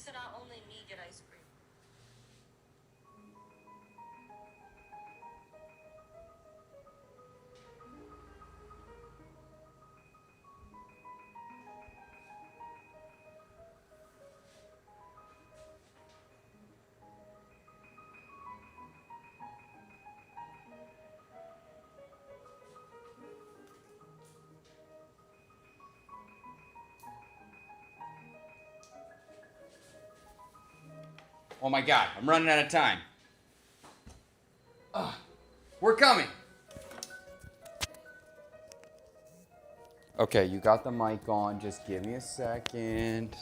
said only me get ice cream. Oh my God, I'm running out of time. We're coming. Okay, you got the mic on. Just give me a second.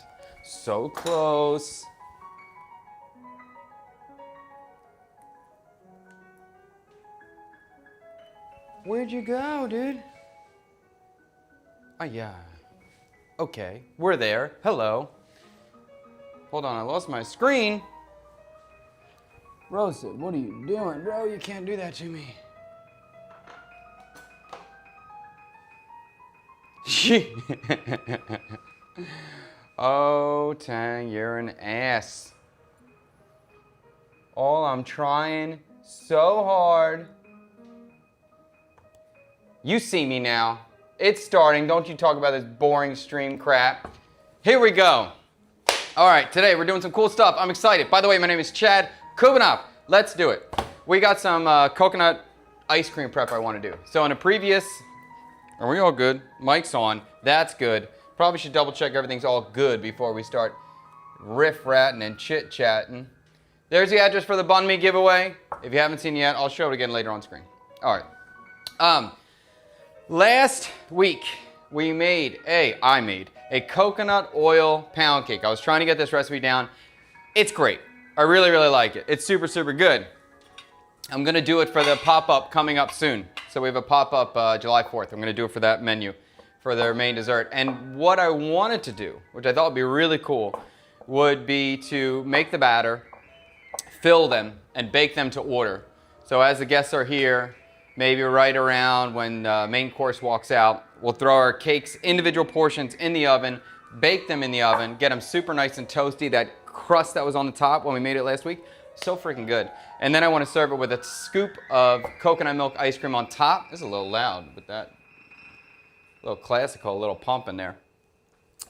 So close. Where'd you go, dude? Oh, yeah. Okay, we're there. Hello. Hold on, I lost my screen. Rosa, what are you doing, bro? You can't do that to me. Oh, Tang, you're an ass. Oh, I'm trying so hard. You see me now. It's starting. Don't you talk about this boring stream crap. Here we go. All right, today we're doing some cool stuff. I'm excited. By the way, my name is Chad Kubanoff. Let's do it. We got some coconut ice cream prep I want to do. So in a previous, are we all good? Mic's on. That's good. Probably should double check everything's all good before we start riff-ratting and chit-chatting. There's the address for the Banh Mi giveaway. If you haven't seen it yet, I'll show it again later on screen. All right. Last week, I made a coconut oil pound cake. I was trying to get this recipe down. It's great. I really, really like it. It's super, super good. I'm gonna do it for the pop-up coming up soon. So we have a pop-up July 4th. I'm gonna do it for that menu, for their main dessert. And what I wanted to do, which I thought would be really cool, would be to make the batter, fill them, and bake them to order. So as the guests are here, maybe right around when the main course walks out, we'll throw our cakes, individual portions in the oven, bake them in the oven, get them super nice and toasty. That crust that was on the top when we made it last week, so freaking good. And then I want to serve it with a scoop of coconut milk ice cream on top. This is a little loud with that. A little classical, a little pump in there.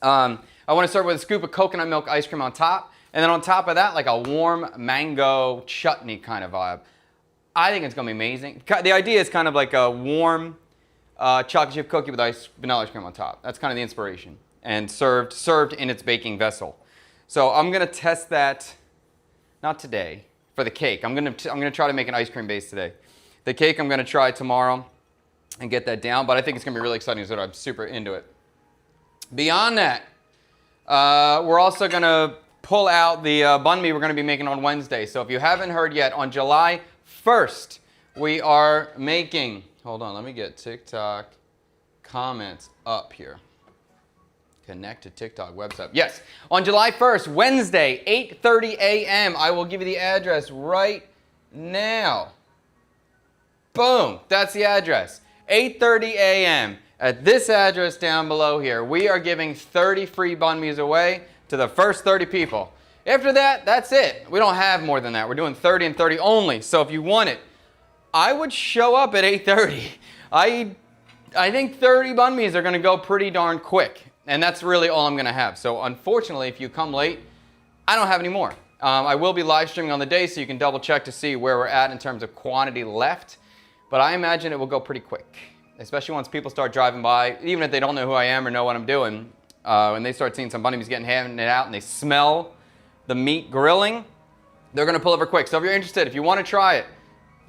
I want to serve it with a scoop of coconut milk ice cream on top. And then on top of that, like a warm mango chutney kind of vibe. I think it's going to be amazing. The idea is kind of like a warm chocolate chip cookie with vanilla ice cream on top. That's kind of the inspiration. And served in its baking vessel. So I'm going to test that, not today, for the cake. I'm going to try to make an ice cream base today. The cake I'm going to try tomorrow and get that down, but I think it's going to be really exciting, so I'm super into it. Beyond that, we're also going to pull out the banh mi we're going to be making on Wednesday. So if you haven't heard yet, on July 1st, we are making, hold on, let me get TikTok comments up here. Connect to TikTok website. Yes, on July 1st, Wednesday, 8:30 a.m. I will give you the address right now. Boom, that's the address. 8:30 a.m. at this address down below here. We are giving 30 free banh mi's away to the first 30 people. After that, that's it. We don't have more than that. We're doing 30 and 30 only. So if you want it, I would show up at 8:30. I think 30 banh mi's are going to go pretty darn quick. And that's really all I'm going to have. So unfortunately, if you come late, I don't have any more. I will be live streaming on the day, so you can double check to see where we're at in terms of quantity left. But I imagine it will go pretty quick, especially once people start driving by, even if they don't know who I am or know what I'm doing. When they start seeing some banh mi's getting handed out and they smell the meat grilling, they're going to pull over quick. So if you're interested, if you want to try it,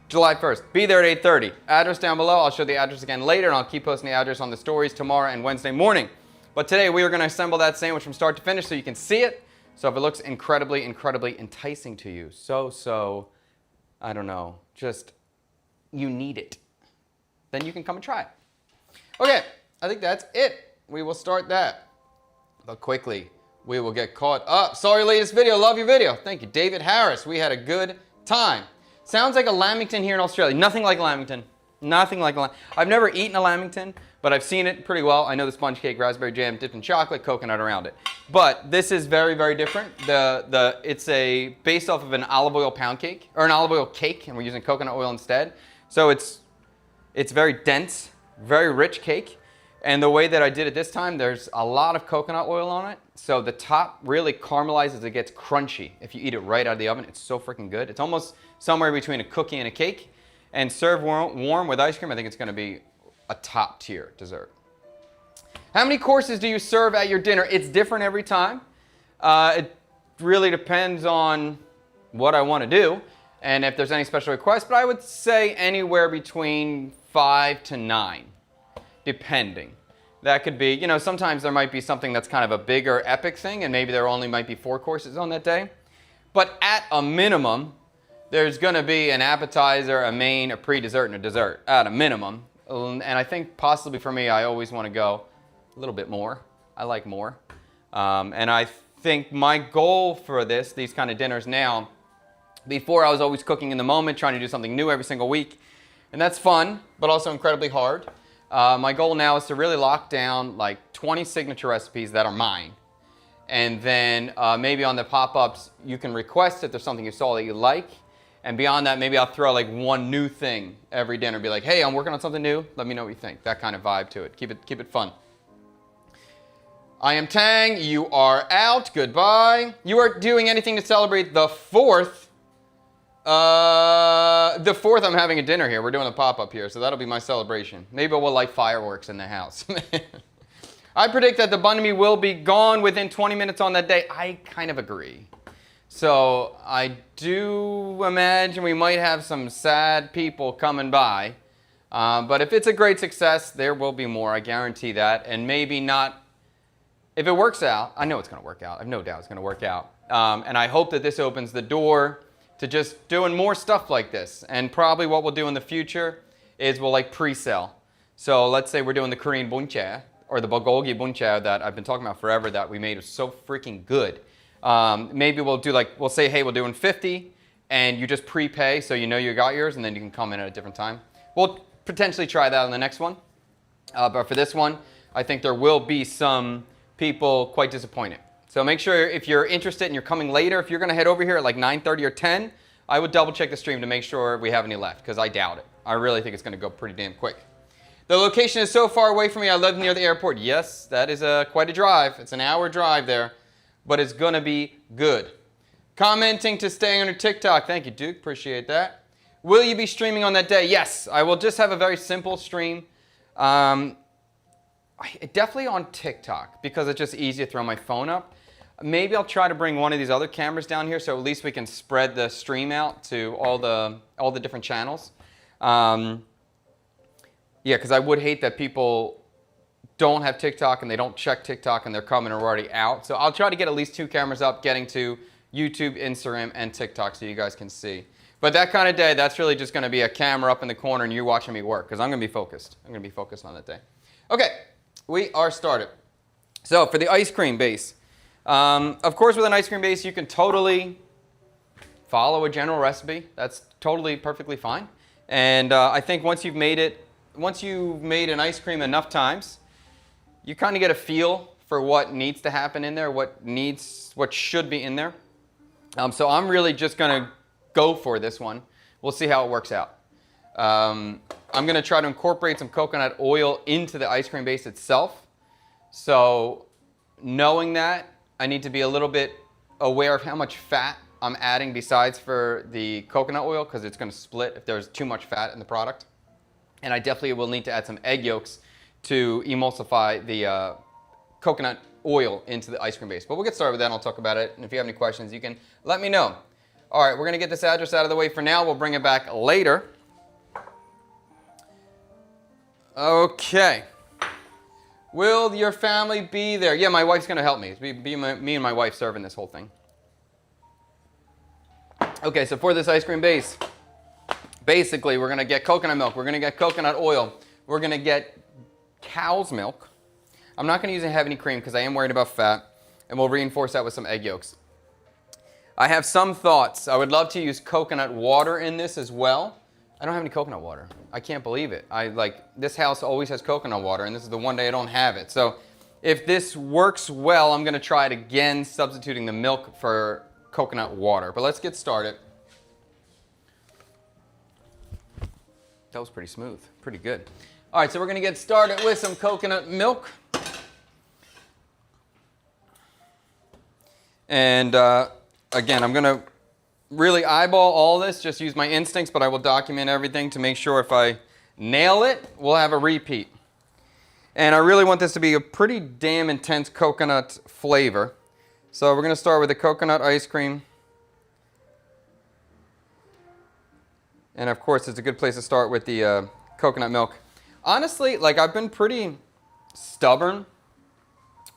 July 1st, be there at 8:30. Address down below. I'll show the address again later, and I'll keep posting the address on the stories tomorrow and Wednesday morning. But today we are going to assemble that sandwich from start to finish so you can see it. So if it looks incredibly, incredibly enticing to you, I don't know, just you need it, then you can come and try it. Okay, I think that's it. We will start that. But quickly, we will get caught up. Saw your latest video. Love your video. Thank you. David Harris. We had a good time. Sounds like a lamington here in Australia. Nothing like lamington. Nothing like a lamington. I've never eaten a lamington, but I've seen it pretty well. I know the sponge cake, raspberry jam, dipped in chocolate, coconut around it. But this is very, very different. It's based off of an olive oil pound cake, or an olive oil cake, and we're using coconut oil instead. So it's very dense, very rich cake. And the way that I did it this time, there's a lot of coconut oil on it. So the top really caramelizes, it gets crunchy. If you eat it right out of the oven, it's so freaking good. It's almost somewhere between a cookie and a cake. And served warm with ice cream, I think it's gonna be a top tier dessert. How many courses do you serve at your dinner? It's different every time. It really depends on what I wanna do and if there's any special requests, but I would say anywhere between 5 to 9. Depending. That could be, sometimes there might be something that's kind of a bigger epic thing and maybe there only might be 4 courses on that day. But at a minimum, there's going to be an appetizer, a main, a pre-dessert, and a dessert at a minimum. And I think possibly for me, I always want to go a little bit more. I like more. And I think my goal for these kind of dinners now, before I was always cooking in the moment, trying to do something new every single week. And that's fun, but also incredibly hard. My goal now is to really lock down like 20 signature recipes that are mine. And then maybe on the pop-ups, you can request if there's something you saw that you like. And beyond that, maybe I'll throw like one new thing every dinner. Be like, hey, I'm working on something new. Let me know what you think. That kind of vibe to it. Keep it fun. I am Tang. You are out. Goodbye. You are doing anything to celebrate the 4th? The 4th, I'm having a dinner here. We're doing a pop-up here, so that'll be my celebration. Maybe we'll light fireworks in the house. I predict that the banh mi will be gone within 20 minutes on that day. I kind of agree. So I do imagine we might have some sad people coming by. But if it's a great success, there will be more. I guarantee that. And maybe not. If it works out, I know it's going to work out. I have no doubt it's going to work out. And I hope that this opens the door to just doing more stuff like this. And probably what we'll do in the future is we'll like pre-sell. So let's say we're doing the Korean bunchae or the bulgogi bunchae that I've been talking about forever that we made was so freaking good. Maybe we'll do like, we'll say, hey, we're doing 50 and you just prepay so you know you got yours and then you can come in at a different time. We'll potentially try that on the next one. But for this one, I think there will be some people quite disappointed. So make sure if you're interested and you're coming later, if you're going to head over here at like 9:30 or 10, I would double check the stream to make sure we have any left because I doubt it. I really think it's going to go pretty damn quick. The location is so far away from me. I live near the airport. Yes, that is quite a drive. It's an hour drive there, but it's going to be good. Commenting to stay under TikTok. Thank you, Duke. Appreciate that. Will you be streaming on that day? Yes, I will just have a very simple stream. Definitely on TikTok because it's just easy to throw my phone up. Maybe I'll try to bring one of these other cameras down here so at least we can spread the stream out to all the different channels. Yeah, because I would hate that people don't have TikTok and they don't check TikTok and they're coming already out. So I'll try to get at least 2 cameras up, getting to YouTube, Instagram, and TikTok so you guys can see. But that kind of day, that's really just going to be a camera up in the corner and you watching me work because I'm going to be focused. I'm going to be focused on that day. Okay, we are started. So for the ice cream base, of course with an ice cream base, you can totally follow a general recipe. That's totally perfectly fine. And I think once you've made an ice cream enough times, you kind of get a feel for what needs to happen in there, what should be in there. So I'm really just going to go for this one. We'll see how it works out. I'm going to try to incorporate some coconut oil into the ice cream base itself. So knowing that, I need to be a little bit aware of how much fat I'm adding besides for the coconut oil because it's going to split if there's too much fat in the product. And I definitely will need to add some egg yolks to emulsify the coconut oil into the ice cream base. But we'll get started with that and I'll talk about it. And if you have any questions, you can let me know. All right, we're going to get this address out of the way for now. We'll bring it back later. Okay. Will your family be there? Yeah, my wife's going to help me. It's me and my wife serving this whole thing. Okay, so for this ice cream base, basically we're going to get coconut milk. We're going to get coconut oil. We're going to get cow's milk. I'm not going to use heavy cream because I am worried about fat. And we'll reinforce that with some egg yolks. I have some thoughts. I would love to use coconut water in this as well. I don't have any coconut water. I can't believe it. This house always has coconut water, and this is the one day I don't have it. So If this works well, I'm going to try it again, substituting the milk for coconut water. But let's get started. That was pretty smooth, pretty good. All right, so we're going to get started with some coconut milk. And again, I'm going to really eyeball all this, just use my instincts, but I will document everything to make sure if I nail it, we'll have a repeat. And I really want this to be a pretty damn intense coconut flavor. So we're going to start with the coconut ice cream. And of course, it's a good place to start with the coconut milk. Honestly, like I've been pretty stubborn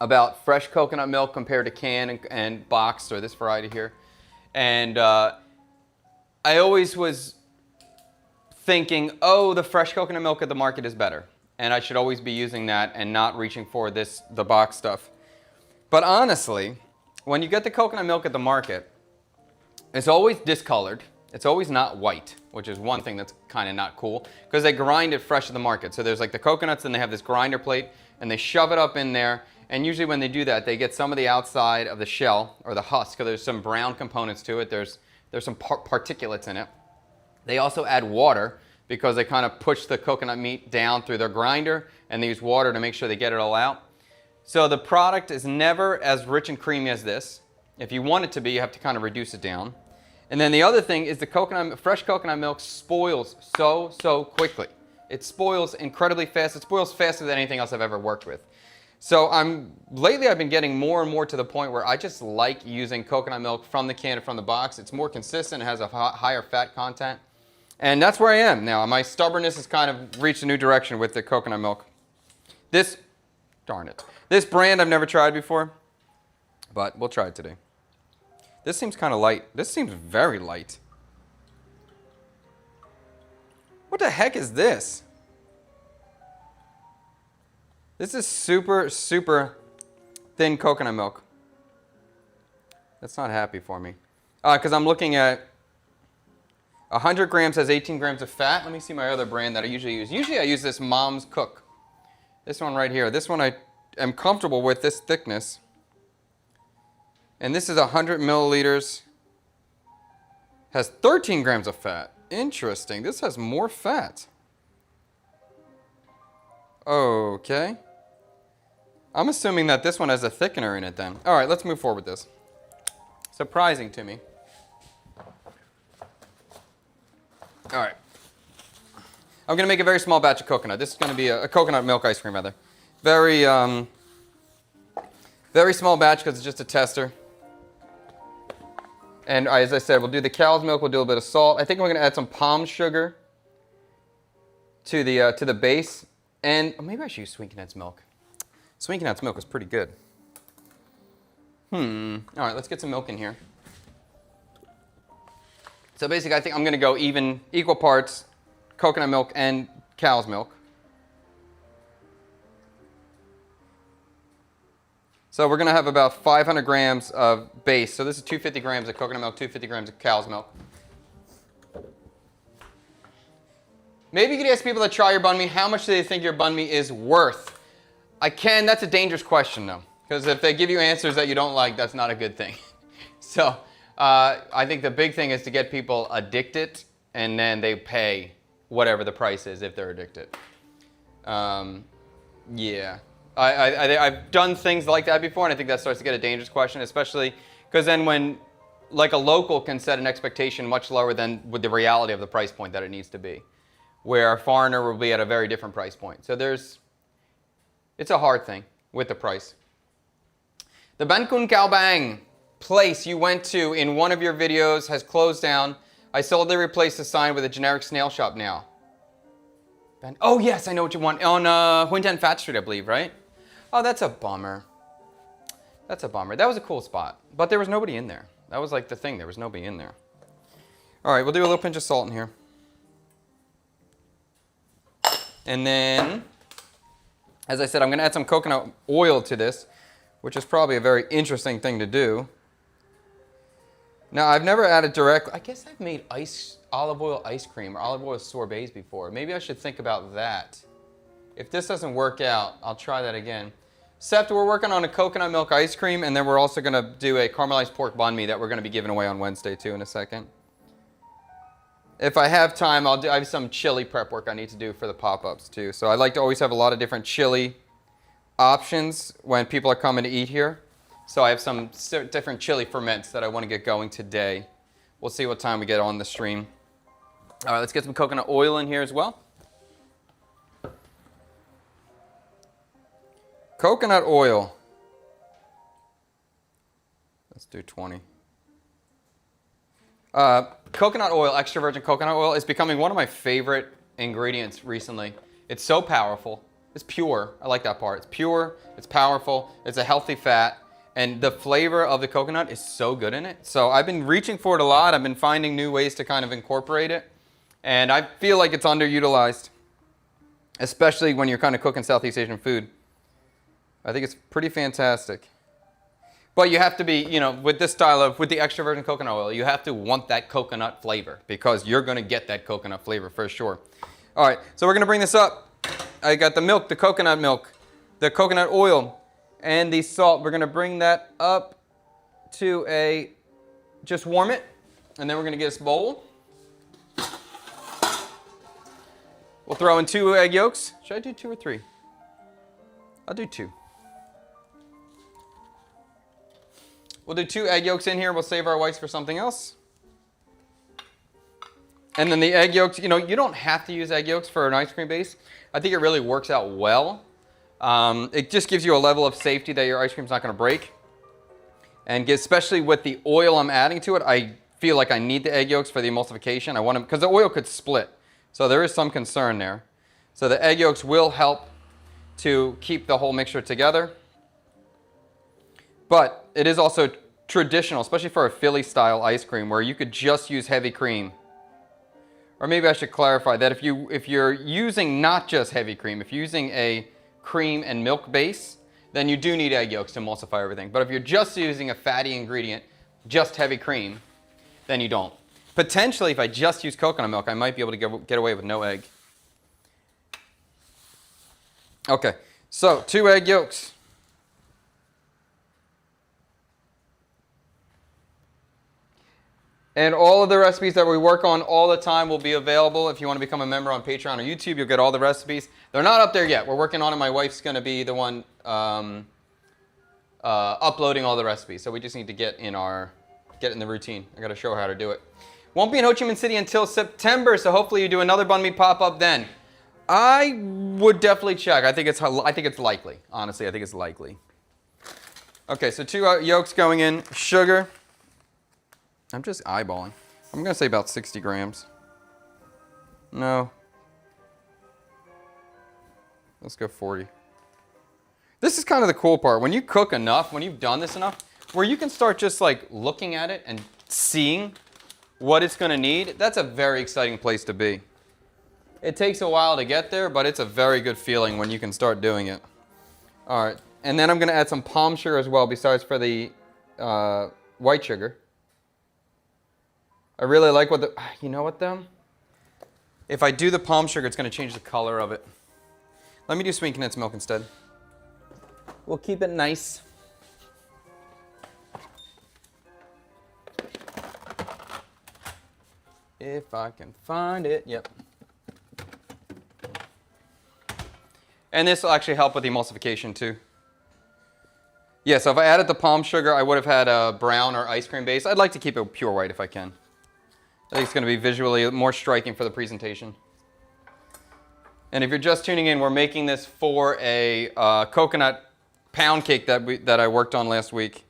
about fresh coconut milk compared to can and boxed, or this variety here. And I always was thinking, oh, the fresh coconut milk at the market is better. And I should always be using that and not reaching for the box stuff. But honestly, when you get the coconut milk at the market, it's always discolored. It's always not white, which is one thing that's kind of not cool, because they grind it fresh at the market. So there's like the coconuts, and they have this grinder plate, and they shove it up in there. And usually when they do that, they get some of the outside of the shell or the husk, because there's some brown components to it. There's some particulates in it. They also add water, because they kind of push the coconut meat down through their grinder, and they use water to make sure they get it all out. So the product is never as rich and creamy as this. If you want it to be, you have to kind of reduce it down. And then the other thing is the fresh coconut milk spoils so quickly. It spoils incredibly fast. It spoils faster than anything else I've ever worked with. So lately I've been getting more and more to the point where I just like using coconut milk from the can and from the box. It's more consistent, it has a higher fat content. And that's where I am now. My stubbornness has kind of reached a new direction with the coconut milk. This brand I've never tried before, but we'll try it today. This seems kind of light. This seems very light. What the heck is this? This is super, super thin coconut milk. That's not happy for me. Because I'm looking at 100 grams has 18 grams of fat. Let me see my other brand that I usually use. Usually I use this Mom's Cook. This one right here. This one I am comfortable with, this thickness. And this is 100 milliliters. Has 13 grams of fat. Interesting. This has more fat. Okay. I'm assuming that this one has a thickener in it then. All right, let's move forward with this. Surprising to me. All right. I'm going to make a very small batch of coconut. This is going to be a coconut milk ice cream, rather. Very small batch because it's just a tester. And as I said, we'll do the cow's milk. We'll do a bit of salt. I think we're going to add some palm sugar to the base. And maybe I should use Sweetened's milk. Sweetened's milk is pretty good. All right, let's get some milk in here. So basically, I think I'm going to go equal parts coconut milk and cow's milk. So we're going to have about 500 grams of base. So this is 250 grams of coconut milk, 250 grams of cow's milk. Maybe you could ask people that try your banh mi, how much do they think your banh mi is worth? That's a dangerous question though, because if they give you answers that you don't like, that's not a good thing. So I think the big thing is to get people addicted, and then they pay whatever the price is if they're addicted. Yeah. I've done things like that before, and I think that starts to get a dangerous question, especially because then when, like, a local can set an expectation much lower than with the reality of the price point that it needs to be, where a foreigner will be at a very different price point. So it's a hard thing with the price. The Banh Kun Cao Bang place you went to in one of your videos has closed down. I saw they replaced the sign with a generic snail shop now. Oh yes, I know what you want. On Huintan Fat Street, I believe, right? Oh, that's a bummer. That's a bummer. That was a cool spot, but there was nobody in there. That was like the thing, there was nobody in there. All right, we'll do a little pinch of salt in here. And then, as I said, I'm gonna add some coconut oil to this, which is probably a very interesting thing to do. Now, I've never added directly. I guess I've made olive oil ice cream or olive oil sorbets before. Maybe I should think about that. If this doesn't work out, I'll try that again. Except we're working on a coconut milk ice cream, and then we're also going to do a caramelized pork banh mi that we're going to be giving away on Wednesday too in a second. If I have time, I have some chili prep work I need to do for the pop-ups too. So I like to always have a lot of different chili options when people are coming to eat here. So I have some different chili ferments that I want to get going today. We'll see what time we get on the stream. All right, let's get some coconut oil in here as well. Coconut oil. Let's do 20. Coconut oil, extra virgin coconut oil, is becoming one of my favorite ingredients recently. It's so powerful. It's pure. I like that part. It's pure, it's powerful, it's a healthy fat, and the flavor of the coconut is so good in it. So I've been reaching for it a lot. I've been finding new ways to kind of incorporate it, and I feel like it's underutilized, especially when you're kind of cooking Southeast Asian food. I think it's pretty fantastic. But you have to be, you know, with this style of, with the extra virgin coconut oil, you have to want that coconut flavor because you're going to get that coconut flavor for sure. All right, so we're going to bring this up. I got the milk, the coconut oil, and the salt. We're going to bring that up to just warm it, and then we're going to get this bowl. We'll throw in 2 egg yolks. Should I do 2 or 3? I'll do 2. We'll do 2 egg yolks in here. We'll save our whites for something else. And then the egg yolks, you know, you don't have to use egg yolks for an ice cream base. I think it really works out well. It just gives you a level of safety that your ice cream's not going to break. And especially with the oil I'm adding to it, I feel like I need the egg yolks for the emulsification. I want them, because the oil could split. So there is some concern there. So the egg yolks will help to keep the whole mixture together. But it is also traditional, especially for a Philly style ice cream, where you could just use heavy cream. Or maybe I should clarify that if you're using not just heavy cream, if you're using a cream and milk base, then you do need egg yolks to emulsify everything. But if you're just using a fatty ingredient, just heavy cream, then you don't. Potentially, if I just use coconut milk, I might be able to get away with no egg. Okay, so 2 egg yolks. And all of the recipes that we work on all the time will be available. If you want to become a member on Patreon or YouTube, you'll get all the recipes. They're not up there yet. We're working on it. My wife's going to be the one uploading all the recipes. So we just need to get in the routine. I got to show her how to do it. Won't be in Ho Chi Minh City until September, so hopefully you do another banh mi pop-up then. I would definitely check. I think it's likely. Honestly, I think it's likely. Okay, so 2 yolks going in, sugar. I'm just eyeballing. I'm going to say about 60 grams. No. Let's go 40. This is kind of the cool part. When you cook enough, when you've done this enough, where you can start just like looking at it and seeing what it's going to need, that's a very exciting place to be. It takes a while to get there, but it's a very good feeling when you can start doing it. All right. And then I'm going to add some palm sugar as well, besides for the white sugar. I really like you know what though? If I do the palm sugar, it's going to change the color of it. Let me do sweet condensed milk instead. We'll keep it nice. If I can find it, yep. And this will actually help with the emulsification too. Yeah, so if I added the palm sugar, I would have had a brown or ice cream base. I'd like to keep it pure white if I can. I think it's going to be visually more striking for the presentation. And if you're just tuning in, we're making this for a coconut pound cake that I worked on last week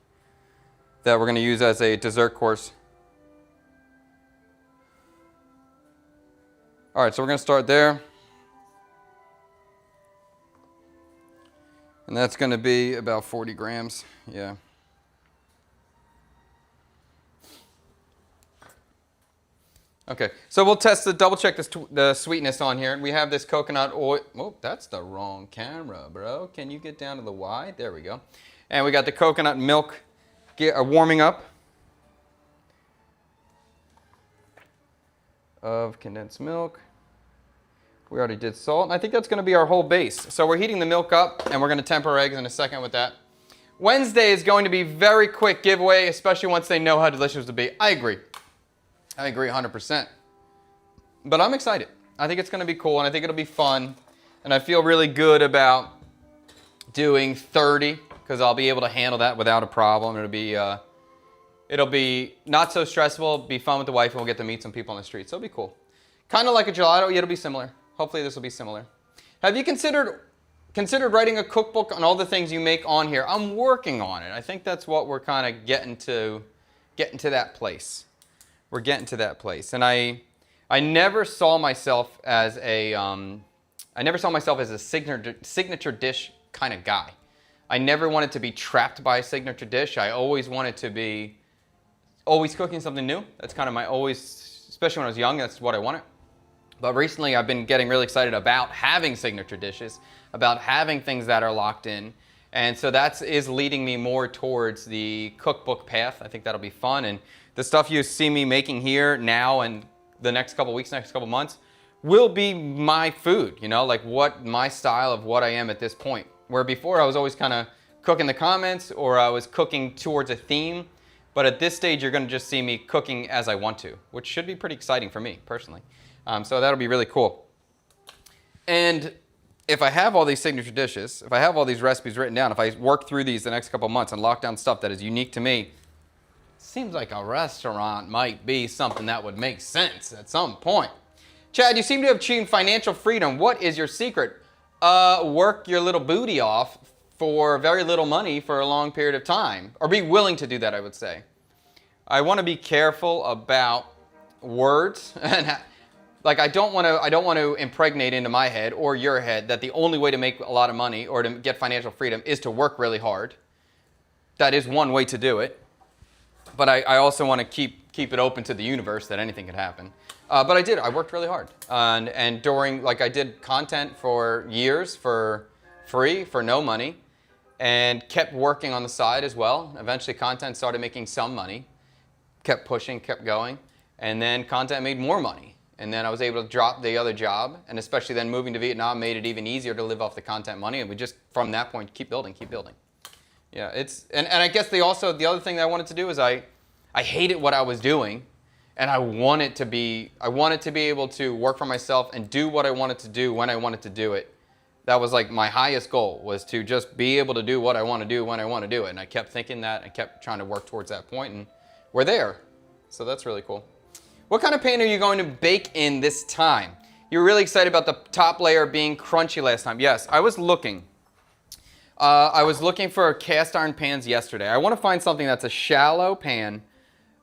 that we're going to use as a dessert course. All right, so we're going to start there. And that's going to be about 40 grams. Yeah. Okay, so we'll double check the sweetness on here. We have this coconut oil. Oh, that's the wrong camera, bro. Can you get down to the wide? There we go. And we got the coconut milk warming up of condensed milk. We already did salt. And I think that's going to be our whole base. So we're heating the milk up, and we're going to temper our eggs in a second with that. Wednesday is going to be very quick giveaway, especially once they know how delicious it will be. I agree. I agree 100%. But I'm excited. I think it's going to be cool, and I think it'll be fun. And I feel really good about doing 30, because I'll be able to handle that without a problem. It'll be not so stressful, be fun with the wife, and we'll get to meet some people on the street. So it'll be cool. Kind of like a gelato, yeah, it'll be similar. Hopefully this will be similar. Have you considered writing a cookbook on all the things you make on here? I'm working on it. I think that's what we're kind of getting to that place. We're getting to that place. And I never saw myself as a signature dish kind of guy. I never wanted to be trapped by a signature dish. I always wanted to be always cooking something new. That's kind of especially when I was young, that's what I wanted. But recently I've been getting really excited about having signature dishes, about having things that are locked in. And so that is leading me more towards the cookbook path. I think that'll be fun. And the stuff you see me making here now and the next couple weeks, next couple months, will be my food, like what my style of what I am at this point. Where before I was always kind of cooking the comments or I was cooking towards a theme. But at this stage, you're going to just see me cooking as I want to, which should be pretty exciting for me personally. So that'll be really cool. And if I have all these signature dishes, if I have all these recipes written down, if I work through these the next couple months and lock down stuff that is unique to me, seems like a restaurant might be something that would make sense at some point. Chad, you seem to have achieved financial freedom. What is your secret? Work your little booty off for very little money for a long period of time. Or be willing to do that, I would say. I want to be careful about words. Like I don't want to impregnate into my head or your head that the only way to make a lot of money or to get financial freedom is to work really hard. That is one way to do it. But I also want to keep it open to the universe that anything could happen. But I worked really hard. And I did content for years for free, for no money, and kept working on the side as well. Eventually content started making some money, kept pushing, kept going, and then content made more money. And then I was able to drop the other job, and especially then moving to Vietnam made it even easier to live off the content money, and we just, from that point, keep building. Yeah, and I guess the other thing that I wanted to do is I hated what I was doing, and I wanted to be able to work for myself and do what I wanted to do when I wanted to do it. That was like my highest goal, was to just be able to do what I want to do when I want to do it. And I kept thinking that, I kept trying to work towards that point, and we're there. So that's really cool. What kind of pan are you going to bake in this time? You were really excited about the top layer being crunchy last time. Yes, I was looking. For cast iron pans yesterday. I want to find something that's a shallow pan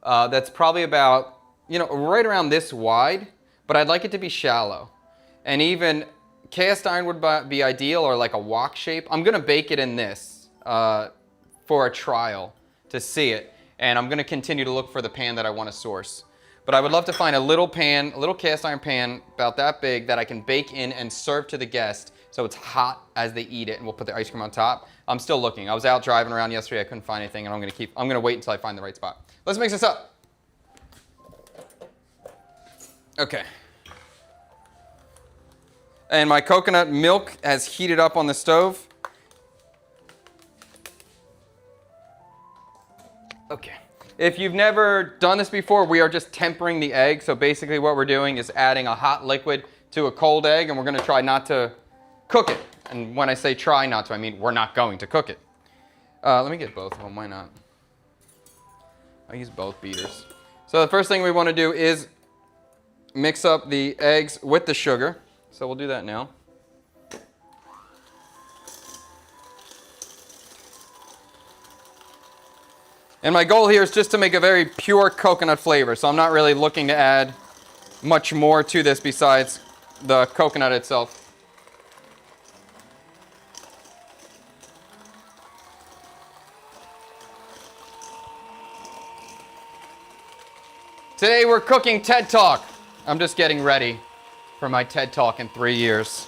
that's probably about, right around this wide, but I'd like it to be shallow. And even cast iron would be ideal, or like a wok shape. I'm going to bake it in this for a trial to see it. And I'm going to continue to look for the pan that I want to source. But I would love to find a little cast iron pan about that big that I can bake in and serve to the guest so it's hot as they eat it, and we'll put the ice cream on top. I'm still looking. I was out driving around yesterday. I couldn't find anything, and I'm going to wait until I find the right spot. Let's mix this up. Okay. And my coconut milk has heated up on the stove. Okay. If you've never done this before, we are just tempering the egg. So basically what we're doing is adding a hot liquid to a cold egg, and we're going to try not to cook it. And when I say try not to, I mean we're not going to cook it. Let me get both of them. Why not? I use both beaters. So the first thing we want to do is mix up the eggs with the sugar. So we'll do that now. And my goal here is just to make a very pure coconut flavor. So I'm not really looking to add much more to this besides the coconut itself. Today we're cooking TED Talk. I'm just getting ready for my TED Talk in 3 years.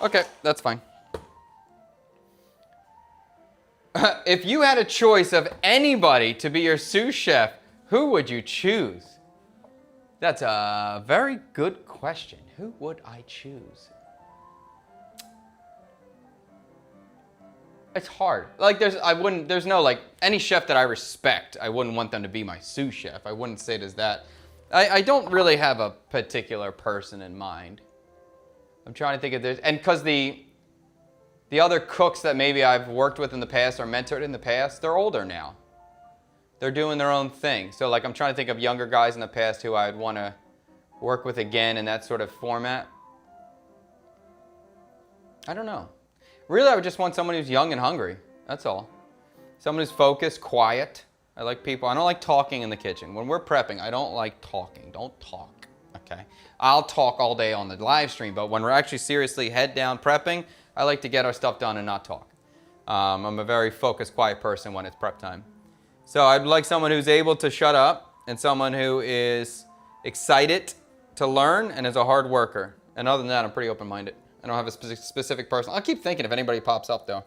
Okay, that's fine. If you had a choice of anybody to be your sous chef, who would you choose? That's a very good question. Who would I choose? It's hard. Like there's no like any chef that I respect, I wouldn't want them to be my sous chef. I wouldn't say it as that. I don't really have a particular person in mind. I'm trying to think if there's, and because the other cooks that maybe I've worked with in the past or mentored in the past, they're older now. They're doing their own thing. So like I'm trying to think of younger guys in the past who I'd want to work with again in that sort of format. I don't know. Really, I would just want someone who's young and hungry. That's all. Someone who's focused, quiet. I like people. I don't like talking in the kitchen. When we're prepping, I don't like talking. Don't talk, okay? I'll talk all day on the live stream, but when we're actually seriously head down prepping, I like to get our stuff done and not talk. I'm a very focused, quiet person when it's prep time. So I'd like someone who's able to shut up and someone who is excited to learn and is a hard worker. And other than that, I'm pretty open-minded. I don't have a specific person. I'll keep thinking if anybody pops up, though.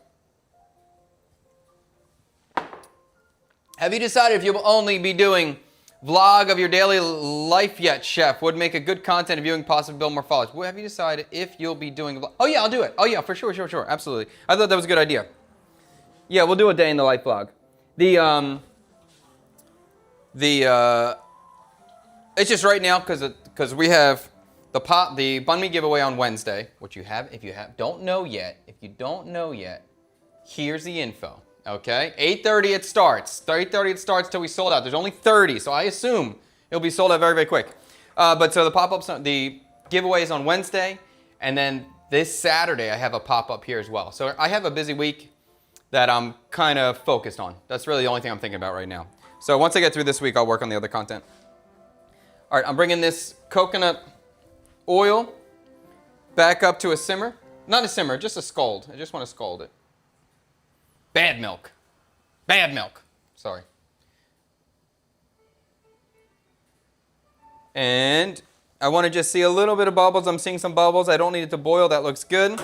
Have you decided if you'll only be doing vlog of your daily life yet, chef? Would make a good content viewing, possibly build more followers. Well, have you decided if you'll be doing... Oh, yeah, I'll do it. Oh, yeah, for sure, absolutely. I thought that was a good idea. Yeah, we'll do a day in the life vlog. It's just right now because we have the Banh Mi giveaway on Wednesday, which if you don't know yet, here's the info. Okay, 8:30 it starts. 8:30 it starts till we sold out. There's only 30, so I assume it'll be sold out very, very quick. But so the giveaway is on Wednesday, and then this Saturday I have a pop-up here as well. So I have a busy week that I'm kind of focused on. That's really the only thing I'm thinking about right now. So once I get through this week, I'll work on the other content. All right, I'm bringing this coconut oil back up to a simmer. Not a simmer, just a scald. I just want to scald it. Bad milk. Sorry. And I want to just see a little bit of bubbles. I'm seeing some bubbles. I don't need it to boil. That looks good.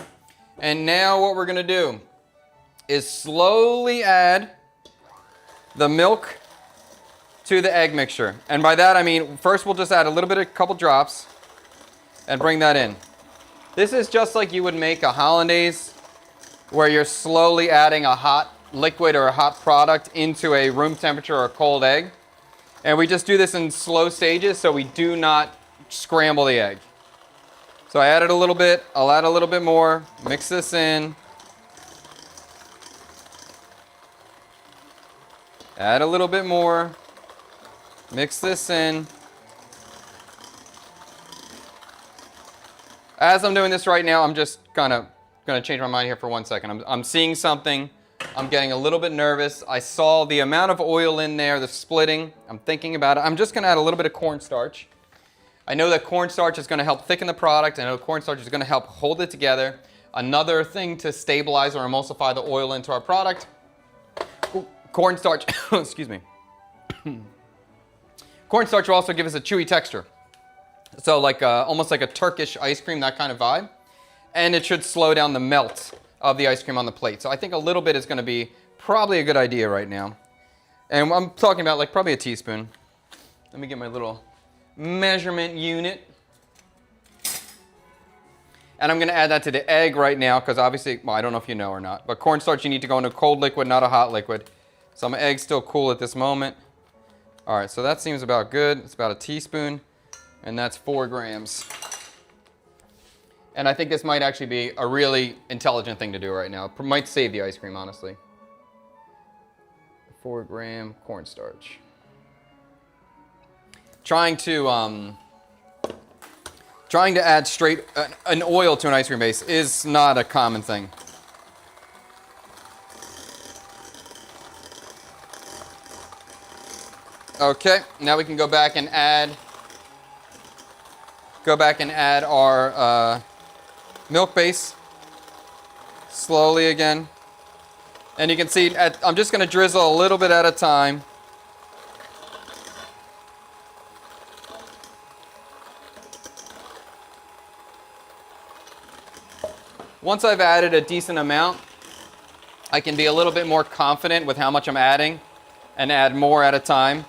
And now what we're going to do is slowly add the milk to the egg mixture. And by that I mean, first we'll just add a couple drops and bring that in. This is just like you would make a hollandaise, where you're slowly adding a hot liquid or a hot product into a room temperature or a cold egg. And we just do this in slow stages so we do not scramble the egg. So I added a little bit, I'll add a little bit more, mix this in. Add a little bit more, mix this in. As I'm doing this right now, I'm just kind of going to change my mind here for 1 second. I'm seeing something. I'm getting a little bit nervous. I saw the amount of oil in there, the splitting. I'm thinking about it. I'm just going to add a little bit of cornstarch. I know that cornstarch is going to help thicken the product. I know cornstarch is going to help hold it together. Another thing to stabilize or emulsify the oil into our product. Cornstarch, excuse me. Cornstarch will also give us a chewy texture. So like almost like a Turkish ice cream, that kind of vibe. And it should slow down the melt of the ice cream on the plate. So I think a little bit is going to be probably a good idea right now. And I'm talking about like probably a teaspoon. Let me get my little measurement unit. And I'm going to add that to the egg right now because obviously, well, I don't know if you know or not, but cornstarch you need to go into a cold liquid, not a hot liquid. So my egg's still cool at this moment. All right, so that seems about good. It's about a teaspoon, and that's 4 grams. And I think this might actually be a really intelligent thing to do right now. It might save the ice cream, honestly. 4-gram cornstarch. Trying to add straight an oil to an ice cream base is not a common thing. Okay, now we can go back and add our milk base slowly again. And you can see I'm just going to drizzle a little bit at a time. Once I've added a decent amount, I can be a little bit more confident with how much I'm adding and add more at a time.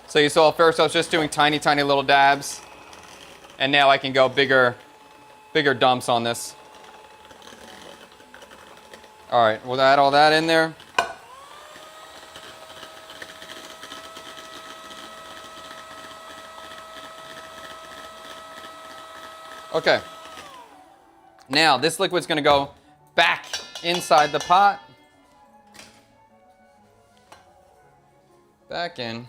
So you saw first I was just doing tiny, tiny little dabs. And now I can go bigger dumps on this. All right, we'll add all that in there. Okay. Now this liquid's gonna go back inside the pot. Back in.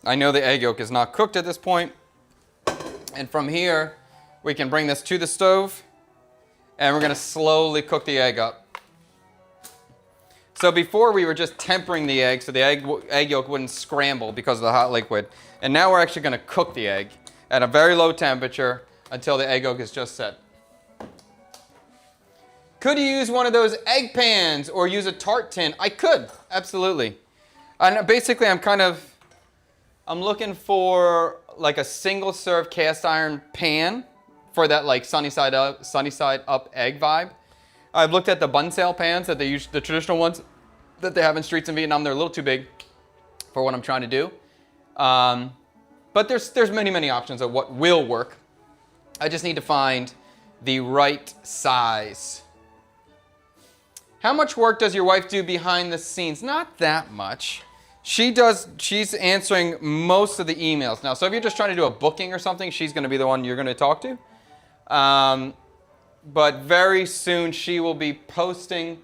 I know the egg yolk is not cooked at this point. And from here, we can bring this to the stove and we're gonna slowly cook the egg up. So before we were just tempering the egg so the egg yolk wouldn't scramble because of the hot liquid. And now we're actually gonna cook the egg at a very low temperature until the egg yolk is just set. Could you use one of those egg pans or use a tart tin? I could, absolutely. And basically I'm looking for like a single serve cast iron pan for that like sunny side up egg vibe. I've looked at the bun sale pans that they use, the traditional ones that they have in streets in Vietnam. They're a little too big for what I'm trying to do. But there's many options of what will work. I just need to find the right size. How much work does your wife do behind the scenes? Not that much. She's answering most of the emails now. So if you're just trying to do a booking or something, she's going to be the one you're going to talk to. But very soon she will be posting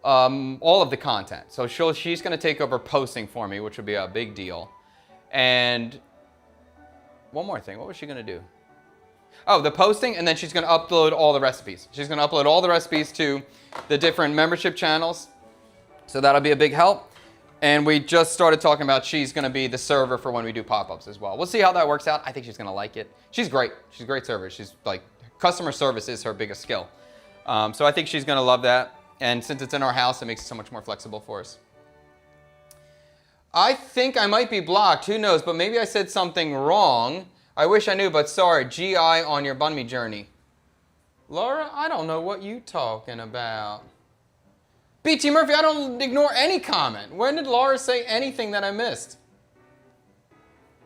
all of the content. So she's going to take over posting for me, which would be a big deal. And one more thing, what was she going to do? Oh, the posting, and then she's going to upload all the recipes. She's going to upload all the recipes to the different membership channels. So that'll be a big help. And we just started talking about she's going to be the server for when we do pop-ups as well. We'll see how that works out. I think she's going to like it. She's great. She's a great server. She's like, customer service is her biggest skill. So I think she's going to love that. And since it's in our house, it makes it so much more flexible for us. I think I might be blocked. Who knows? But maybe I said something wrong. I wish I knew, but sorry. GI on your banh mi journey. Laura, I don't know what you talking about. BT Murphy, I don't ignore any comment. When did Laura say anything that I missed?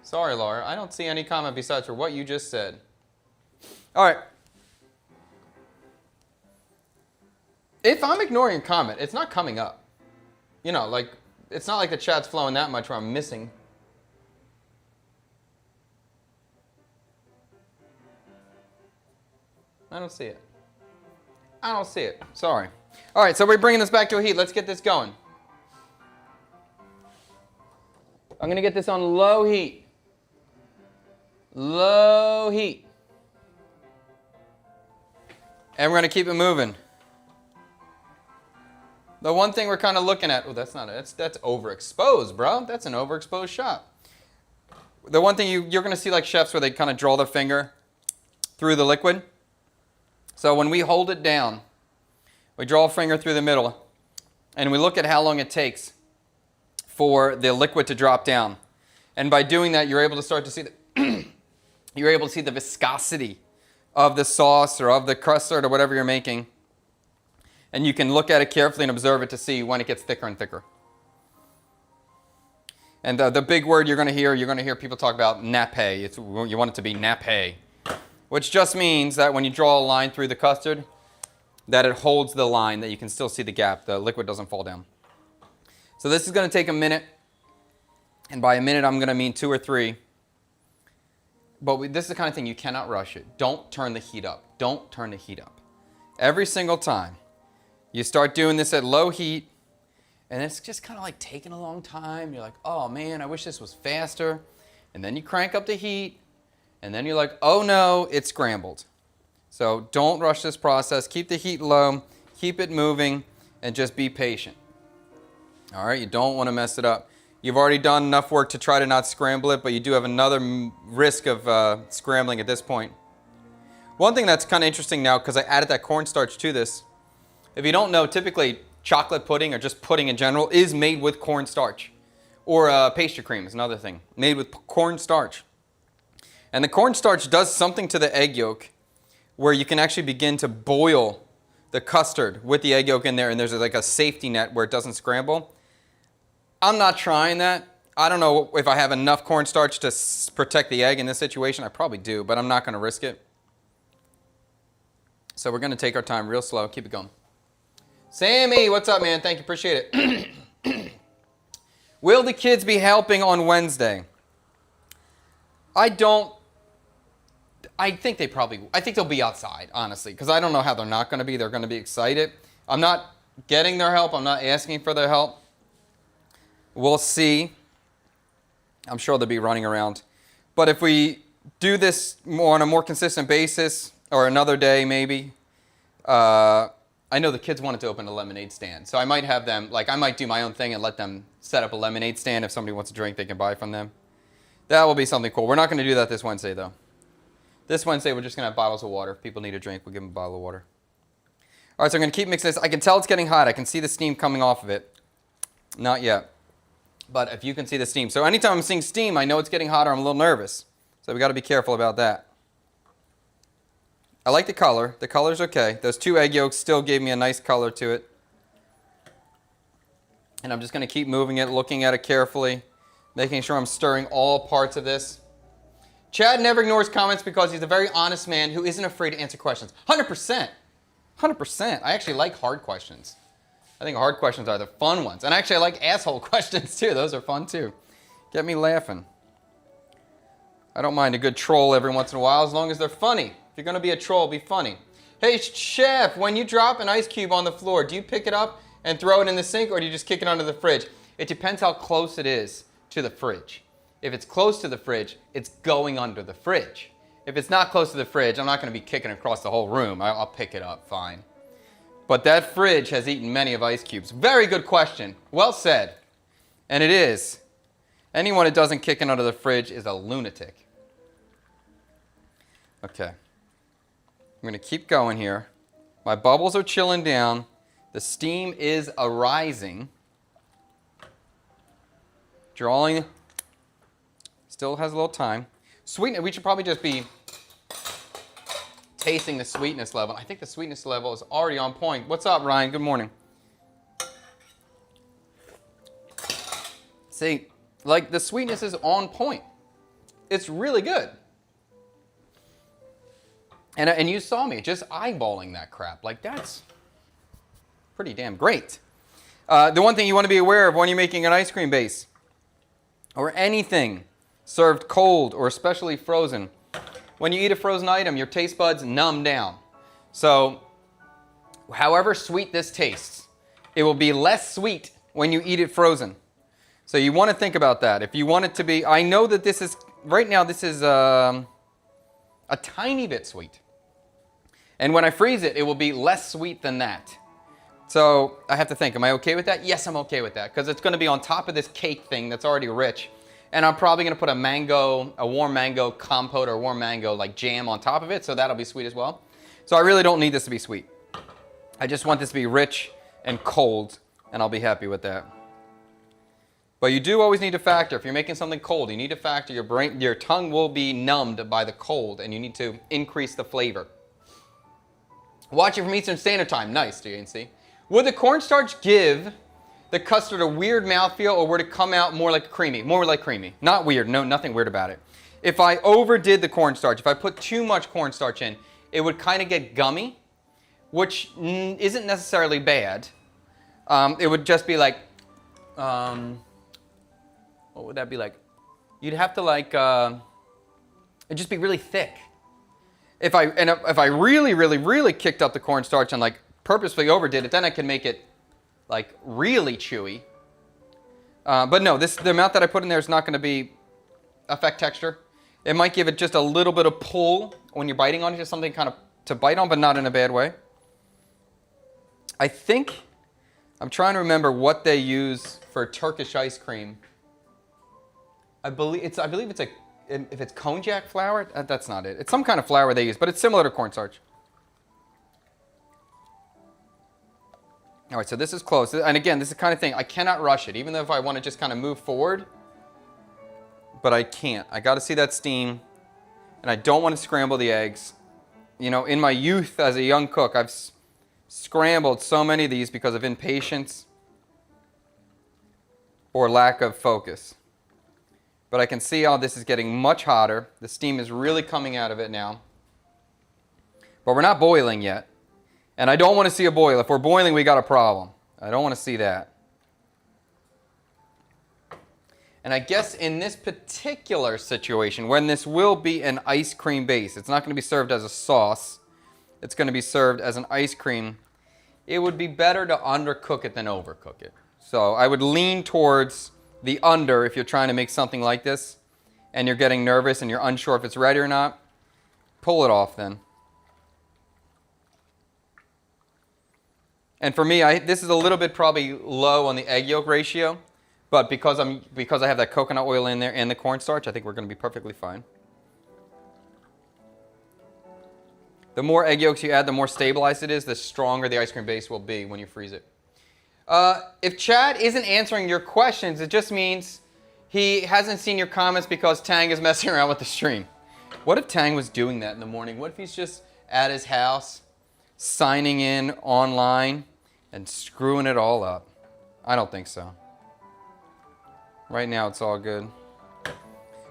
Sorry, Laura. I don't see any comment besides for what you just said. All right. If I'm ignoring a comment, it's not coming up. You know, like, it's not like the chat's flowing that much where I'm missing. I don't see it. I don't see it. Sorry. All right, so we're bringing this back to a heat. Let's get this going. I'm going to get this on low heat. Low heat. And we're going to keep it moving. The one thing we're kind of looking at, oh, that's overexposed, bro. That's an overexposed shot. The one thing you're going to see like chefs where they kind of draw their finger through the liquid. So when we hold it down, we draw a finger through the middle, and we look at how long it takes for the liquid to drop down. And by doing that, you're able to start to see you're able to see the viscosity of the sauce or of the custard or whatever you're making. And you can look at it carefully and observe it to see when it gets thicker and thicker. And the big word you're going to hear people talk about nappe. You want it to be nappe, which just means that when you draw a line through the custard, that it holds the line, that you can still see the gap. The liquid doesn't fall down. So this is going to take a minute. And by a minute, I'm going to mean 2 or 3. But this is the kind of thing you cannot rush it. Don't turn the heat up. Don't turn the heat up. Every single time you start doing this at low heat, and it's just kind of like taking a long time. You're like, oh man, I wish this was faster. And then you crank up the heat, and then you're like, oh no, it's scrambled. So don't rush this process. Keep the heat low, keep it moving, and just be patient. All right, you don't want to mess it up. You've already done enough work to try to not scramble it, but you do have another risk of scrambling at this point. One thing that's kind of interesting now, because I added that cornstarch to this, if you don't know, typically chocolate pudding or just pudding in general is made with cornstarch. Or pastry cream is another thing, made with cornstarch. And the cornstarch does something to the egg yolk where you can actually begin to boil the custard with the egg yolk in there, and there's like a safety net where it doesn't scramble. I'm not trying that. I don't know if I have enough cornstarch to protect the egg in this situation. I probably do, but I'm not going to risk it. So we're going to take our time real slow. Keep it going. Sammy, what's up, man? Thank you. Appreciate it. Will the kids be helping on Wednesday? I think they'll be outside, honestly, because I don't know how they're not going to be. They're going to be excited. I'm not getting their help. I'm not asking for their help. We'll see. I'm sure they'll be running around. But if we do this on a more consistent basis, or another day maybe, I know the kids wanted to open a lemonade stand. So I might have them, I might do my own thing and let them set up a lemonade stand. If somebody wants a drink, they can buy from them. That will be something cool. We're not going to do that this Wednesday, though. This Wednesday, we're just going to have bottles of water. If people need a drink, we'll give them a bottle of water. All right, so I'm going to keep mixing this. I can tell it's getting hot. I can see the steam coming off of it. Not yet. But if you can see the steam. So anytime I'm seeing steam, I know it's getting hotter. I'm a little nervous. So we got to be careful about that. I like the color. The color's okay. Those 2 egg yolks still gave me a nice color to it. And I'm just going to keep moving it, looking at it carefully, making sure I'm stirring all parts of this. Chad never ignores comments because he's a very honest man who isn't afraid to answer questions. 100%. 100%. I actually like hard questions. I think hard questions are the fun ones. And actually, I like asshole questions, too. Those are fun, too. Get me laughing. I don't mind a good troll every once in a while as long as they're funny. If you're going to be a troll, be funny. Hey, chef, when you drop an ice cube on the floor, do you pick it up and throw it in the sink, or do you just kick it under the fridge? It depends how close it is to the fridge. If it's close to the fridge, it's going under the fridge. If it's not close to the fridge, I'm not going to be kicking across the whole room. I'll pick it up, fine. But that fridge has eaten many of ice cubes. Very good question. Well said. And it is. Anyone that doesn't kick it under the fridge is a lunatic. Okay. I'm going to keep going here. My bubbles are chilling down. The steam is arising. Drawing. Still has a little time. Sweetness, we should probably just be tasting the sweetness level. I think the sweetness level is already on point. What's up, Ryan? Good morning. See, the sweetness is on point. It's really good. And you saw me just eyeballing that crap. That's pretty damn great. The one thing you want to be aware of when you're making an ice cream base or anything served cold or especially frozen, when you eat a frozen item, your taste buds numb down. So however sweet this tastes, it will be less sweet when you eat it frozen. So you want to think about that. If you want it to be, I know that this is, right now this is a tiny bit sweet. And when I freeze it, it will be less sweet than that. So I have to think, am I okay with that? Yes, I'm okay with that, because it's going to be on top of this cake thing that's already rich. And I'm probably going to put a warm mango compote or warm mango jam on top of it, so that'll be sweet as well. So I really don't need this to be sweet. I just want this to be rich and cold, and I'll be happy with that. But you do always need to factor, if you're making something cold, you need to factor your tongue will be numbed by the cold, and you need to increase the flavor. Watching from Eastern Standard Time. Nice, JNC. Would the cornstarch give the custard a weird mouthfeel, or would it come out more like creamy? More like creamy. Not weird. No, nothing weird about it. If I overdid the cornstarch, if I put too much cornstarch in, it would kind of get gummy, which isn't necessarily bad. It would just be what would that be like? You'd have to it'd just be really thick. If I really, really, really kicked up the cornstarch and purposefully overdid it, then I can make it really chewy. But no, the amount that I put in there is not going to affect texture. It might give it just a little bit of pull when you're biting on it, just something kind of to bite on, but not in a bad way. I think, I'm trying to remember what they use for Turkish ice cream. I believe it's if it's konjac flour, that's not it. It's some kind of flour they use, but it's similar to cornstarch. All right, so this is close. And again, this is the kind of thing, I cannot rush it, even though if I want to just kind of move forward, but I can't. I got to see that steam, and I don't want to scramble the eggs. You know, in my youth as a young cook, I've scrambled so many of these because of impatience or lack of focus. But I can see how this is getting much hotter. The steam is really coming out of it now. But we're not boiling yet. And I don't want to see a boil. If we're boiling, we got a problem. I don't want to see that. And I guess in this particular situation, when this will be an ice cream base, it's not going to be served as a sauce. It's going to be served as an ice cream. It would be better to undercook it than overcook it. So I would lean towards the under if you're trying to make something like this and you're getting nervous and you're unsure if it's ready or not. Pull it off then. And for me, this is a little bit probably low on the egg yolk ratio, but because I have that coconut oil in there and the cornstarch, I think we're going to be perfectly fine. The more egg yolks you add, the more stabilized it is, the stronger the ice cream base will be when you freeze it. If Chad isn't answering your questions, it just means he hasn't seen your comments because Tang is messing around with the stream. What if Tang was doing that in the morning? What if he's just at his house, signing in online, and screwing it all up? I don't think so. Right now, it's all good.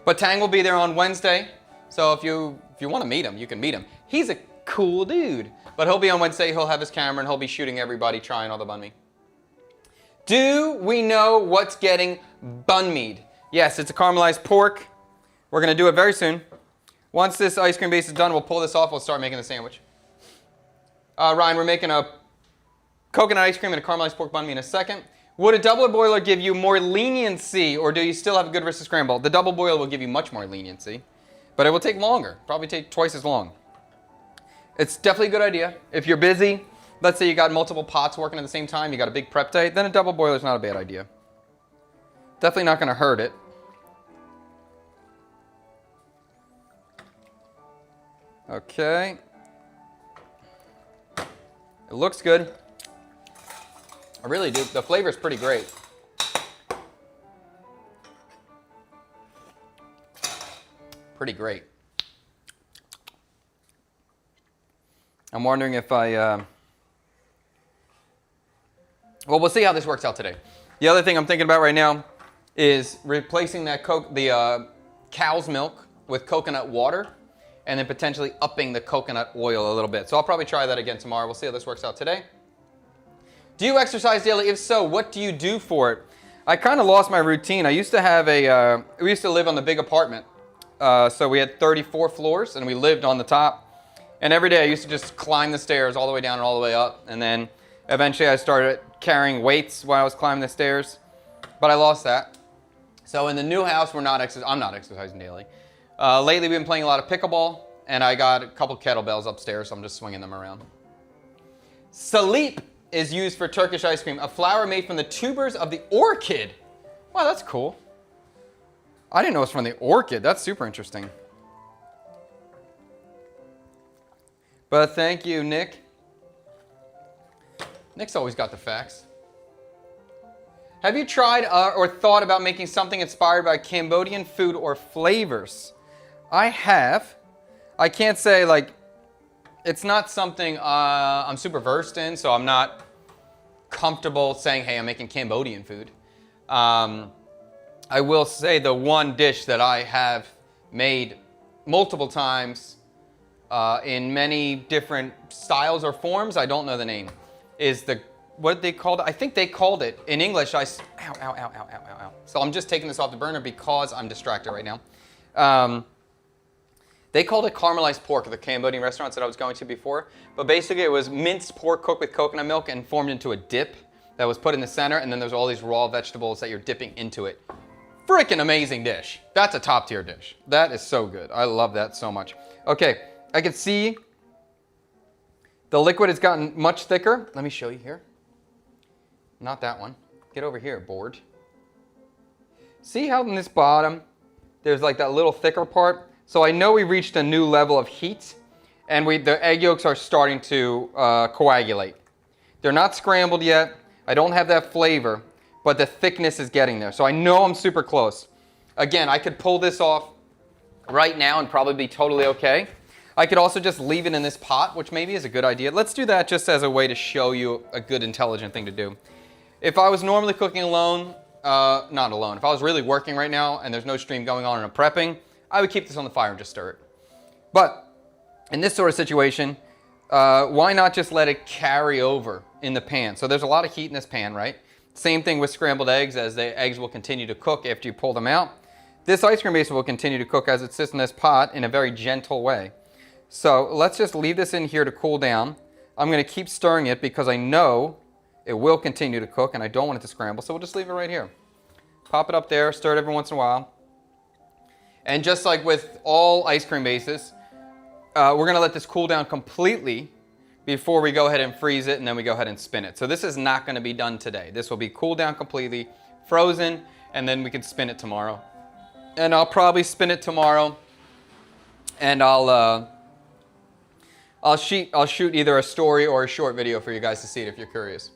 But Tang will be there on Wednesday, so if you want to meet him, you can meet him. He's a cool dude. But he'll be on Wednesday, he'll have his camera, and he'll be shooting everybody trying all the banh mi. Do we know what's getting banh mi'd? Yes, it's a caramelized pork. We're going to do it very soon. Once this ice cream base is done, we'll pull this off. We'll start making the sandwich. Ryan, we're making a coconut ice cream and a caramelized pork banh mi in a second. Would a double boiler give you more leniency, or do you still have a good risk of scramble? The double boiler will give you much more leniency, but it will take longer. Probably take twice as long. It's definitely a good idea. If you're busy, let's say you got multiple pots working at the same time, you got a big prep day, then a double boiler is not a bad idea. Definitely not going to hurt it. Okay. It looks good. I really do. The flavor is pretty great. Pretty great. I'm wondering if well, we'll see how this works out today. The other thing I'm thinking about right now is replacing that cow's milk with coconut water and then potentially upping the coconut oil a little bit. So I'll probably try that again tomorrow. We'll see how this works out today. Do you exercise daily? If so, what do you do for it? I kind of lost my routine. I used to have we used to live on the big apartment. So we had 34 floors and we lived on the top. And every day I used to just climb the stairs all the way down and all the way up. And then eventually I started carrying weights while I was climbing the stairs. But I lost that. So in the new house, I'm not exercising daily. Lately we've been playing a lot of pickleball. And I got a couple kettlebells upstairs, so I'm just swinging them around. Salip is used for Turkish ice cream, a flour made from the tubers of the orchid. Wow, that's cool. I didn't know it was from the orchid. That's super interesting. But thank you, Nick. Nick's always got the facts. Have you tried or thought about making something inspired by Cambodian food or flavors? I have. I can't say, like, it's not something I'm super versed in, so I'm not comfortable saying, hey, I'm making Cambodian food. I will say the one dish that I have made multiple times in many different styles or forms, I don't know the name, is what they called it? I think they called it, in English, ow. So I'm just taking this off the burner because I'm distracted right now. They called it caramelized pork at the Cambodian restaurants that I was going to before. But basically it was minced pork cooked with coconut milk and formed into a dip that was put in the center. And then there's all these raw vegetables that you're dipping into it. Freaking amazing dish. That's a top tier dish. That is so good. I love that so much. Okay, I can see the liquid has gotten much thicker. Let me show you here. Not that one. Get over here, board. See how in this bottom, there's like that little thicker part? So I know we reached a new level of heat, and the egg yolks are starting to coagulate. They're not scrambled yet. I don't have that flavor, but the thickness is getting there. So I know I'm super close. Again, I could pull this off right now and probably be totally okay. I could also just leave it in this pot, which maybe is a good idea. Let's do that just as a way to show you a good, intelligent thing to do. If I was normally cooking alone, not alone, if I was really working right now and there's no stream going on and I'm prepping, I would keep this on the fire and just stir it. But in this sort of situation, why not just let it carry over in the pan? So there's a lot of heat in this pan, right? Same thing with scrambled eggs, as the eggs will continue to cook after you pull them out. This ice cream base will continue to cook as it sits in this pot in a very gentle way. So let's just leave this in here to cool down. I'm going to keep stirring it because I know it will continue to cook and I don't want it to scramble. So we'll just leave it right here. Pop it up there, stir it every once in a while. And just like with all ice cream bases, we're going to let this cool down completely before we go ahead and freeze it and then we go ahead and spin it. So this is not going to be done today. This will be cooled down completely, frozen, and then we can spin it tomorrow. And I'll probably spin it tomorrow and I'll shoot either a story or a short video for you guys to see it if you're curious.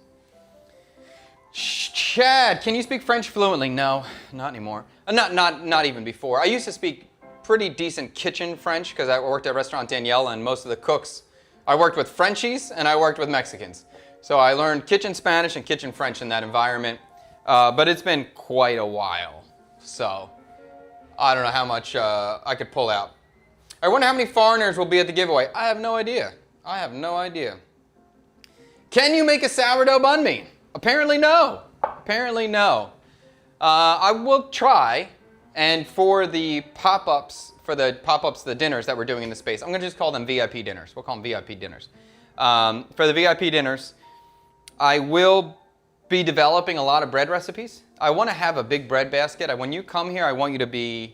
Chad, can you speak French fluently? No, not anymore. Not even before. I used to speak pretty decent kitchen French because I worked at Restaurant Danielle and most of the cooks, I worked with Frenchies and I worked with Mexicans. So I learned kitchen Spanish and kitchen French in that environment, but it's been quite a while. So I don't know how much I could pull out. I wonder how many foreigners will be at the giveaway. I have no idea. I have no idea. Can you make a sourdough banh mi? Apparently no. Apparently no. I will try. And for the pop-ups, the dinners that we're doing in the space, I'm going to just call them VIP dinners. We'll call them VIP dinners. For the VIP dinners, I will be developing a lot of bread recipes. I want to have a big bread basket. When you come here, I want you to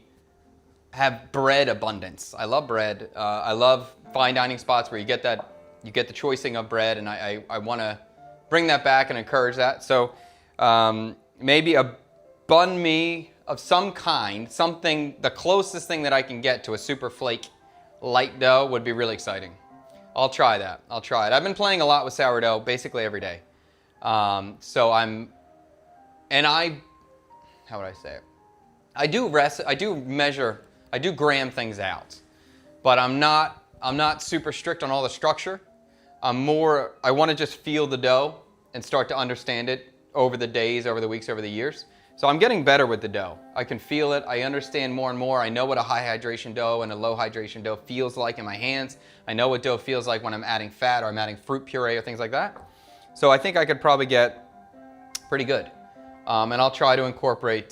have bread abundance. I love bread. I love fine dining spots where you get the choicing of bread, and I want to bring that back and encourage that. So maybe a banh mi of some kind, something, the closest thing that I can get to a super flake light dough would be really exciting. I'll try that. I'll try it. I've been playing a lot with sourdough basically every day. How would I say it? I do gram things out, but I'm not super strict on all the structure. I want to just feel the dough and start to understand it over the days, over the weeks, over the years. So I'm getting better with the dough. I can feel it. I understand more and more. I know what a high hydration dough and a low hydration dough feels like in my hands. I know what dough feels like when I'm adding fat or I'm adding fruit puree or things like that. So I think I could probably get pretty good. And I'll try to incorporate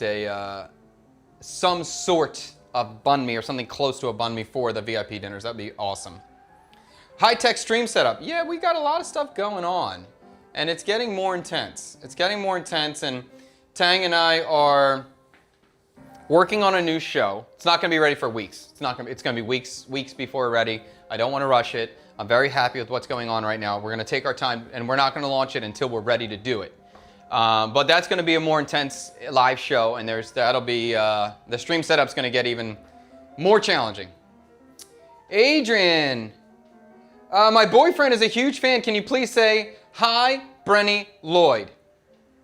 some sort of banh mi or something close to a banh mi for the VIP dinners. That'd be awesome. High-tech stream setup. Yeah, we got a lot of stuff going on. And it's getting more intense. It's getting more intense, and Tang and I are working on a new show. It's not going to be ready for weeks. It's going to be weeks before we're ready. I don't want to rush it. I'm very happy with what's going on right now. We're going to take our time, and we're not going to launch it until we're ready to do it. But that's going to be a more intense live show, and that'll be the stream setup's going to get even more challenging. Adrian, my boyfriend is a huge fan. Can you please say hi, Brenny Lloyd?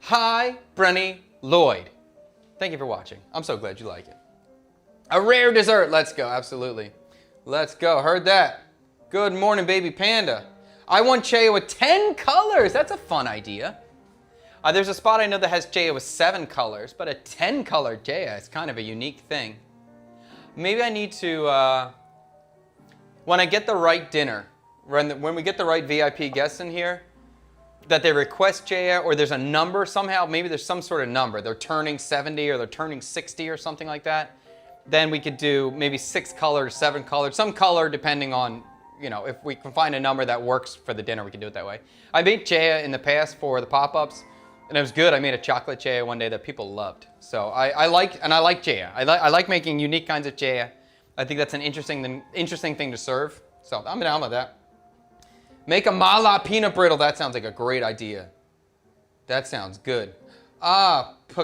Hi, Brenny Lloyd. Thank you for watching. I'm so glad you like it. A rare dessert. Let's go. Absolutely. Let's go. Heard that. Good morning, baby panda. I want Chaya with 10 colors. That's a fun idea. There's a spot I know that has Chaya with 7 colors, but a 10-color Chaya is kind of a unique thing. Maybe I need to, when I get the right dinner, when we get the right VIP guests in here, that they request Chaya, or there's a number somehow, maybe there's some sort of number. They're turning 70 or they're turning 60 or something like that. Then we could do maybe 6 colors, 7 colors, some color depending on, if we can find a number that works for the dinner, we can do it that way. I made Chaya in the past for the pop-ups, and it was good. I made a chocolate Chaya one day that people loved. So I like Chaya. I like making unique kinds of Chaya. I think that's an interesting thing to serve. So I'm down with that. Make a mala peanut brittle. That sounds like a great idea. That sounds good. Pakatis.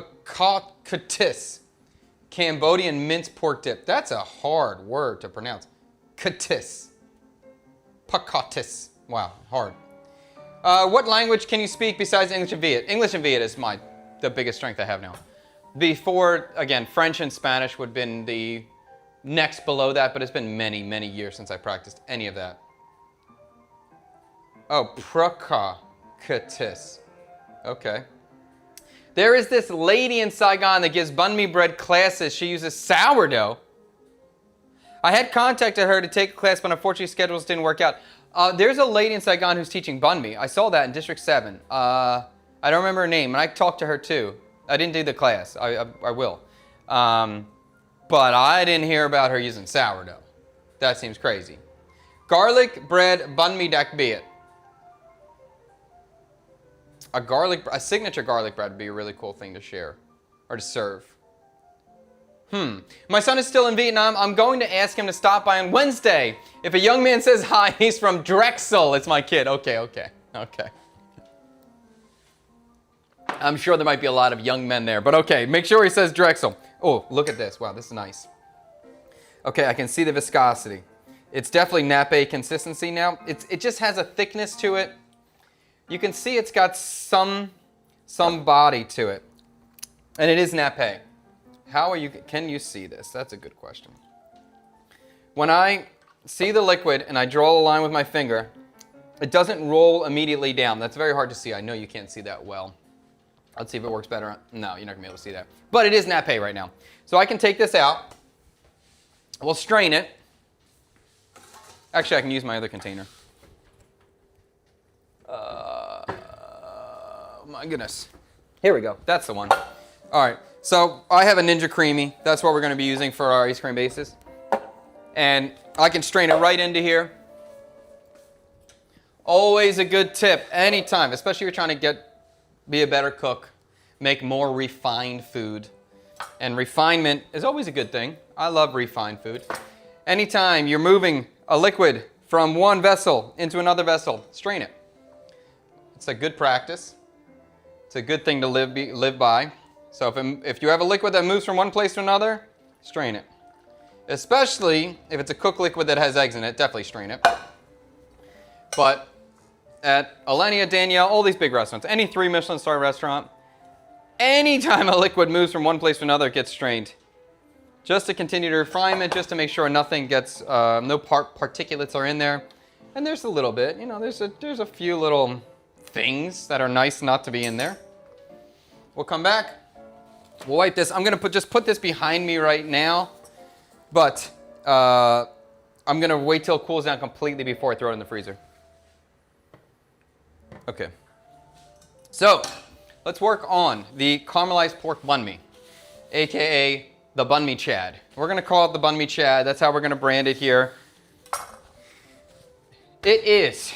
Cambodian minced pork dip. That's a hard word to pronounce. Katis. Pakatis. Wow, hard. What language can you speak besides English and Viet? English and Viet is the biggest strength I have now. Before, again, French and Spanish would have been the next below that, but it's been many, many years since I practiced any of that. Oh, Procacatus. Okay. There is this lady in Saigon that gives banh mi bread classes. She uses sourdough. I had contacted her to take a class, but unfortunately schedules didn't work out. There's a lady in Saigon who's teaching banh mi. I saw that in District 7. I don't remember her name, and I talked to her too. I didn't do the class. I will. But I didn't hear about her using sourdough. That seems crazy. Garlic bread banh mi dak biet. A signature garlic bread would be a really cool thing to share or to serve. My son is still in Vietnam. I'm going to ask him to stop by on Wednesday. If a young man says hi, he's from Drexel. It's my kid. Okay. I'm sure there might be a lot of young men there, but okay, make sure he says Drexel. Oh, look at this. Wow, this is nice. Okay, I can see the viscosity. It's definitely nappe consistency now. It just has a thickness to it. You can see it's got some body to it. And it is nappe. Can you see this? That's a good question. When I see the liquid and I draw a line with my finger, it doesn't roll immediately down. That's very hard to see. I know you can't see that well. Let's see if it works better. No, you're not gonna be able to see that. But it is nappe right now. So I can take this out. We'll strain it. Actually, I can use my other container. My goodness. Here we go. That's the one. All right. So I have a Ninja Creamy. That's what we're going to be using for our ice cream bases. And I can strain it right into here. Always a good tip, anytime, especially if you're trying to be a better cook, make more refined food. And refinement is always a good thing. I love refined food. Anytime you're moving a liquid from one vessel into another vessel, strain it. It's a good practice. It's a good thing to live by. So if you have a liquid that moves from one place to another, strain it. Especially if it's a cooked liquid that has eggs in it, definitely strain it. But at Alenia, Danielle, all these big restaurants, any 3 Michelin star restaurant, anytime a liquid moves from one place to another, it gets strained. Just to continue the refinement, just to make sure nothing gets, no particulates are in there. And there's a little bit, there's a few little things that are nice not to be in there. We'll come back. We'll wipe this. I'm going to just put this behind me right now. But I'm going to wait till it cools down completely before I throw it in the freezer. Okay. So, let's work on the caramelized pork banh mi, aka the banh mi Chad. We're going to call it the banh mi Chad. That's how we're going to brand it here. It is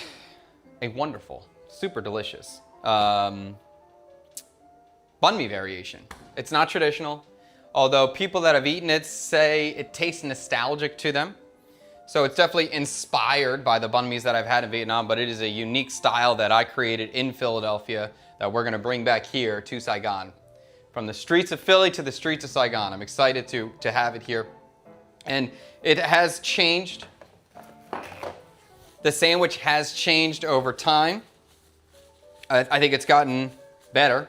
a wonderful, super delicious banh mi variation. It's not traditional, although people that have eaten it say it tastes nostalgic to them. So it's definitely inspired by the banh mis that I've had in Vietnam, but it is a unique style that I created in Philadelphia that we're going to bring back here to Saigon. From the streets of Philly to the streets of Saigon. I'm excited to have it here. And it has changed. The sandwich has changed over time. I think it's gotten better.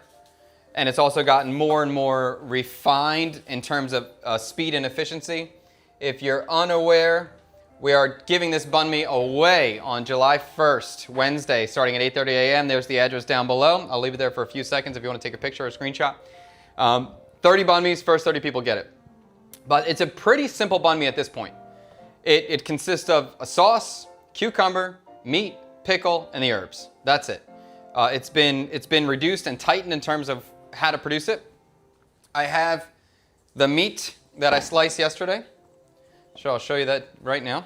And it's also gotten more and more refined in terms of speed and efficiency. If you're unaware, we are giving this banh mi away on July 1st, Wednesday, starting at 8:30 a.m. There's the address down below. I'll leave it there for a few seconds if you want to take a picture or a screenshot. 30 banh mis, first 30 people get it. But it's a pretty simple banh mi at this point. It consists of a sauce, cucumber, meat, pickle, and the herbs. That's it. It's been reduced and tightened in terms of how to produce it. I have the meat that I sliced yesterday. So I'll show you that right now.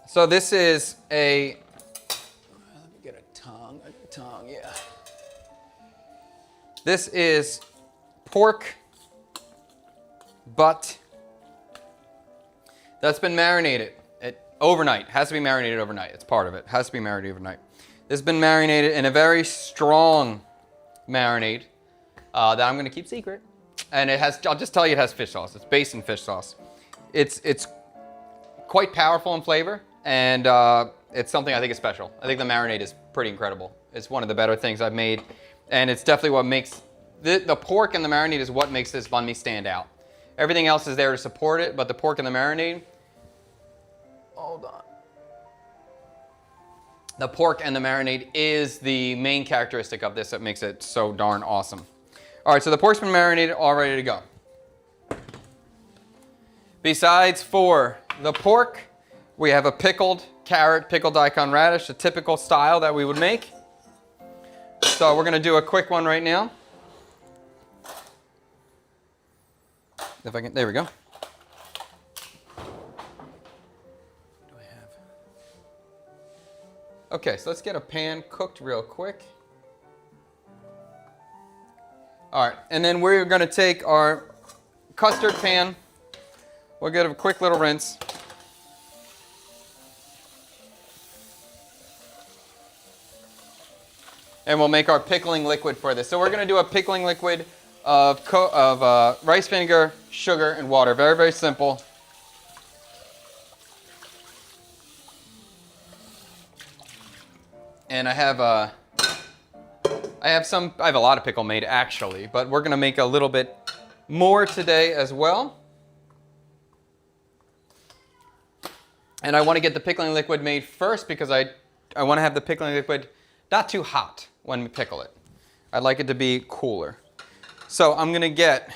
So this is let me get a tongue, yeah. This is pork butt that's been marinated overnight. Has to be marinated overnight. It's part of it. Has to be marinated overnight. This has been marinated in a very strong marinade that I'm going to keep secret. And it has, I'll just tell you, it has fish sauce. It's based in fish sauce. It's quite powerful in flavor, and it's something I think is special. I think the marinade is pretty incredible. It's one of the better things I've made, and it's definitely what makes the pork and the marinade is what makes this banh mi stand out. Everything else is there to support it, but the pork and the marinade, hold on. The pork and the marinade is the main characteristic of this that makes it so darn awesome. All right, so the pork's been marinated, all ready to go. Besides for the pork, we have a pickled carrot, pickled daikon radish, the typical style that we would make. So we're gonna do a quick one right now. If I can, there we go. Okay, so let's get a pan cooked real quick. All right, and then we're gonna take our custard pan. We'll get a quick little rinse. And we'll make our pickling liquid for this. So we're gonna do a pickling liquid of rice vinegar, sugar, and water. Very, very simple. And I have a lot of pickle made actually, but we're gonna make a little bit more today as well. And I want to get the pickling liquid made first because I want to have the pickling liquid not too hot when we pickle it. I'd like it to be cooler. So I'm gonna get,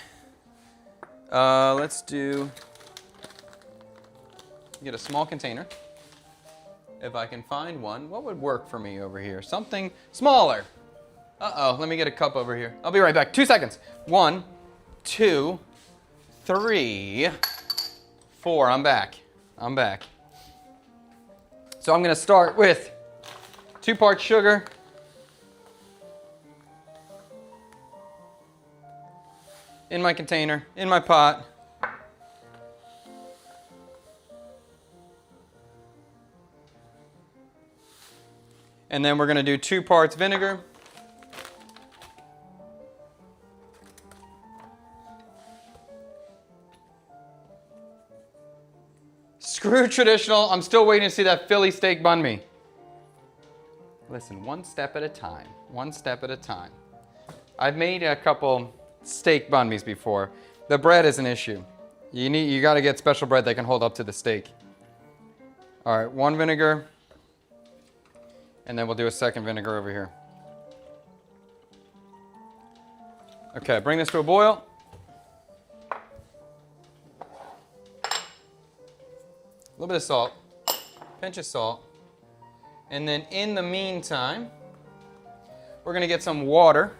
let's get a small container. If I can find one, what would work for me over here? Something smaller. Uh-oh, let me get a cup over here. I'll be right back, 2 seconds. 1, 2, 3, 4, I'm back. So I'm gonna start with 2 parts sugar, in my container, in my pot. And then we're gonna do 2 parts vinegar. Screw traditional, I'm still waiting to see that Philly steak banh mi. Listen, one step at a time, one step at a time. I've made a couple steak banh mi's before. The bread is an issue. You gotta get special bread that can hold up to the steak. All right, 1 vinegar, and then we'll do a 2nd vinegar over here. Okay, bring this to a boil. A little bit of salt, pinch of salt. And then in the meantime, we're gonna get some water.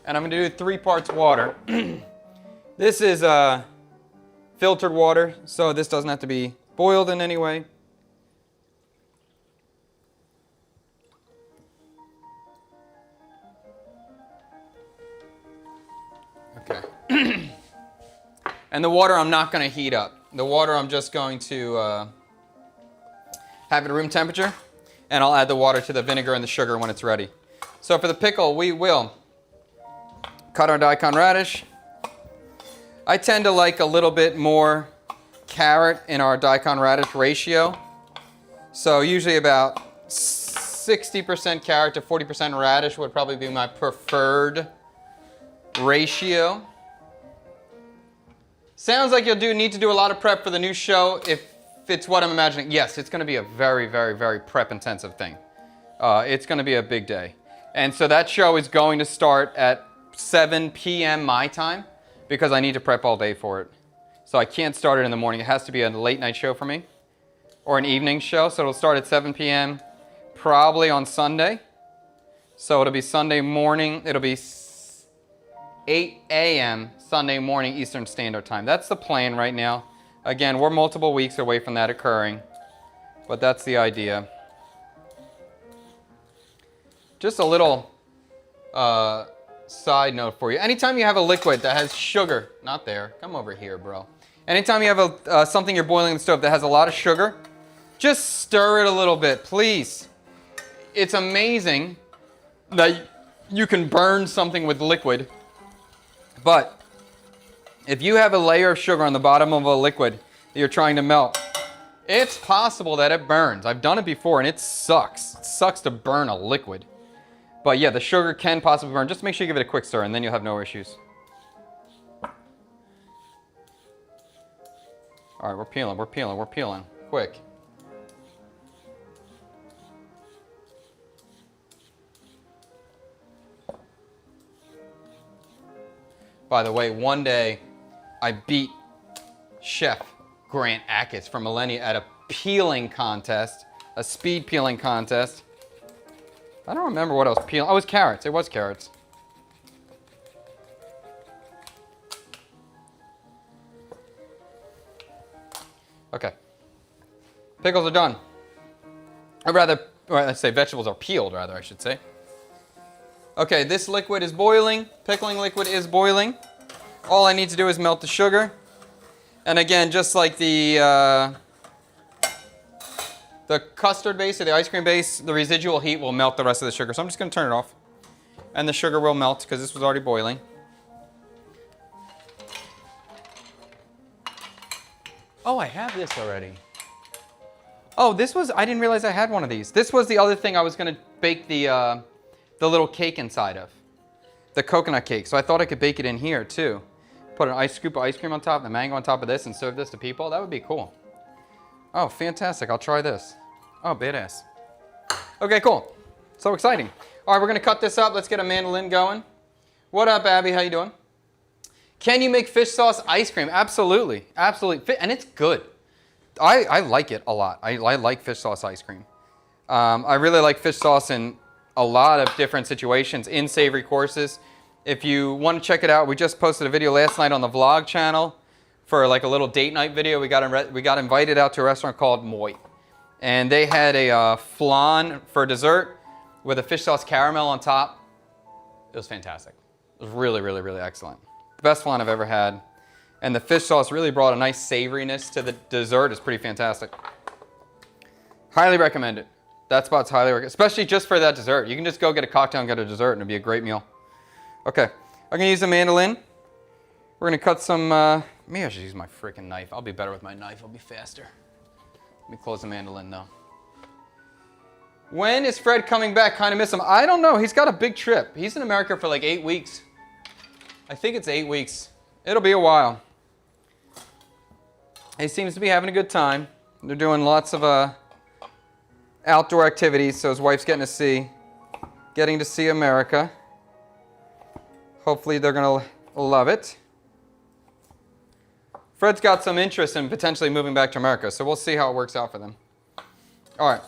And I'm gonna do 3 parts water. This is filtered water, so this doesn't have to be boiled in any way. Okay. And the water I'm not gonna heat up. The water I'm just going to have it room temperature, and I'll add the water to the vinegar and the sugar when it's ready. So for the pickle, we will cut our daikon radish. I tend to like a little bit more carrot in our daikon radish ratio. So usually about 60% carrot to 40% radish would probably be my preferred ratio. Sounds like you'll need to do a lot of prep for the new show. If it's what I'm imagining, yes, it's gonna be a very, very, very prep intensive thing. It's gonna be a big day. And so that show is going to start at 7 p.m. my time because I need to prep all day for it. So I can't start it in the morning. It has to be a late night show for me or an evening show. So it'll start at 7 p.m. probably on Sunday. So it'll be Sunday morning. It'll be 8 a.m. Sunday morning Eastern Standard Time. That's the plan right now. Again, we're multiple weeks away from that occurring, but that's the idea. Just a little side note for you. Anytime you have a liquid that has sugar, not there, come over here, bro. Anytime you have something you're boiling in the stove that has a lot of sugar, just stir it a little bit, please. It's amazing that you can burn something with liquid, but if you have a layer of sugar on the bottom of a liquid, that you're trying to melt. It's possible that it burns. I've done it before and it sucks. It sucks to burn a liquid. But yeah, the sugar can possibly burn. Just make sure you give it a quick stir and then you'll have no issues. All right, we're peeling. Quick. By the way, one day I beat Chef Grant Achatz from Millennia at a peeling contest, a speed peeling contest. I don't remember what I was peeling. Oh, it was carrots. It was carrots. Okay. Pickles are done. Or rather, let's say vegetables are peeled, rather, I should say. Okay, this liquid is boiling. Pickling liquid is boiling. All I need to do is melt the sugar. And again, just like the custard base or the ice cream base, the residual heat will melt the rest of the sugar. So I'm just going to turn it off. And the sugar will melt because this was already boiling. Oh, I have this already. Oh, this was, I didn't realize I had one of these. This was the other thing I was going to bake the little cake inside of. The coconut cake. So I thought I could bake it in here too. Put an scoop of ice cream on top, the mango on top of this, and serve this to people. That would be cool. Oh, fantastic. I'll try this. Oh, badass. Okay, cool. So exciting. All right, we're going to cut this up. Let's get a mandolin going. What up, Abby? How you doing? Can you make fish sauce ice cream? Absolutely. Absolutely. And it's good. I like it a lot. I like fish sauce ice cream. I really like fish sauce in a lot of different situations in savory courses. If you want to check it out, we just posted a video last night on the vlog channel for like a little date night video. We got invited out to a restaurant called Moy. And they had a flan for dessert with a fish sauce caramel on top. It was fantastic. It was really, really, really excellent. The best flan I've ever had. And the fish sauce really brought a nice savoriness to the dessert. It's pretty fantastic. Highly recommend it. That spot's highly recommended, especially just for that dessert. You can just go get a cocktail and get a dessert and it'll be a great meal. Okay, I'm gonna use a mandolin. We're gonna cut some, maybe I should use my freaking knife. I'll be better with my knife, I'll be faster. Let me close the mandolin though. When is Fred coming back? Kind of miss him. I don't know, he's got a big trip. He's in America for like 8 weeks. I think it's 8 weeks. It'll be a while. He seems to be having a good time. They're doing lots of outdoor activities, so his wife's getting to see America. Hopefully they're gonna love it. Fred's got some interest in potentially moving back to America, so we'll see how it works out for them. All right,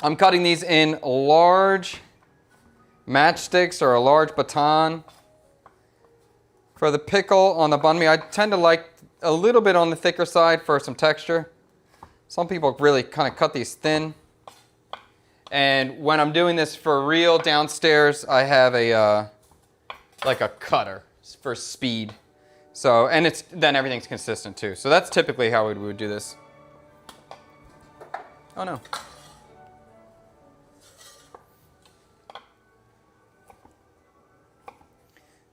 I'm cutting these in large matchsticks or a large baton. For the pickle on the banh mi, I tend to like a little bit on the thicker side for some texture. Some people really kind of cut these thin. And when I'm doing this for real downstairs, I have a like a cutter for speed. So, and then everything's consistent too. So that's typically how we would do this. Oh no.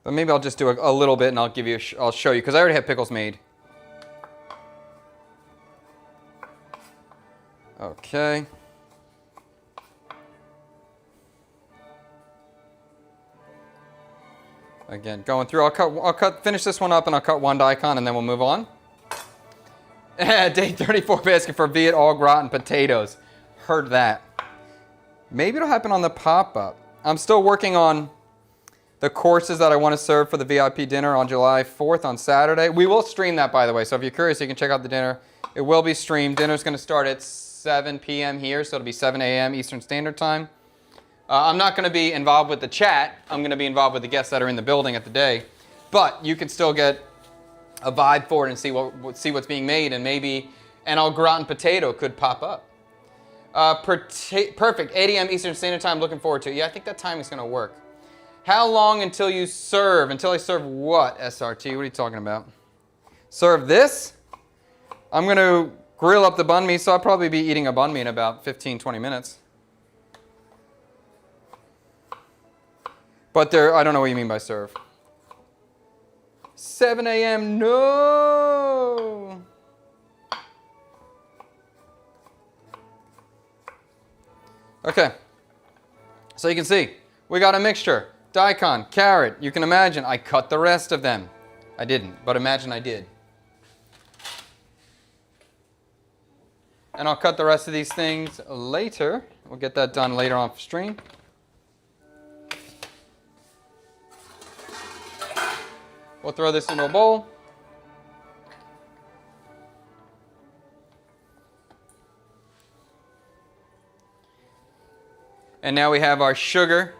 But maybe I'll just do a little bit and I'll show you, because I already have pickles made. Okay. Again, going through, finish this one up and I'll cut one daikon and then we'll move on. Day 34 basket for Viet au gratin potatoes. Heard that. Maybe it'll happen on the pop-up. I'm still working on the courses that I want to serve for the VIP dinner on July 4th on Saturday. We will stream that, by the way, so if you're curious, you can check out the dinner. It will be streamed. Dinner's going to start at 7 p.m. here, so it'll be 7 a.m. Eastern Standard Time. I'm not going to be involved with the chat. I'm going to be involved with the guests that are in the building at the day. But you can still get a vibe for it and see what's being made, and maybe an au gratin potato could pop up. Perfect. 8 a.m. Eastern Standard Time. Looking forward to it. Yeah, I think that time is going to work. How long until you serve? Until I serve what, SRT? What are you talking about? Serve this? I'm going to grill up the banh mi, so I'll probably be eating a banh mi in about 15, 20 minutes. But I don't know what you mean by serve. 7 a.m. No! Okay. So you can see, we got a mixture. Daikon, carrot. You can imagine I cut the rest of them. I didn't, but imagine I did. And I'll cut the rest of these things later. We'll get that done later on stream. We'll throw this into a bowl. And now we have our sugar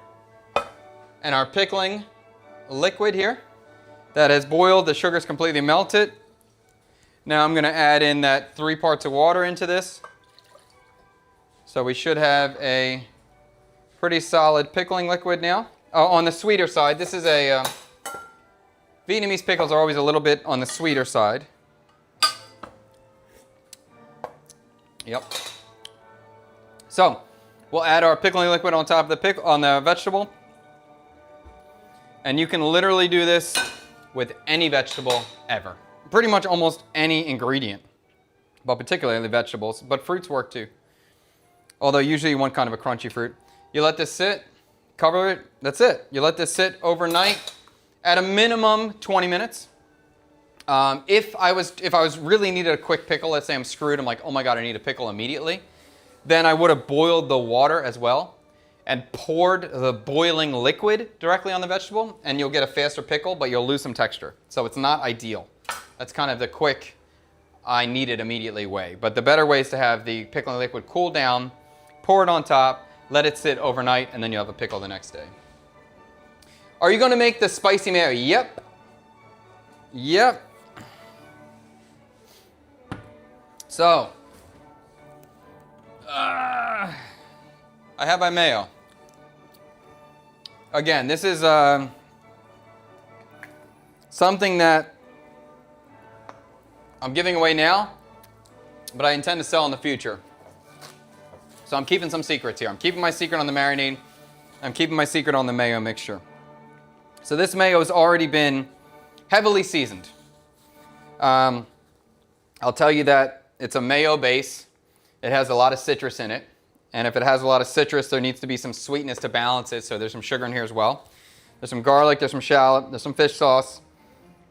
and our pickling liquid here that has boiled. The sugar's completely melted. Now I'm going to add in that 3 parts of water into this. So we should have a pretty solid pickling liquid now. On the sweeter side, this is a Vietnamese pickles are always a little bit on the sweeter side. Yep. So we'll add our pickling liquid on top of the vegetable. And you can literally do this with any vegetable ever. Pretty much almost any ingredient, but particularly vegetables, but fruits work too. Although usually you want kind of a crunchy fruit. You let this sit, cover it, that's it. You let this sit overnight at a minimum 20 minutes. If I was really needed a quick pickle, let's say I'm screwed, I'm like, oh my God, I need a pickle immediately, then I would have boiled the water as well and poured the boiling liquid directly on the vegetable, and you'll get a faster pickle, but you'll lose some texture. So it's not ideal. That's kind of the quick, I need it immediately way. But the better way is to have the pickling liquid cool down, pour it on top, let it sit overnight, and then you have a pickle the next day. Are you going to make the spicy mayo? Yep. Yep. So, I have my mayo. Again, this is something that I'm giving away now, but I intend to sell in the future. So I'm keeping some secrets here. I'm keeping my secret on the marinade. I'm keeping my secret on the mayo mixture. So this mayo has already been heavily seasoned. I'll tell you that it's a mayo base. It has a lot of citrus in it. And if it has a lot of citrus, there needs to be some sweetness to balance it. So there's some sugar in here as well. There's some garlic, there's some shallot, there's some fish sauce.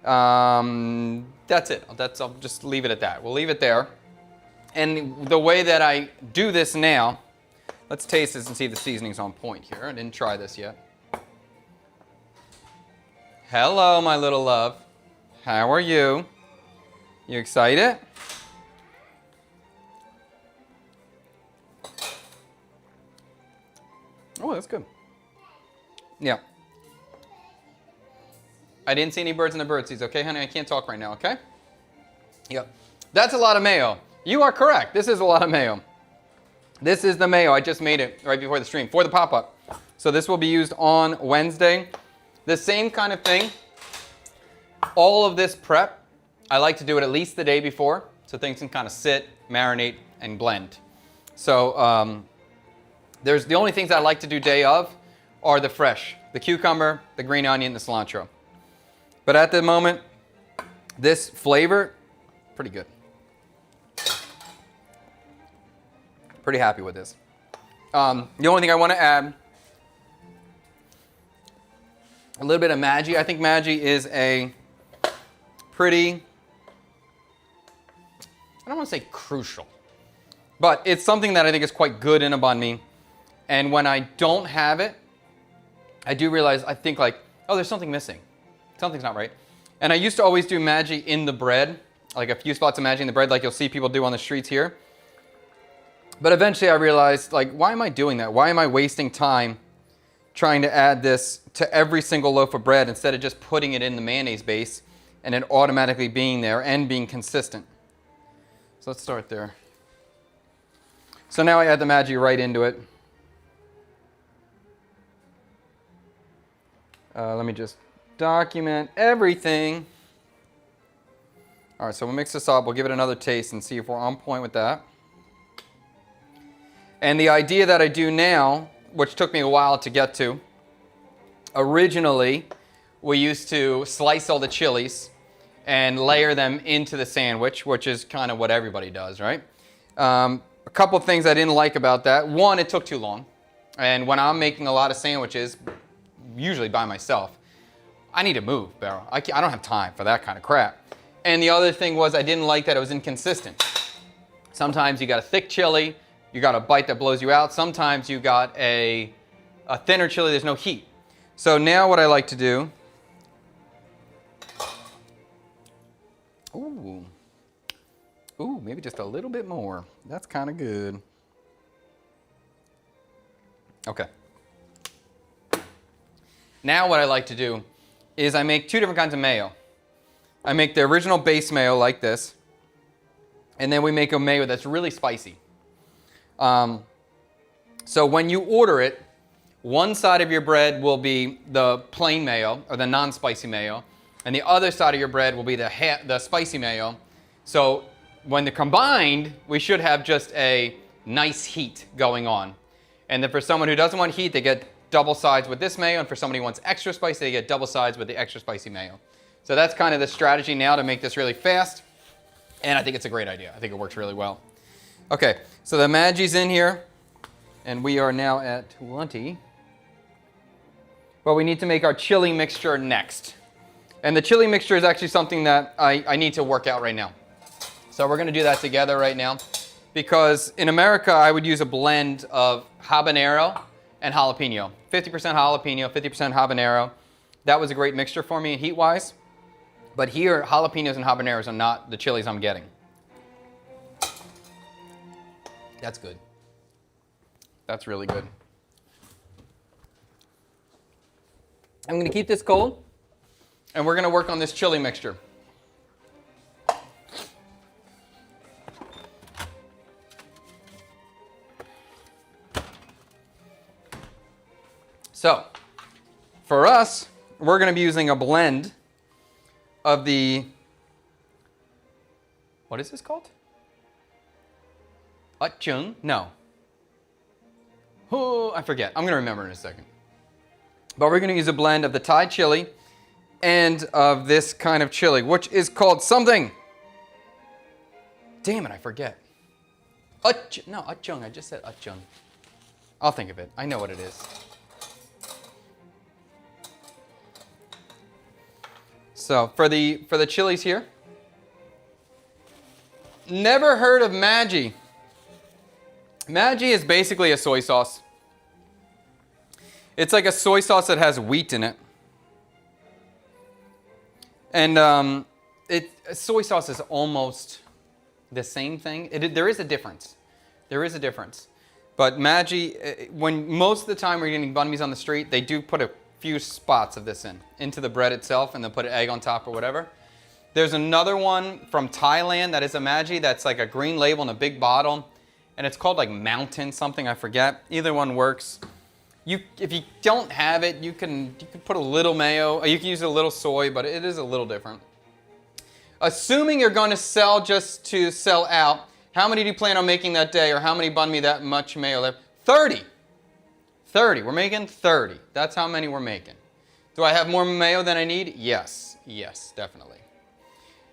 That's it. I'll just leave it at that. We'll leave it there. And the way that I do this now, let's taste this and see if the seasoning's on point here. I didn't try this yet. Hello, my little love. How are you? You excited? Oh, that's good. Yeah. I didn't see any birds in the birdseeds, okay, honey? I can't talk right now, okay? Yep. That's a lot of mayo. You are correct. This is a lot of mayo. This is the mayo. I just made it right before the stream for the pop-up. So this will be used on Wednesday. The same kind of thing. All of this prep, I like to do it at least the day before so things can kind of sit, marinate, and blend. So there's the only things I like to do day of are the fresh, the cucumber, the green onion, the cilantro. But at the moment, this flavor, pretty good. Pretty happy with this. The only thing I want to add, a little bit of Maggi. I think Maggi is a pretty, I don't want to say crucial, but it's something that I think is quite good in a banh mi. And when I don't have it, I do realize, I think like, oh, there's something missing. Something's not right. And I used to always do Maggi in the bread, like a few spots of Maggi in the bread, like you'll see people do on the streets here. But eventually I realized, like, why am I doing that? Why am I wasting time trying to add this to every single loaf of bread instead of just putting it in the mayonnaise base and it automatically being there and being consistent? So let's start there. So now I add the Maggi right into it. Let me just document everything. All right, so we'll mix this up. We'll give it another taste and see if we're on point with that. And the idea that I do now, which took me a while to get to, originally we used to slice all the chilies and layer them into the sandwich, which is kind of what everybody does, right? A couple of things I didn't like about that. One, it took too long. And when I'm making a lot of sandwiches, usually by myself, I need to move, Beryl. I don't have time for that kind of crap. And the other thing was I didn't like that it was inconsistent. Sometimes you got a thick chili, you got a bite that blows you out. Sometimes you got a thinner chili, there's no heat. So now what I like to do, ooh, maybe just a little bit more. That's kind of good. Okay. Now what I like to do is I make two different kinds of mayo. I make the original base mayo like this, and then we make a mayo that's really spicy. So when you order it, one side of your bread will be the plain mayo, or the non-spicy mayo, and the other side of your bread will be the spicy mayo. So when they're combined, we should have just a nice heat going on. And then for someone who doesn't want heat, they get double sides with this mayo, and for somebody who wants extra spicy, they get double sides with the extra spicy mayo. So that's kind of the strategy now to make this really fast, and I think it's a great idea. I think it works really well. Okay, so the Maggi's in here, and we are now at 20. Well, we need to make our chili mixture next. And the chili mixture is actually something that I need to work out right now. So we're going to do that together right now, because in America, I would use a blend of habanero and jalapeno. 50% jalapeno, 50% habanero. That was a great mixture for me heat-wise. But here, jalapenos and habaneros are not the chilies I'm getting. That's good. That's really good. I'm going to keep this cold, and we're going to work on this chili mixture. So, for us, we're going to be using a blend of the, what is this called? Achung? No. Oh, I forget. I'm going to remember in a second. But we're going to use a blend of the Thai chili and of this kind of chili, which is called something. Damn it, I forget. No, achung. I just said achung. I'll think of it. I know what it is. So for the chilies here, never heard of Maggi. Maggi is basically a soy sauce. It's like a soy sauce that has wheat in it. And soy sauce is almost the same thing. There is a difference. There is a difference. But Maggi, when most of the time we're getting banh mi's on the street, they do put a few spots of this into the bread itself, and they'll put an egg on top or whatever. There's another one from Thailand that is a Maggi that's like a green label in a big bottle, and it's called like Mountain something, I forget. Either one works. If you don't have it, you can put a little mayo, or you can use a little soy, but it is a little different. Assuming you're going to sell just to sell out, how many do you plan on making that day, or how many banh mi that much mayo left? 30. 30. We're making 30. That's how many we're making. Do I have more mayo than I need? Yes. Yes, definitely.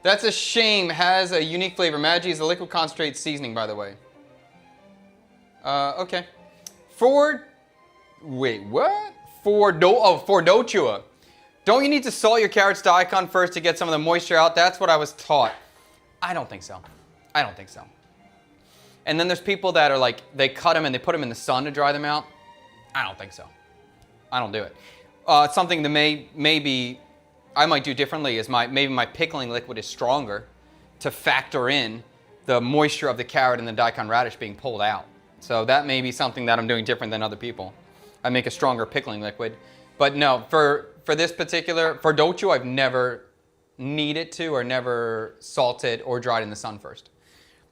That's a shame. Has a unique flavor. Maggi is a liquid concentrate seasoning, by the way. Okay. Wait, what? For dochua. Don't you need to salt your carrots daikon first to get some of the moisture out? That's what I was taught. I don't think so. I don't think so. And then there's people that are like, they cut them and they put them in the sun to dry them out. I don't think so. I don't do it. Something that maybe I might do differently is maybe my pickling liquid is stronger to factor in the moisture of the carrot and the daikon radish being pulled out. So that may be something that I'm doing different than other people. I make a stronger pickling liquid. But no, for this particular, for dochu, I've never needed to or never salted or dried in the sun first.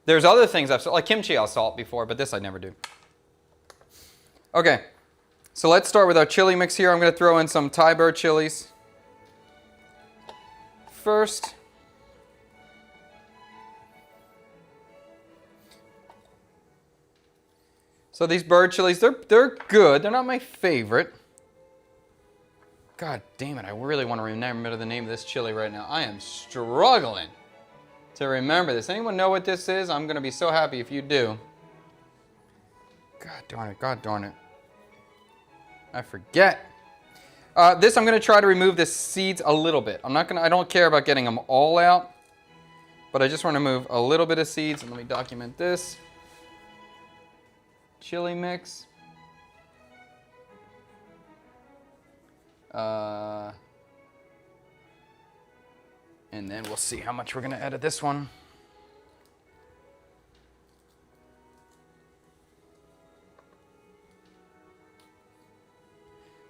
There's other things I've salted, like kimchi I'll salt before, but this I never do. Okay. So let's start with our chili mix here. I'm going to throw in some Thai bird chilies first. So these bird chilies, they're good. They're not my favorite. God damn it, I really want to remember the name of this chili right now. I am struggling to remember this. Anyone know what this is? I'm going to be so happy if you do. God darn it, God darn it. I forget. This, I'm gonna try to remove the seeds a little bit. I don't care about getting them all out, but I just want to remove a little bit of seeds. And let me document this. Chili mix. And then we'll see how much we're gonna add to this one.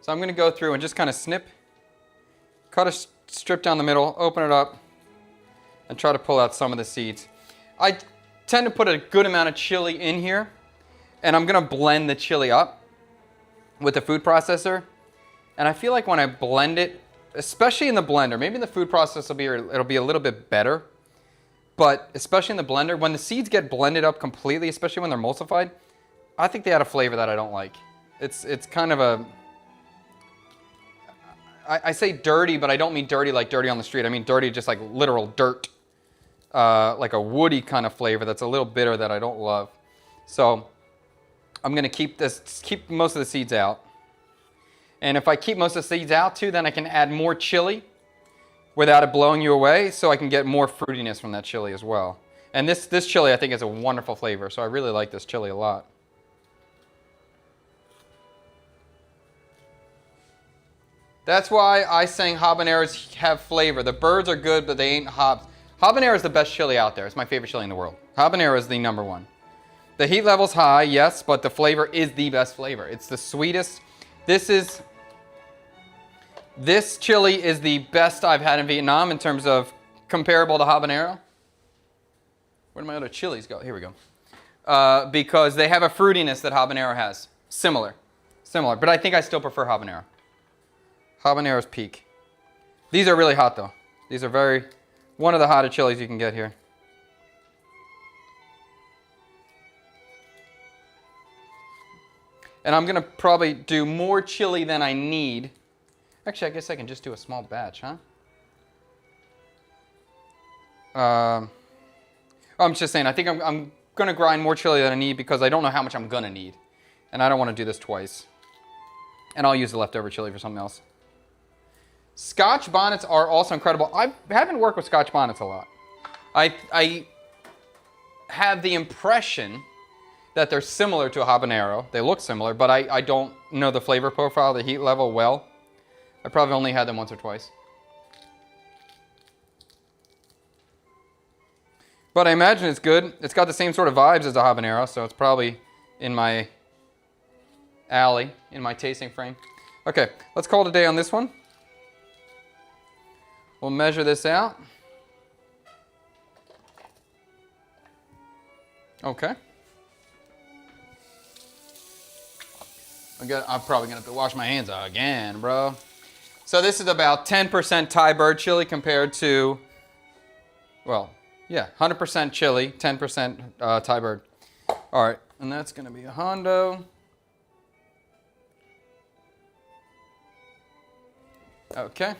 So I'm gonna go through and just kind of snip, cut a strip down the middle, open it up, and try to pull out some of the seeds. I tend to put a good amount of chili in here, and I'm gonna blend the chili up with the food processor. And I feel like when I blend it, especially in the blender, maybe in the food processor it'll be a little bit better, but especially in the blender, when the seeds get blended up completely, especially when they're emulsified, I think they add a flavor that I don't like. It's kind of a, I say dirty, but I don't mean dirty like dirty on the street. I mean dirty just like literal dirt, like a woody kind of flavor that's a little bitter that I don't love. So I'm gonna keep most of the seeds out. And if I keep most of the seeds out too, then I can add more chili without it blowing you away, so I can get more fruitiness from that chili as well. And this chili I think is a wonderful flavor, so I really like this chili a lot. That's why I saying habaneros have flavor. The birds are good, but they ain't hobs. Habanero is the best chili out there. It's my favorite chili in the world. Habanero is the #1. The heat level's high, yes, but the flavor is the best flavor. It's the sweetest. This chili is the best I've had in Vietnam in terms of comparable to habanero. Where did my other chilies go? Here we go. Because they have a fruitiness that habanero has. Similar, but I think I still prefer habanero. Habanero's peak. These are really hot though. These are one of the hottest chilies you can get here. And I'm gonna probably do more chili than I need. Actually, I guess I can just do a small batch, huh? I'm just saying, I think I'm gonna grind more chili than I need because I don't know how much I'm gonna need. And I don't wanna do this twice. And I'll use the leftover chili for something else. Scotch bonnets are also incredible. I haven't worked with Scotch bonnets a lot. I have the impression that they're similar to a habanero. They look similar, but I don't know the flavor profile, the heat level well. I probably only had them once or twice. But I imagine it's good. It's got the same sort of vibes as a habanero, so it's probably in my alley, in my tasting frame. Okay, let's call it a day on this one. We'll measure this out. Okay. I'm probably gonna have to wash my hands again, bro. So this is about 10% Thai bird chili compared to, well, yeah, 100% chili, 10% Thai bird. All right, and that's gonna be a Hondo. Okay.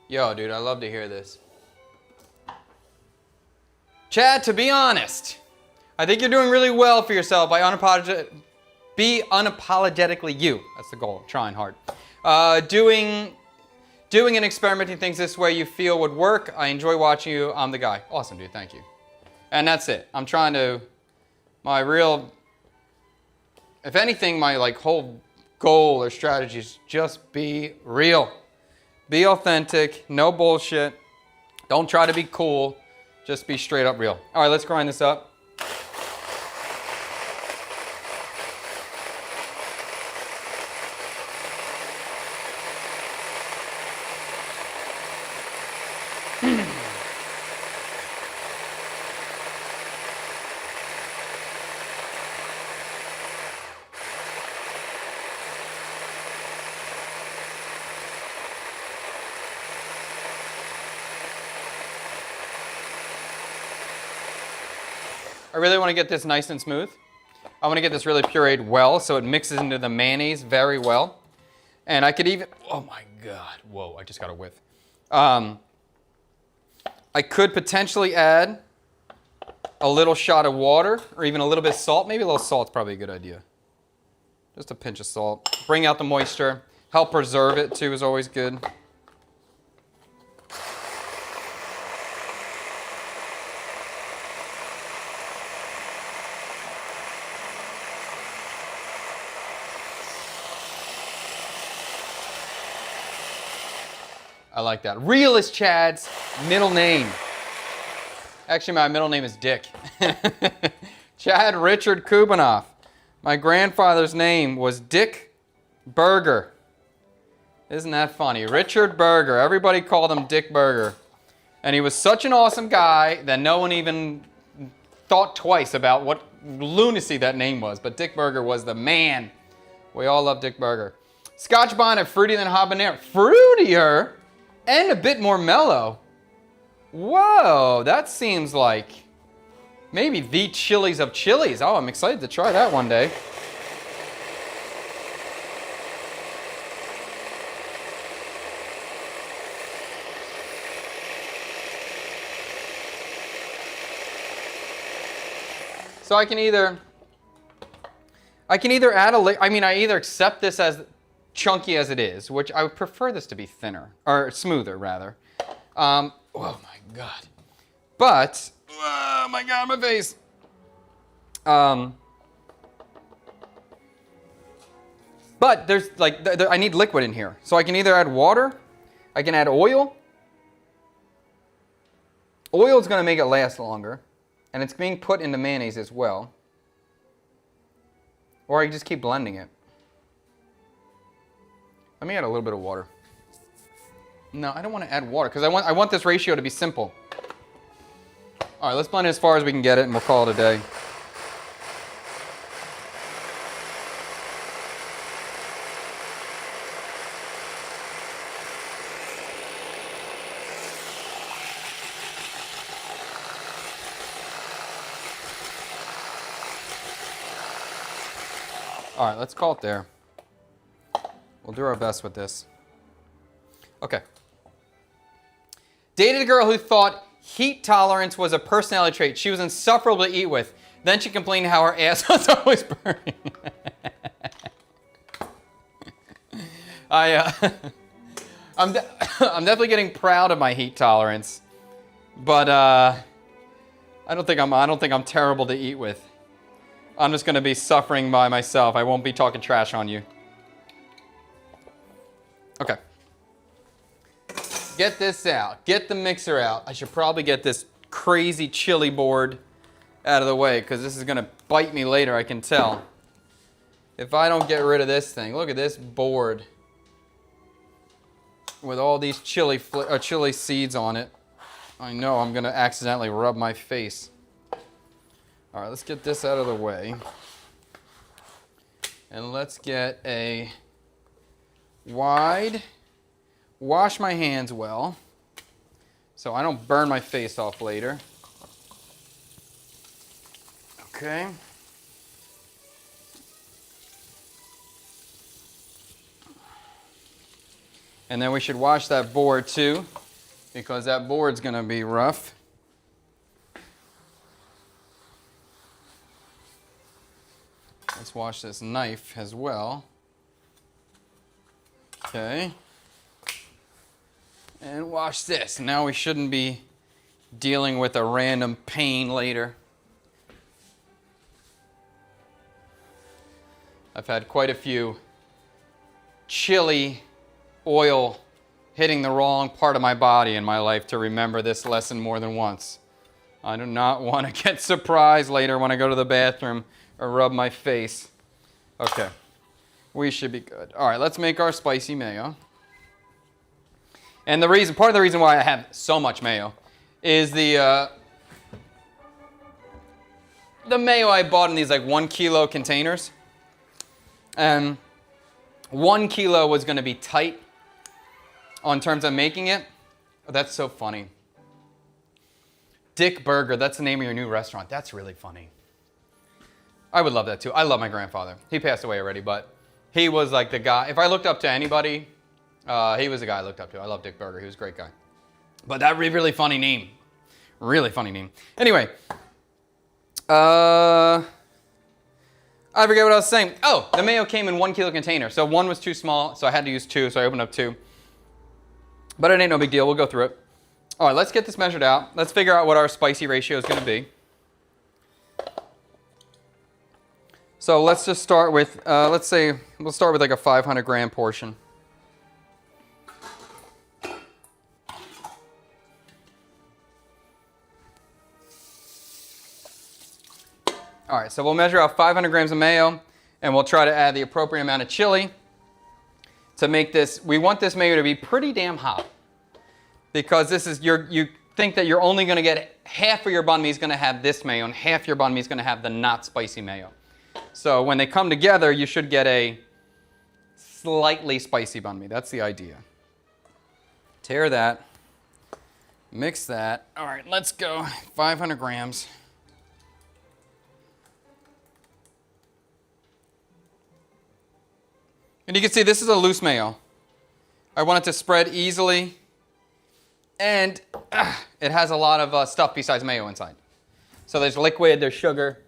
Yo, dude, I love to hear this. Chad, to be honest, I think you're doing really well for yourself by be unapologetically you. That's the goal. Trying hard. Doing and experimenting things this way you feel would work. I enjoy watching you. I'm the guy. Awesome, dude. Thank you. And that's it. I'm trying to, if anything, my whole goal or strategy is just be real. Be authentic. No bullshit. Don't try to be cool. Just be straight up real. All right, let's grind this up. I really want to get this nice and smooth. I want to get this really pureed well so it mixes into the mayonnaise very well. And I could even, oh my God, whoa, I just got a whiff. I I could potentially add a little shot of water or even a little bit of salt. Maybe a little salt's probably a good idea. Just a pinch of salt. Bring out the moisture. Help preserve it too is always good. I like that. Real is Chad's middle name. Actually, my middle name is Dick. Chad Richard Kubanoff. My grandfather's name was Dick Berger. Isn't that funny? Richard Berger. Everybody called him Dick Berger. And he was such an awesome guy that no one even thought twice about what lunacy that name was. But Dick Berger was the man. We all love Dick Berger. Scotch bonnet, fruitier than habanero. Fruitier? And a bit more mellow. Whoa, that seems like maybe the chilies of chilies. Oh, I'm excited to try that one day. So I can either add I either accept this as chunky as it is, which I would prefer this to be thinner, or smoother rather. Oh my God. But, oh my God, my face. But there's I need liquid in here. So I can either add water, I can add oil. Oil is going to make it last longer, and it's being put into mayonnaise as well. Or I can just keep blending it. Let me add a little bit of water. No, I don't want to add water because I want this ratio to be simple. All right, let's blend it as far as we can get it, and we'll call it a day. All right, let's call it there. We'll do our best with this. Okay. Dated a girl who thought heat tolerance was a personality trait. She was insufferable to eat with. Then she complained how her ass was always burning. I'm definitely getting proud of my heat tolerance, but I don't think I'm terrible to eat with. I'm just going to be suffering by myself. I won't be talking trash on you. Okay. Get this out. Get the mixer out. I should probably get this crazy chili board out of the way because this is going to bite me later, I can tell. If I don't get rid of this thing. Look at this board with all these chili seeds on it. I know I'm going to accidentally rub my face. All right, let's get this out of the way. And let's get a wide, wash my hands well so I don't burn my face off later. Okay. And then we should wash that board too, because that board's gonna be rough. Let's wash this knife as well. Okay. And wash this. Now we shouldn't be dealing with a random pain later. I've had quite a few chili oil hitting the wrong part of my body in my life to remember this lesson more than once. I do not want to get surprised later when I go to the bathroom or rub my face. Okay, we should be good. All right, let's make our spicy mayo. And part of the reason why I have so much mayo is the mayo I bought in these like 1 kilo containers. And 1 kilo was going to be tight on terms of making it. Oh, that's so funny. Dick Burger, that's the name of your new restaurant. That's really funny. I would love that too. I love my grandfather. He passed away already, but he was like the guy. If I looked up to anybody, he was the guy I looked up to. I love Dick Burger. He was a great guy. But that really funny name. Really funny name. Anyway. I forget what I was saying. Oh, the mayo came in 1 kilo container. So one was too small, so I had to use 2, so I opened up 2. But it ain't no big deal. We'll go through it. All right, let's get this measured out. Let's figure out what our spicy ratio is going to be. So let's just start with, let's say, we'll start with like a 500 gram portion. All right, so we'll measure out 500 grams of mayo, and we'll try to add the appropriate amount of chili to make this. We want this mayo to be pretty damn hot, because this is you think that you're only going to get half of your banh mi is going to have this mayo, and half your banh mi is going to have the not spicy mayo. So when they come together, you should get a slightly spicy banh mi. That's the idea. Tear that, mix that. All right, let's go. 500 grams. And you can see this is a loose mayo. I want it to spread easily. And it has a lot of stuff besides mayo inside. So there's liquid, there's sugar,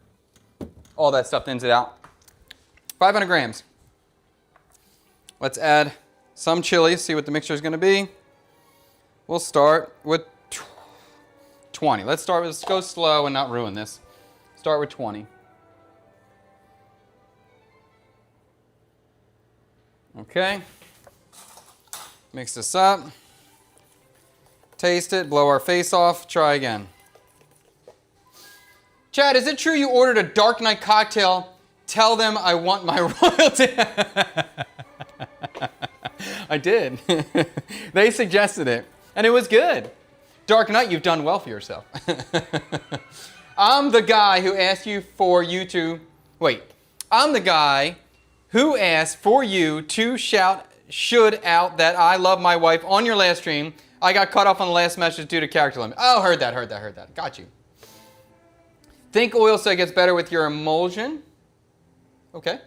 all that stuff thins it out. 500 grams. Let's add some chili, see what the mixture is going to be. We'll start with 20. Let's go slow and not ruin this. Start with 20. Okay. Mix this up. Taste it, blow our face off, try again. Chad, is it true you ordered a dark night cocktail? Tell them I want my royalty. I did. They suggested it, and it was good. Dark night, you've done well for yourself. I'm the guy who asked I'm the guy who asked for you to should out that I love my wife on your last stream. I got cut off on the last message due to character limit. Oh, heard that. Got you. Think oil so it gets better with your emulsion. Okay.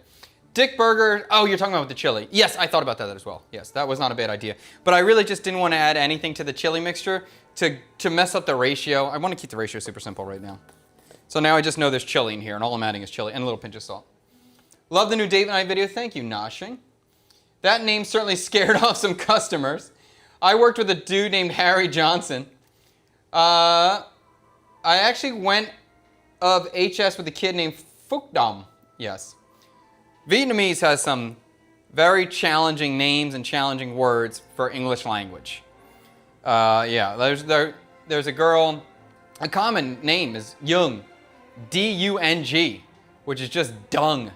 Dick Burger. Oh, you're talking about the chili. Yes, I thought about that as well. Yes, that was not a bad idea. But I really just didn't want to add anything to the chili mixture to mess up the ratio. I want to keep the ratio super simple right now. So now I just know there's chili in here, and all I'm adding is chili and a little pinch of salt. Love the new date night video. Thank you, Noshing. That name certainly scared off some customers. I worked with a dude named Harry Johnson. I actually went of HS with a kid named Phuc Dam. Yes. Vietnamese has some very challenging names and challenging words for English language. Yeah, there's a girl, a common name is Dung, D-U-N-G, which is just dung,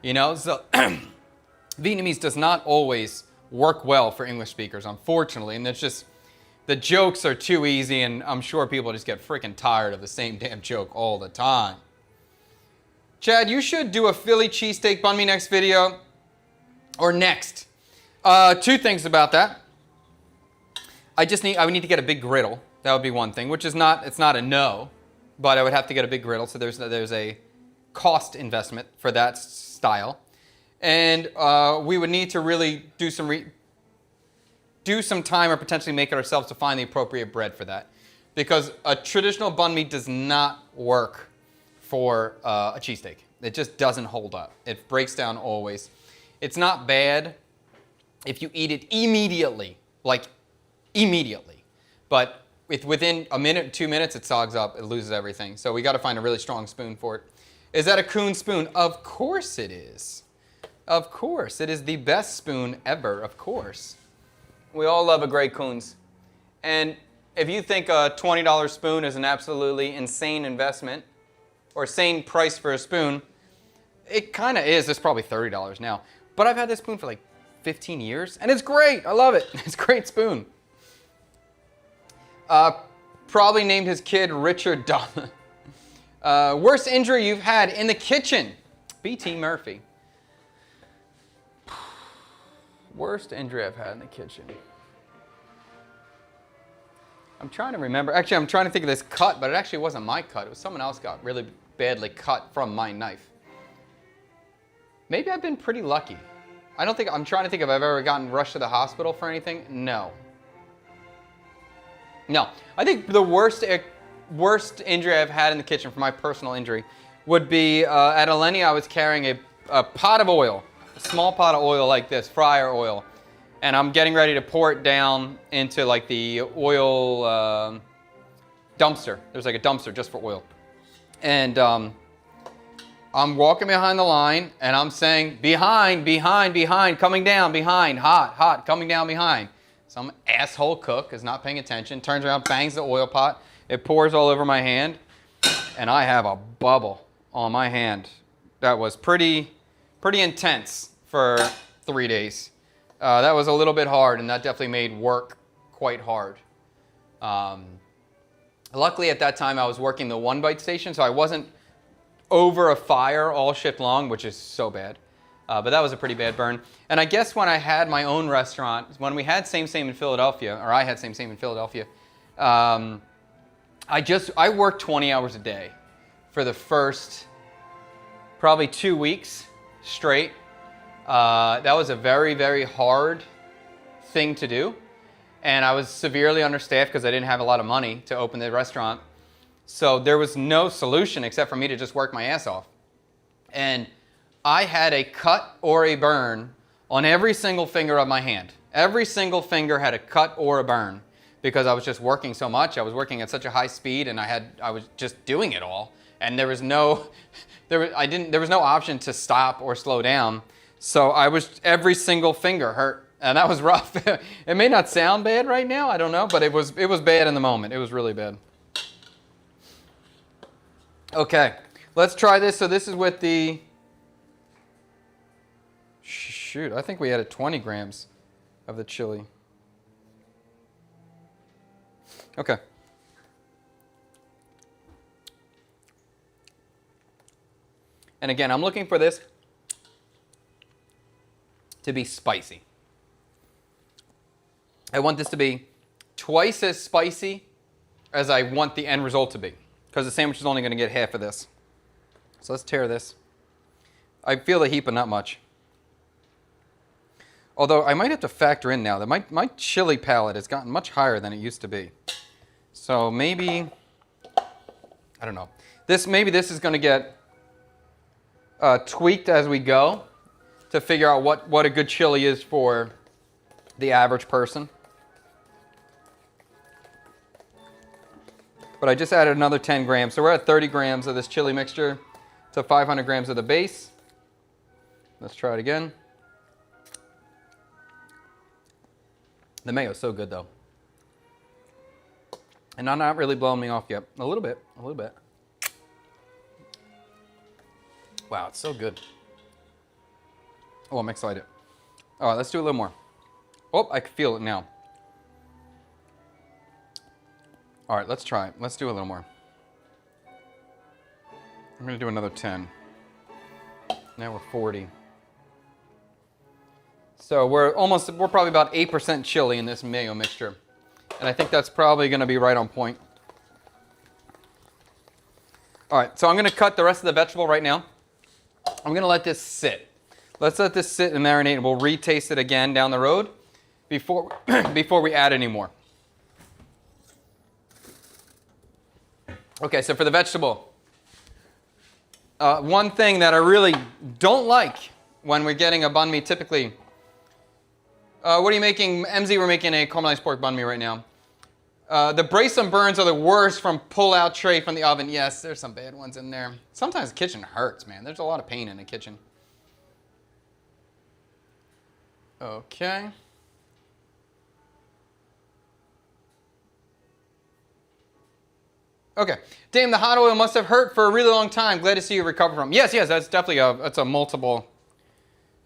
you know? So Vietnamese does not always work well for English speakers, unfortunately, and it's just, the jokes are too easy, and I'm sure people just get freaking tired of the same damn joke all the time. Chad, you should do a Philly cheesesteak banh mi next video, or next. 2 things about that. I would need to get a big griddle. That would be one thing, which is not, it's not a no, but I would have to get a big griddle, so there's a cost investment for that style. And we would need to really do some time or potentially make it ourselves to find the appropriate bread for that. Because a traditional banh mi does not work for a cheesesteak. It just doesn't hold up. It breaks down always. It's not bad if you eat it immediately, like immediately. But within a minute, 2 minutes, it sogs up, it loses everything. So we got to find a really strong spoon for it. Is that a Kuhn spoon? Of course it is. Of course. It is the best spoon ever, of course. We all love a great Kuhn's. And if you think a $20 spoon is an absolutely insane investment, or insane price for a spoon, it kind of is. It's probably $30 now. But I've had this spoon for like 15 years, and it's great. I love it. It's a great spoon. Probably named his kid Richard Dahmer. Worst injury you've had in the kitchen? B.T. Murphy. Worst injury I've had in the kitchen. I'm trying to remember. Actually, I'm trying to think of this cut, but it actually wasn't my cut. It was someone else got really badly cut from my knife. Maybe I've been pretty lucky. I'm trying to think if I've ever gotten rushed to the hospital for anything. No. No. I think the worst worst injury I've had in the kitchen, for my personal injury, would be at Eleni. I was carrying a pot of oil, a small pot of oil like this, fryer oil, and I'm getting ready to pour it down into like the oil dumpster. There's like a dumpster just for oil, and I'm walking behind the line, and I'm saying, behind, behind, behind, coming down, behind, hot, hot, coming down behind. Some asshole cook is not paying attention, turns around, bangs the oil pot. It pours all over my hand, and I have a bubble on my hand. That was pretty intense for 3 days. That was a little bit hard, and that definitely made work quite hard. Luckily, at that time, I was working the One Bite station, so I wasn't over a fire all shift long, which is so bad. But that was a pretty bad burn. And I guess when I had my own restaurant, when we had Same Same in Philadelphia, or I had Same Same in Philadelphia, I worked 20 hours a day for the first probably 2 weeks straight. That was a very, very hard thing to do. And I was severely understaffed because I didn't have a lot of money to open the restaurant. So there was no solution except for me to just work my ass off. And I had a cut or a burn on every single finger of my hand. Every single finger had a cut or a burn because I was just working so much. I was working at such a high speed, and I was just doing it all. And there was no option to stop or slow down. So every single finger hurt, and that was rough. It may not sound bad right now, I don't know, but it was bad in the moment. It was really bad. Okay, let's try this. So this is with the, shoot, I think we added 20 grams of the chili. Okay. And again, I'm looking for this to be spicy. I want this to be twice as spicy as I want the end result to be, because the sandwich is only going to get half of this. So let's tear this. I feel the heat, but not much. Although I might have to factor in now that my chili palate has gotten much higher than it used to be. So maybe, I don't know. Maybe this is going to get tweaked as we go to figure out what a good chili is for the average person. But I just added another 10 grams. So we're at 30 grams of this chili mixture to 500 grams of the base. Let's try it again. The mayo is so good, though. And not really blowing me off yet. A little bit. Wow, it's so good. Oh, I'm excited. All right, let's do a little more. Oh, I can feel it now. All right, let's try it. Let's do a little more. I'm going to do another 10. Now we're 40. So we're probably about 8% chili in this mayo mixture. And I think that's probably going to be right on point. All right, so I'm going to cut the rest of the vegetable right now. I'm going to let this sit. Let's let this sit and marinate, and we'll retaste it again down the road before we add any more. Okay, so for the vegetable, one thing that I really don't like when we're getting a banh mi typically, what are you making? MZ, we're making a caramelized pork banh mi right now. The brace and burns are the worst from pull-out tray from the oven. Yes, there's some bad ones in there. Sometimes the kitchen hurts, man. There's a lot of pain in the kitchen. Okay. Okay. Damn, the hot oil must have hurt for a really long time. Glad to see you recover from. Yes, that's definitely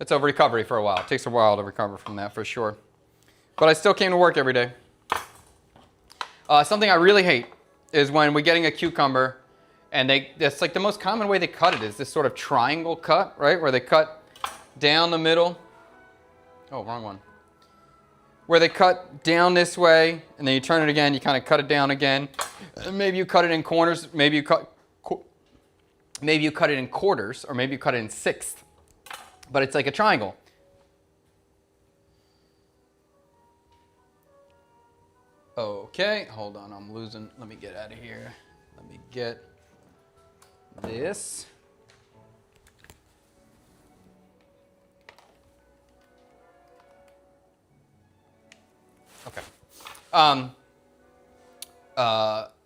it's a recovery for a while. It takes a while to recover from that for sure. But I still came to work every day. Something I really hate is when we're getting a cucumber and that's like the most common way they cut it is this sort of triangle cut, right? Where they cut down the middle. Oh, wrong one. Where they cut down this way and then you turn it again, you kind of cut it down again. Maybe you cut it in corners, maybe you cut it in quarters, or maybe you cut it in sixths. But it's like a triangle. Okay, hold on, I'm losing. Let me get out of here. Let me get this. Okay. I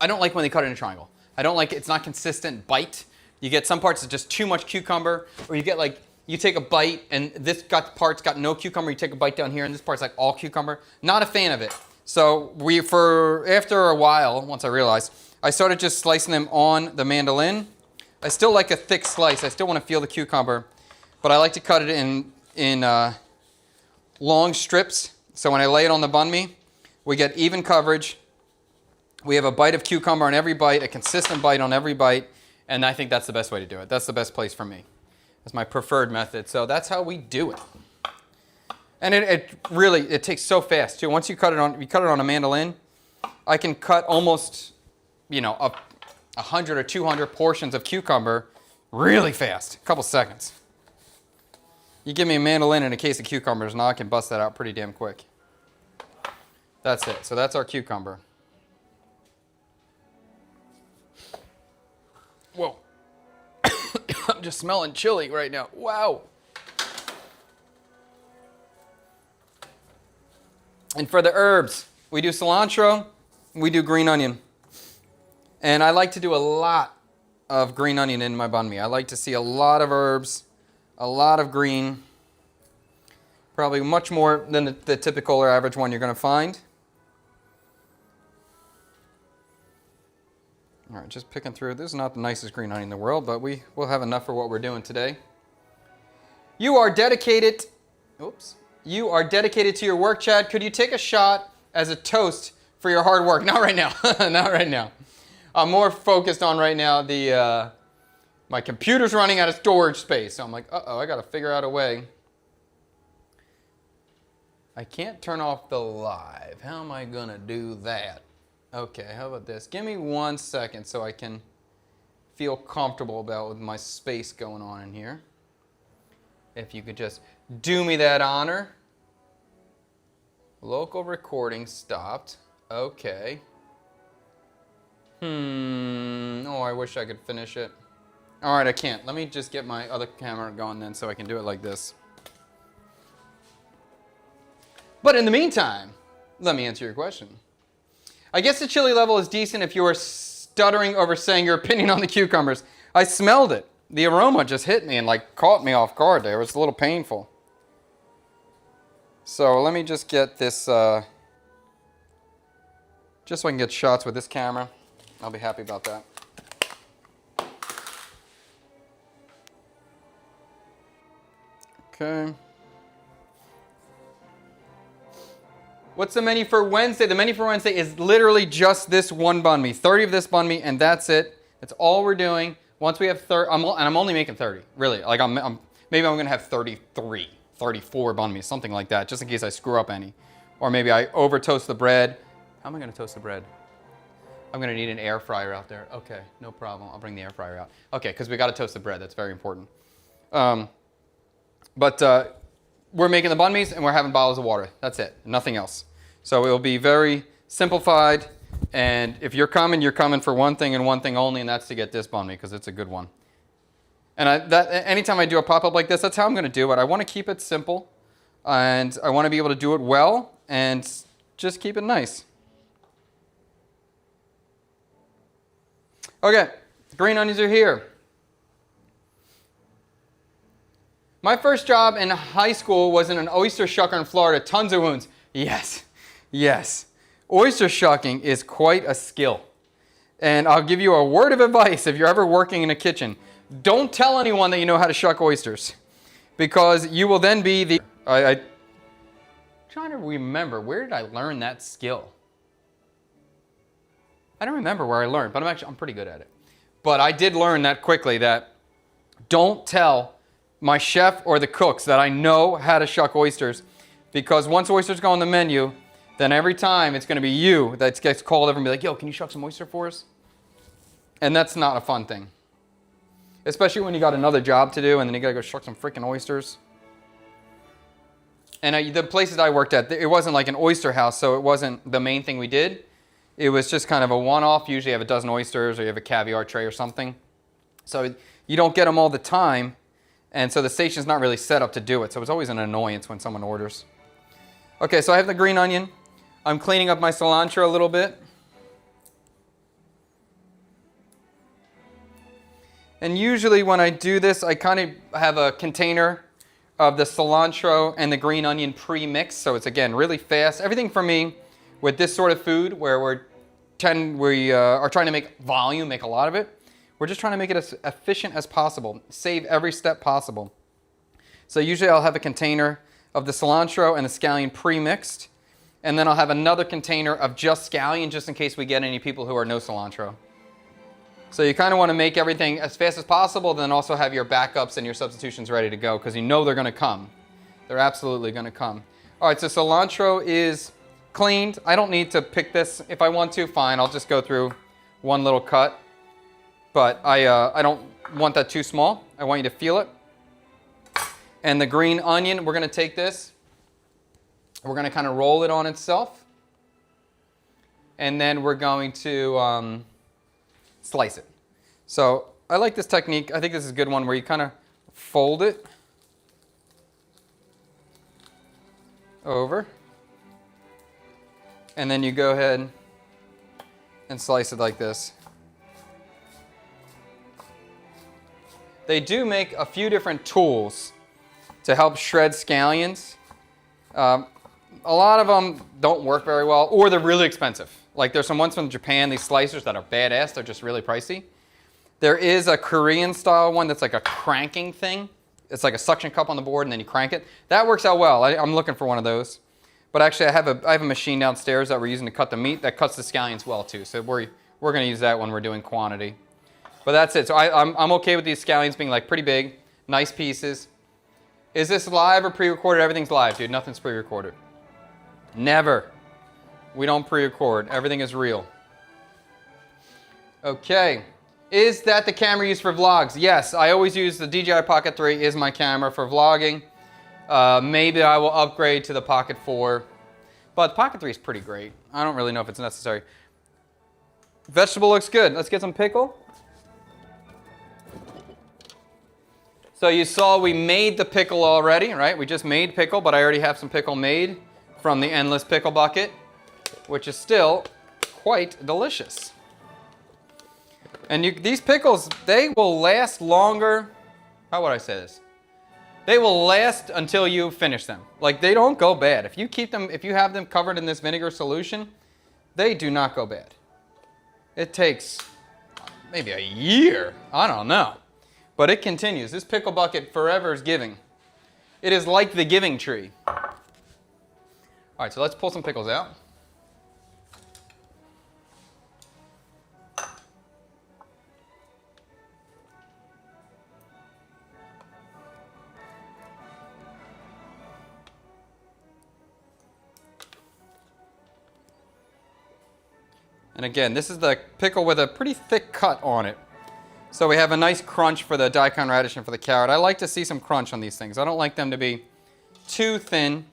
don't like when they cut it in a triangle. I don't like it's not consistent bite. You get some parts that's just too much cucumber, or you get like you take a bite and this part's got no cucumber. You take a bite down here and this part's like all cucumber. Not a fan of it. So after a while, once I realized, I started just slicing them on the mandolin. I still like a thick slice. I still want to feel the cucumber, but I like to cut it in long strips. So when I lay it on the banh mi, we get even coverage. We have a bite of cucumber on every bite, a consistent bite on every bite, and I think that's the best way to do it. That's the best place for me. That's my preferred method. So that's how we do it. And it really takes so fast too. Once you cut it on a mandolin, I can cut almost, 100 or 200 portions of cucumber really fast, a couple seconds. You give me a mandolin and a case of cucumbers, now I can bust that out pretty damn quick. That's it. So that's our cucumber. Whoa. I'm just smelling chili right now. Wow. And for the herbs, we do cilantro, we do green onion. And I like to do a lot of green onion in my banh mi. I like to see a lot of herbs, a lot of green, probably much more than the typical or average one you're going to find. All right, just picking through. This is not the nicest green onion in the world, but we'll have enough for what we're doing today. You are dedicated. Oops. You are dedicated to your work, Chad. Could you take a shot as a toast for your hard work? Not right now. Not right now. I'm more focused on right now my computer's running out of storage space. So I'm like, uh-oh, I got to figure out a way. I can't turn off the live. How am I going to do that? Okay, how about this? Give me 1 second so I can feel comfortable about with my space going on in here. If you could just do me that honor. Local recording stopped. Okay. Oh, I wish I could finish it. All right, I can't. Let me just get my other camera going then so I can do it like this. But in the meantime, let me answer your question. I guess the chili level is decent if you are stuttering over saying your opinion on the cucumbers. I smelled it. The aroma just hit me and like caught me off guard there. It was a little painful. So let me just get this, just so I can get shots with this camera. I'll be happy about that. Okay. What's the menu for Wednesday? The menu for Wednesday is literally just this one banh mi. 30 of this banh mi, and that's it. That's all we're doing. Once we have 30, and I'm only making 30, really. Like maybe I'm gonna have 33, 34 banh mi, something like that, just in case I screw up any. Or maybe I over toast the bread. How am I gonna toast the bread? I'm gonna need an air fryer out there. Okay, no problem. I'll bring the air fryer out. Okay, because we gotta toast the bread. That's very important. We're making the banh mis and we're having bottles of water. That's it. Nothing else. So it will be very simplified. And if you're coming for one thing and one thing only, and that's to get this banh mi because it's a good one. And anytime I do a pop-up like this, that's how I'm going to do it. I want to keep it simple, and I want to be able to do it well, and just keep it nice. Okay, green onions are here. My first job in high school was in an oyster shucker in Florida. Tons of wounds. Yes, yes. Oyster shucking is quite a skill. And I'll give you a word of advice if you're ever working in a kitchen. Don't tell anyone that you know how to shuck oysters, because you will then be the... I'm trying to remember, where did I learn that skill? I don't remember where I learned, but I'm pretty good at it. But I did learn that quickly, that don't tell my chef or the cooks that I know how to shuck oysters, because once oysters go on the menu, then every time it's going to be you that gets called over and be like, yo, can you shuck some oyster for us? And that's not a fun thing. Especially when you got another job to do and then you got to go shuck some freaking oysters. And the places I worked at, it wasn't like an oyster house, so it wasn't the main thing we did. It was just kind of a one-off. Usually you have a dozen oysters or you have a caviar tray or something. So you don't get them all the time. And so the station's not really set up to do it. So it's always an annoyance when someone orders. Okay, so I have the green onion. I'm cleaning up my cilantro a little bit. And usually when I do this, I kind of have a container of the cilantro and the green onion pre-mixed. So it's, again, really fast. Everything for me with this sort of food where we are trying to make volume, make a lot of it. We're just trying to make it as efficient as possible. Save every step possible. So usually I'll have a container of the cilantro and the scallion pre-mixed. And then I'll have another container of just scallion just in case we get any people who are no cilantro. So you kind of want to make everything as fast as possible, then also have your backups and your substitutions ready to go because you know they're going to come. They're absolutely going to come. All right, so cilantro is cleaned. I don't need to pick this. If I want to, fine. I'll just go through one little cut. But I don't want that too small. I want you to feel it. And the green onion, we're going to take this. We're going to kind of roll it on itself. And then we're going to slice it. So I like this technique. I think this is a good one where you kind of fold it over. And then you go ahead and slice it like this. They do make a few different tools to help shred scallions. A lot of them don't work very well, or they're really expensive. Like there's some ones from Japan, these slicers that are badass, they're just really pricey. There is a Korean style one that's like a cranking thing. It's like a suction cup on the board and then you crank it. That works out well. I'm looking for one of those. But actually I have a machine downstairs that we're using to cut the meat that cuts the scallions well too. So we're going to use that when we're doing quantity. But that's it. So I'm okay with these scallions being like pretty big, nice pieces. Is this live or pre-recorded? Everything's live, dude. Nothing's pre-recorded. Never. We don't pre-record. Everything is real. Okay. Is that the camera used for vlogs? Yes, I always use the DJI Pocket 3 is my camera for vlogging. Maybe I will upgrade to the Pocket 4. But the Pocket 3 is pretty great. I don't really know if it's necessary. Vegetable looks good. Let's get some pickle. So you saw we made the pickle already, right? We just made pickle, but I already have some pickle made from the Endless Pickle Bucket, which is still quite delicious. And these pickles, they will last longer. How would I say this? They will last until you finish them. Like they don't go bad. If you keep them, if you have them covered in this vinegar solution, they do not go bad. It takes maybe a year. I don't know. But it continues. This pickle bucket forever is giving. It is like the giving tree. All right, so let's pull some pickles out. And again, this is the pickle with a pretty thick cut on it. So we have a nice crunch for the daikon radish and for the carrot. I like to see some crunch on these things. I don't like them to be too thin.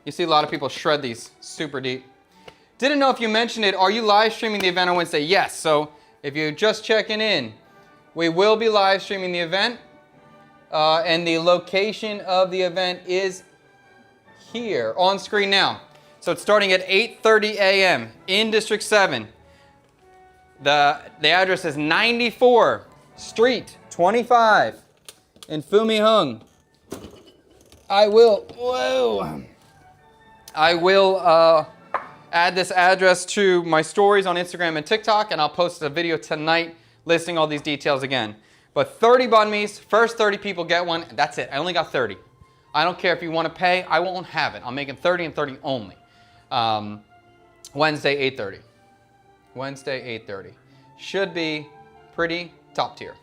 You see a lot of people shred these super deep. Didn't know if you mentioned it. Are you live streaming the event on Wednesday? Yes. So if you're just checking in, we will be live streaming the event. And the location of the event is here on screen now. So it's starting at 8:30 a.m. in District 7. The address is 94 Street 25 in Fumihung. I will add this address to my stories on Instagram and TikTok, and I'll post a video tonight listing all these details again. But 30 banh mi's, first 30 people get one, and that's it. I only got 30. I don't care if you want to pay, I won't have it. I'm making 30 and 30 only. Wednesday, 8:30. Wednesday, 8:30. Should be pretty top tier.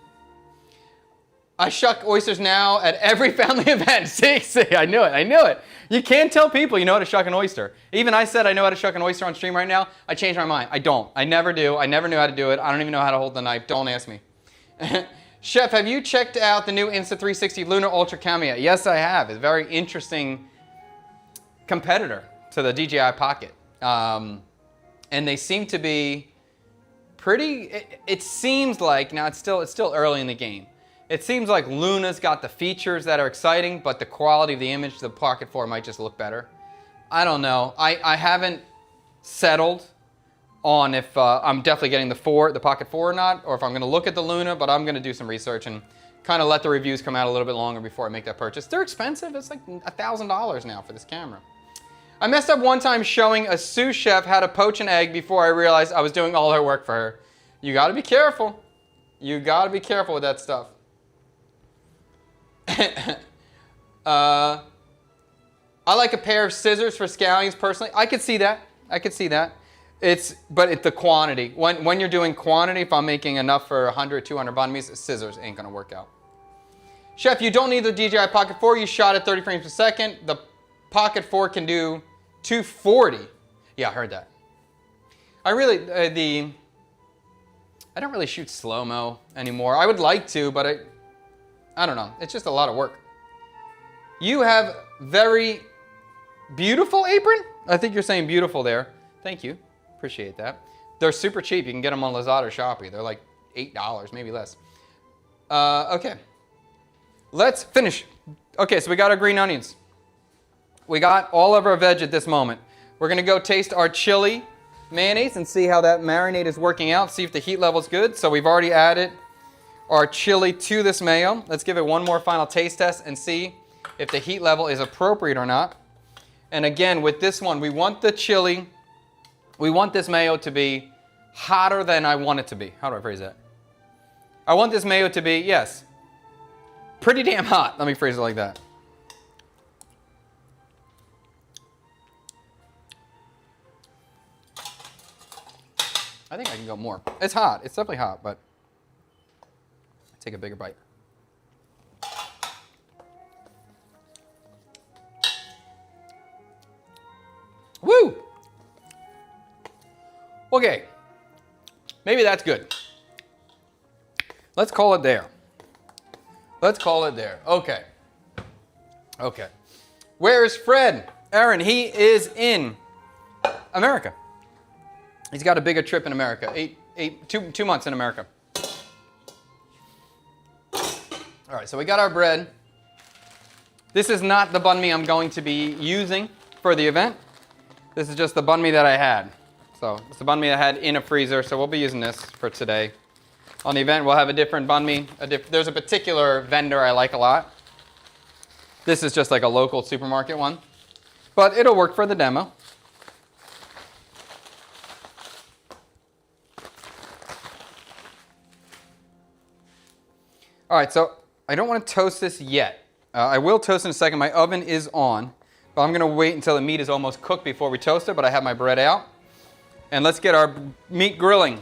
I shuck oysters now at every family event. See, I knew it. You can't tell people you know how to shuck an oyster. Even I said I know how to shuck an oyster on stream right now. I changed my mind. I don't. I never do. I never knew how to do it. I don't even know how to hold the knife. Don't ask me. Chef, have you checked out the new Insta360 Lunar Ultra Camera? Yes, I have. It's a very interesting competitor to the DJI Pocket. and they seem to be pretty, it seems like, now it's still early in the game. It seems like Luna's got the features that are exciting, but the quality of the image, the Pocket 4 might just look better. I don't know. I haven't settled on if I'm definitely getting the Pocket 4 or not, or if I'm gonna look at the Luna, but I'm gonna do some research and kind of let the reviews come out a little bit longer before I make that purchase. They're expensive. It's like $1,000 now for this camera. I messed up one time showing a sous chef how to poach an egg before I realized I was doing all her work for her. You gotta be careful. You gotta be careful with that stuff. I like a pair of scissors for scallions personally. I could see that. I could see that. But it's the quantity. When you're doing quantity, if I'm making enough for 100, 200 banh mi's, scissors ain't gonna work out. Chef, you don't need the DJI Pocket 4. You shot at 30 frames per second. The Pocket 4 can do 240. Yeah, I heard that. I don't really shoot slow-mo anymore. I would like to, but I don't know. It's just a lot of work. You have very beautiful apron? I think you're saying beautiful there. Thank you. Appreciate that. They're super cheap. You can get them on Lazada or Shopee. They're like $8, maybe less. Okay. Let's finish. Okay, so we got our green onions. We got all of our veg at this moment. We're gonna go taste our chili mayonnaise and see how that marinade is working out, see if the heat level's good. So we've already added our chili to this mayo. Let's give it one more final taste test and see if the heat level is appropriate or not. And again, with this one, we want the chili, we want this mayo to be hotter than I want it to be. How do I phrase that? I want this mayo to be, yes, pretty damn hot. Let me phrase it like that. I think I can go more. It's hot. It's definitely hot, but take a bigger bite. Woo! Okay. Maybe that's good. Let's call it there. Let's call it there. Okay. Okay. Where is Fred? Aaron, he is in America. He's got a bigger trip in America. 2 months in America. All right, so we got our bread. This is not the banh mi I'm going to be using for the event. This is just the banh mi that I had. So it's the banh mi I had in a freezer, so we'll be using this for today. On the event, we'll have a different banh mi. There's a particular vendor I like a lot. This is just like a local supermarket one, but it'll work for the demo. All right, so I don't want to toast this yet. I will toast in a second. My oven is on, but I'm going to wait until the meat is almost cooked before we toast it, but I have my bread out. And let's get our meat grilling.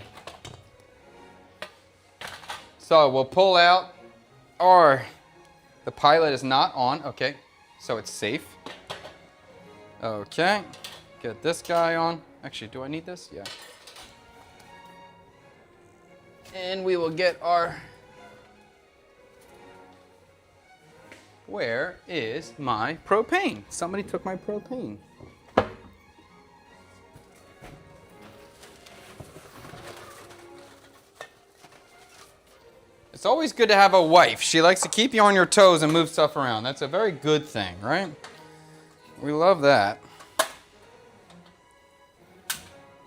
So we'll pull out the pilot is not on. Okay, so it's safe. Okay, get this guy on. Actually, do I need this? Yeah. And we will get our... Where is my propane? Somebody took my propane. It's always good to have a wife. She likes to keep you on your toes and move stuff around. That's a very good thing, right? We love that.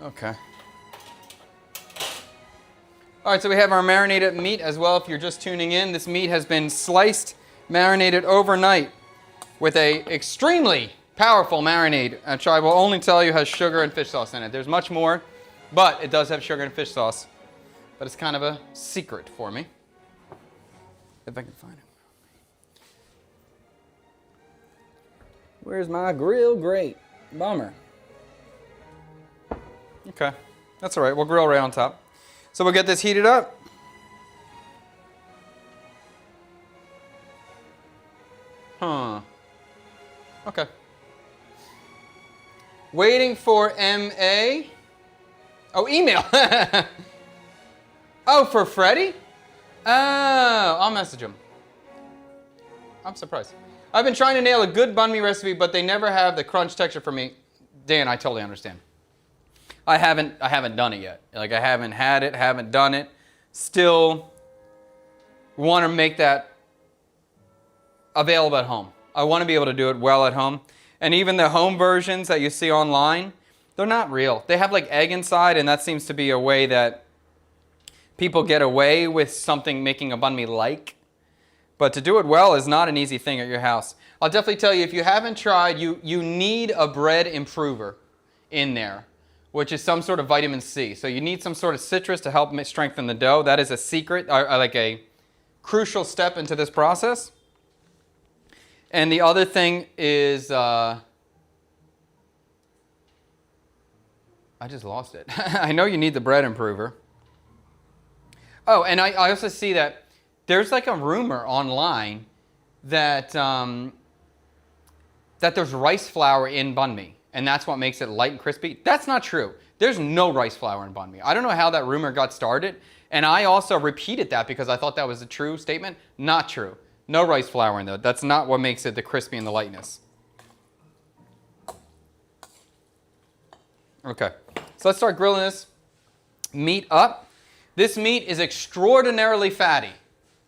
Okay. All right, so we have our marinated meat as well. If you're just tuning in, this meat has been sliced, marinated overnight with a extremely powerful marinade, which I will only tell you has sugar and fish sauce in it. There's much more, but it does have sugar and fish sauce. But it's kind of a secret for me. If I can find it. Where's my grill grate? Bummer. Okay, that's all right. We'll grill right on top. So we'll get this heated up. Huh. Okay. Waiting for MA. Oh, email. Oh, for Freddie? Oh, I'll message him. I'm surprised. I've been trying to nail a good banh mi recipe, but they never have the crunch texture for me. Dan, I totally understand. I haven't done it yet. Like I haven't had it, haven't done it. Still want to make that available at home. I want to be able to do it well at home. And even the home versions that you see online, they're not real. They have like egg inside, and that seems to be a way that people get away with something making a banh mi like. But to do it well is not an easy thing at your house. I'll definitely tell you, if you haven't tried, you need a bread improver in there, which is some sort of vitamin C. So you need some sort of citrus to help strengthen the dough. That is a secret, like a crucial step into this process. And the other thing is, I just lost it. I know you need the bread improver. Oh, and I also see that there's like a rumor online that that there's rice flour in banh mi, and that's what makes it light and crispy. That's not true. There's no rice flour in banh mi. I don't know how that rumor got started, and I also repeated that because I thought that was a true statement. Not true. No rice flour in there. That's not what makes it the crispy and the lightness. Okay, so let's start grilling this meat up. This meat is extraordinarily fatty,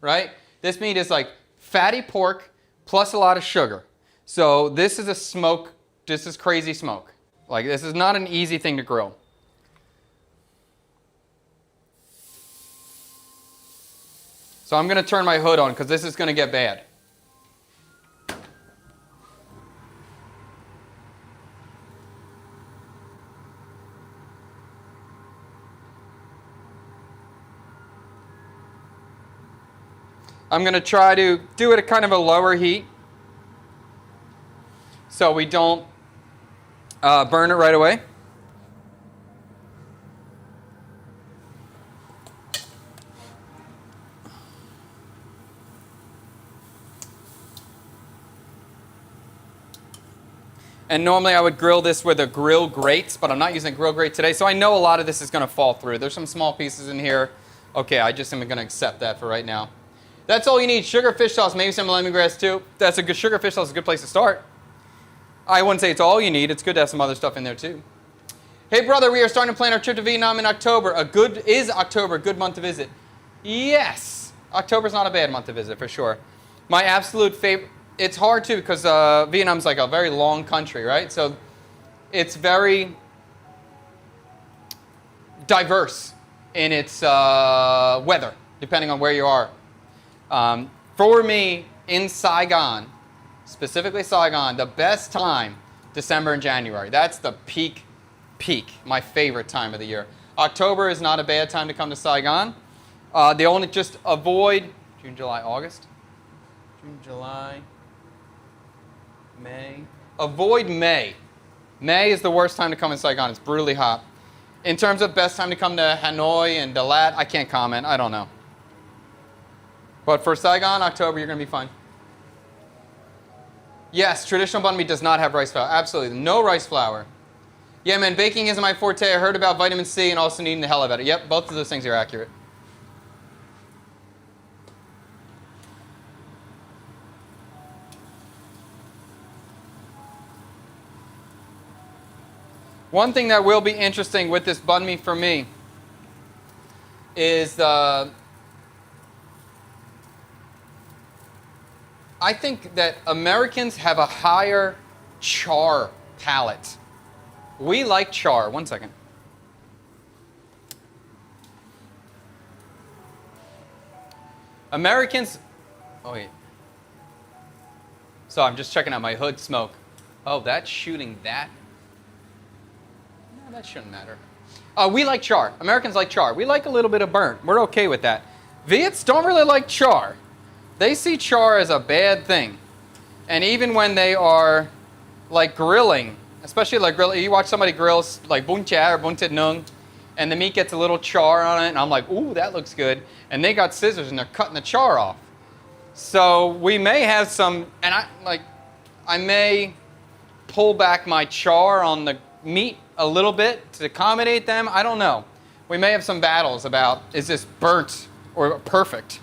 right? This meat is like fatty pork plus a lot of sugar. So this is a smoke, this is crazy smoke. Like this is not an easy thing to grill. So I'm going to turn my hood on because this is going to get bad. I'm going to try to do it at kind of a lower heat so we don't burn it right away. And normally I would grill this with a grill grate, but I'm not using a grill grate today, so I know a lot of this is going to fall through. There's some small pieces in here. Okay, I just am going to accept that for right now. That's all you need. Sugar, fish sauce, maybe some lemongrass too. That's a good sugar, fish sauce is a good place to start. I wouldn't say it's all you need. It's good to have some other stuff in there too. Hey brother, we are starting to plan our trip to Vietnam in October. Is October a good month to visit? Yes. October's not a bad month to visit for sure. My absolute favorite. It's hard too because Vietnam's like a very long country, right? So it's very diverse in its weather, depending on where you are. For me, in Saigon, specifically Saigon, the best time, December and January. That's the peak, my favorite time of the year. October is not a bad time to come to Saigon. They only just avoid June, July, August. June, July, May. Avoid May. May is the worst time to come in Saigon. It's brutally hot. In terms of best time to come to Hanoi and Dalat, I can't comment. I don't know. But for Saigon, October, you're going to be fine. Yes, traditional banh mi does not have rice flour. Absolutely. No rice flour. Yeah, man, baking isn't my forte. I heard about vitamin C and also needing the hell out of it. Yep, both of those things are accurate. One thing that will be interesting with this banh mi for me is I think that Americans have a higher char palate. We like char. One second. Americans, oh wait. So I'm just checking out my hood smoke. Oh, that's shooting that. No, that shouldn't matter. We like char. Americans like char. We like a little bit of burnt. We're okay with that. Viets don't really like char. They see char as a bad thing. And even when they are like grilling, especially like grilling, you watch somebody grill like bún chả or bún thịt nướng, and the meat gets a little char on it, and I'm like, ooh, that looks good. And they got scissors and they're cutting the char off. So we may have some, and I may pull back my char on the meat a little bit to accommodate them. I don't know. We may have some battles about, is this burnt or perfect?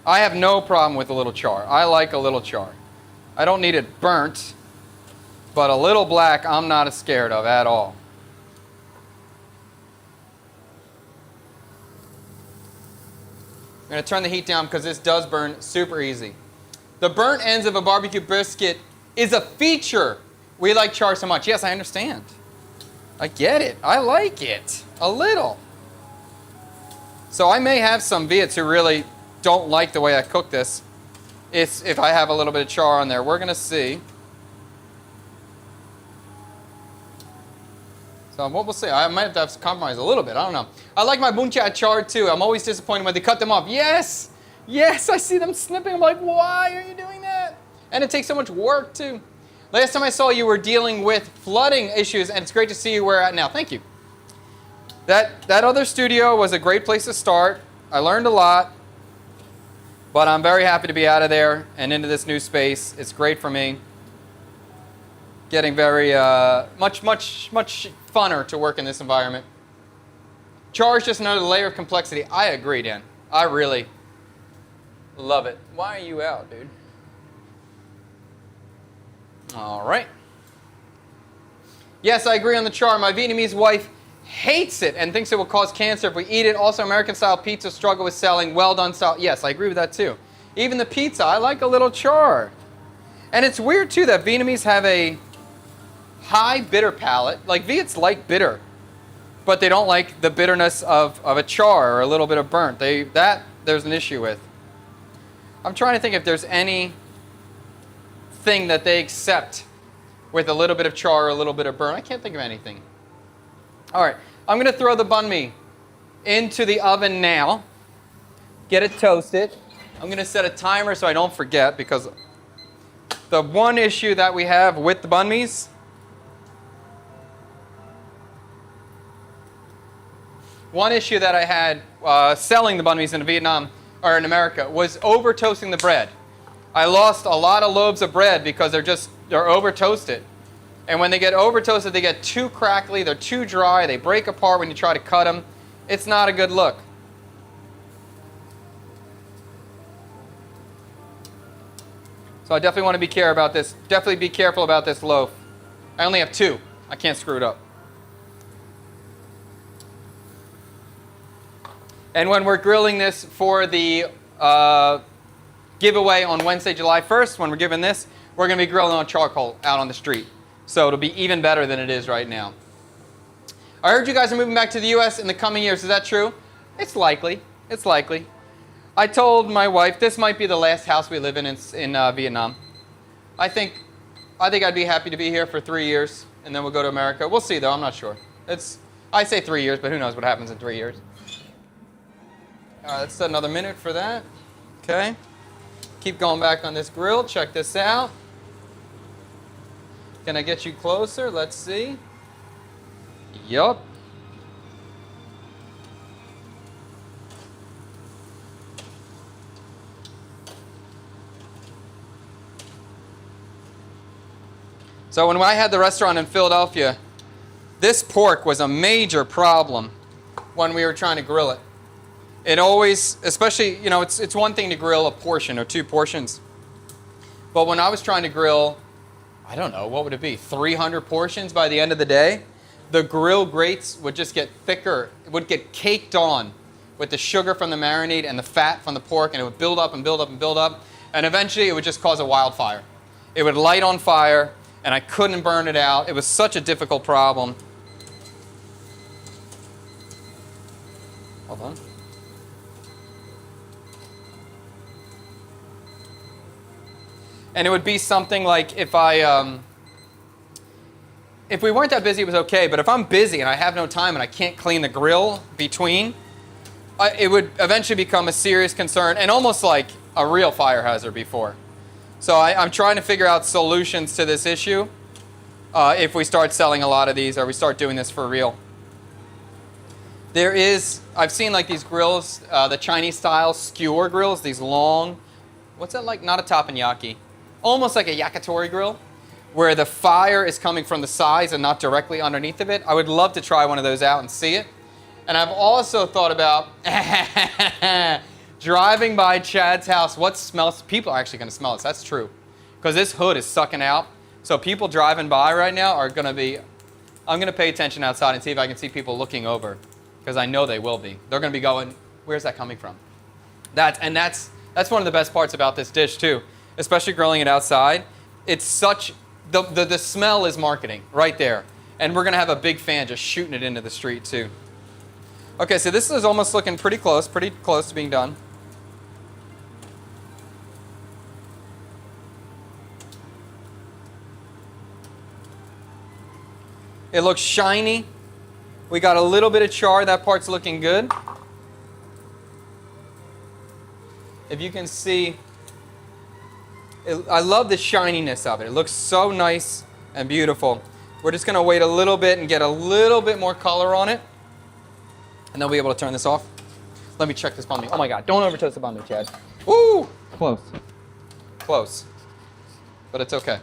I have no problem with a little char. I like a little char. I don't need it burnt, but a little black I'm not as scared of at all. I'm going to turn the heat down because this does burn super easy. The burnt ends of a barbecue brisket is a feature we like char so much. Yes, I understand. I get it. I like it. A little. So I may have some Viets who really don't like the way I cook this. If I have a little bit of char on there. We're going to see. So what we'll see. I might have to compromise a little bit. I don't know. I like my bun cha charred too. I'm always disappointed when they cut them off. Yes! Yes, I see them snipping. I'm like, why are you doing that? And it takes so much work too. Last time I saw you were dealing with flooding issues, and it's great to see you where you're at now. Thank you. That other studio was a great place to start. I learned a lot, but I'm very happy to be out of there and into this new space. It's great for me. Getting very much funner to work in this environment. Char is just another layer of complexity. I agree, Dan. I really love it. Why are you out, dude? All right. Yes, I agree on the char. My Vietnamese wife hates it and thinks it will cause cancer if we eat it. Also, American-style pizza struggle with selling well-done style. Yes, I agree with that too. Even the pizza, I like a little char. And it's weird too that Vietnamese have a high bitter palate. Like Viets like bitter, but they don't like the bitterness of a char or a little bit of burnt. That there's an issue with. I'm trying to think if there's any thing that they accept with a little bit of char or a little bit of burn. I can't think of anything. All right, I'm going to throw the banh mi into the oven now. Get it toasted. I'm going to set a timer so I don't forget, because the one issue that we have with the banh mi's, one issue that I had selling the banh mi's in Vietnam or in America was over toasting the bread. I lost a lot of loaves of bread because they're over toasted. And when they get over toasted, they get too crackly, they're too dry, they break apart when you try to cut them. It's not a good look. So I definitely want to be careful about this. Definitely be careful about this loaf. I only have 2. I can't screw it up. And when we're grilling this for the giveaway on Wednesday, July 1st, when we're giving this, we're going to be grilling on charcoal out on the street. So it'll be even better than it is right now. I heard you guys are moving back to the U.S. in the coming years. Is that true? It's likely. It's likely. I told my wife this might be the last house we live in Vietnam. I think I'd be happy to be here for 3 years, and then we'll go to America. We'll see, though. I'm not sure. I say 3 years, but who knows what happens in 3 years. All right, let's set another minute for that. Okay. Keep going back on this grill. Check this out. Can I get you closer? Let's see. Yup. So when I had the restaurant in Philadelphia, this pork was a major problem when we were trying to grill it. It always, especially, you know, it's one thing to grill a portion or 2 portions. But when I was trying to grill, I don't know, what would it be, 300 portions by the end of the day? The grill grates would just get thicker. It would get caked on with the sugar from the marinade and the fat from the pork, and it would build up and build up and build up. And eventually it would just cause a wildfire. It would light on fire, and I couldn't burn it out. It was such a difficult problem. Hold on. And it would be something like if we weren't that busy, it was okay. But if I'm busy and I have no time and I can't clean the grill between, it would eventually become a serious concern and almost like a real fire hazard before. So I'm trying to figure out solutions to this issue if we start selling a lot of these or we start doing this for real. I've seen like these grills, the Chinese style skewer grills, these long, what's that like? Not a teppanyaki. Almost like a yakitori grill, where the fire is coming from the sides and not directly underneath of it. I would love to try one of those out and see it. And I've also thought about driving by Chad's house. What smells? People are actually going to smell this. That's true. because this hood is sucking out. So people driving by right now are going to be, I'm going to pay attention outside and see if I can see people looking over, because I know they will be. They're going to be going, where's that coming from? That's one of the best parts about this dish too, especially grilling it outside. It's such, the smell is marketing right there. And we're going to have a big fan just shooting it into the street too. Okay, so this is almost looking pretty close to being done. It looks shiny. We got a little bit of char. That part's looking good. If you can see, I love the shininess of it. It looks so nice and beautiful. We're just going to wait a little bit and get a little bit more color on it. And then we'll be able to turn this off. Let me check this banh mi. Oh my God, don't over toast the banh mi, Chad. Woo! Close. Close. But it's okay.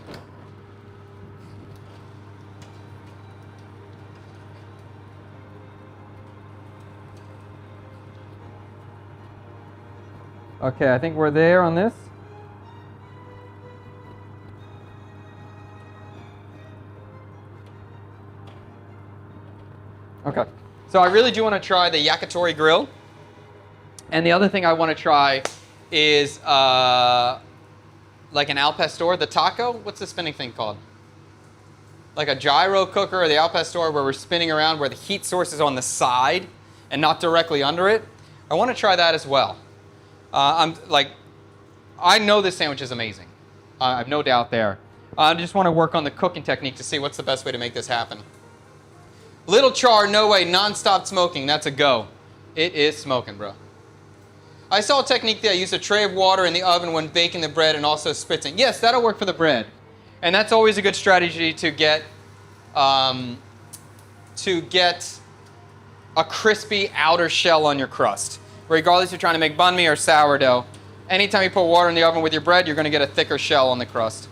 Okay, I think we're there on this. Okay, so I really do want to try the yakitori grill. And the other thing I want to try is like an al pastor, the taco. What's the spinning thing called? Like a gyro cooker or the al pastor where we're spinning around where the heat source is on the side and not directly under it. I want to try that as well. I know this sandwich is amazing. I have no doubt there. I just want to work on the cooking technique to see what's the best way to make this happen. Little char, no way, non-stop smoking, that's a go. It is smoking, bro. I saw a technique there. I used a tray of water in the oven when baking the bread and also spritzing. Yes, that'll work for the bread. And that's always a good strategy to get a crispy outer shell on your crust. Regardless if you're trying to make banh mi or sourdough, anytime you put water in the oven with your bread, you're going to get a thicker shell on the crust.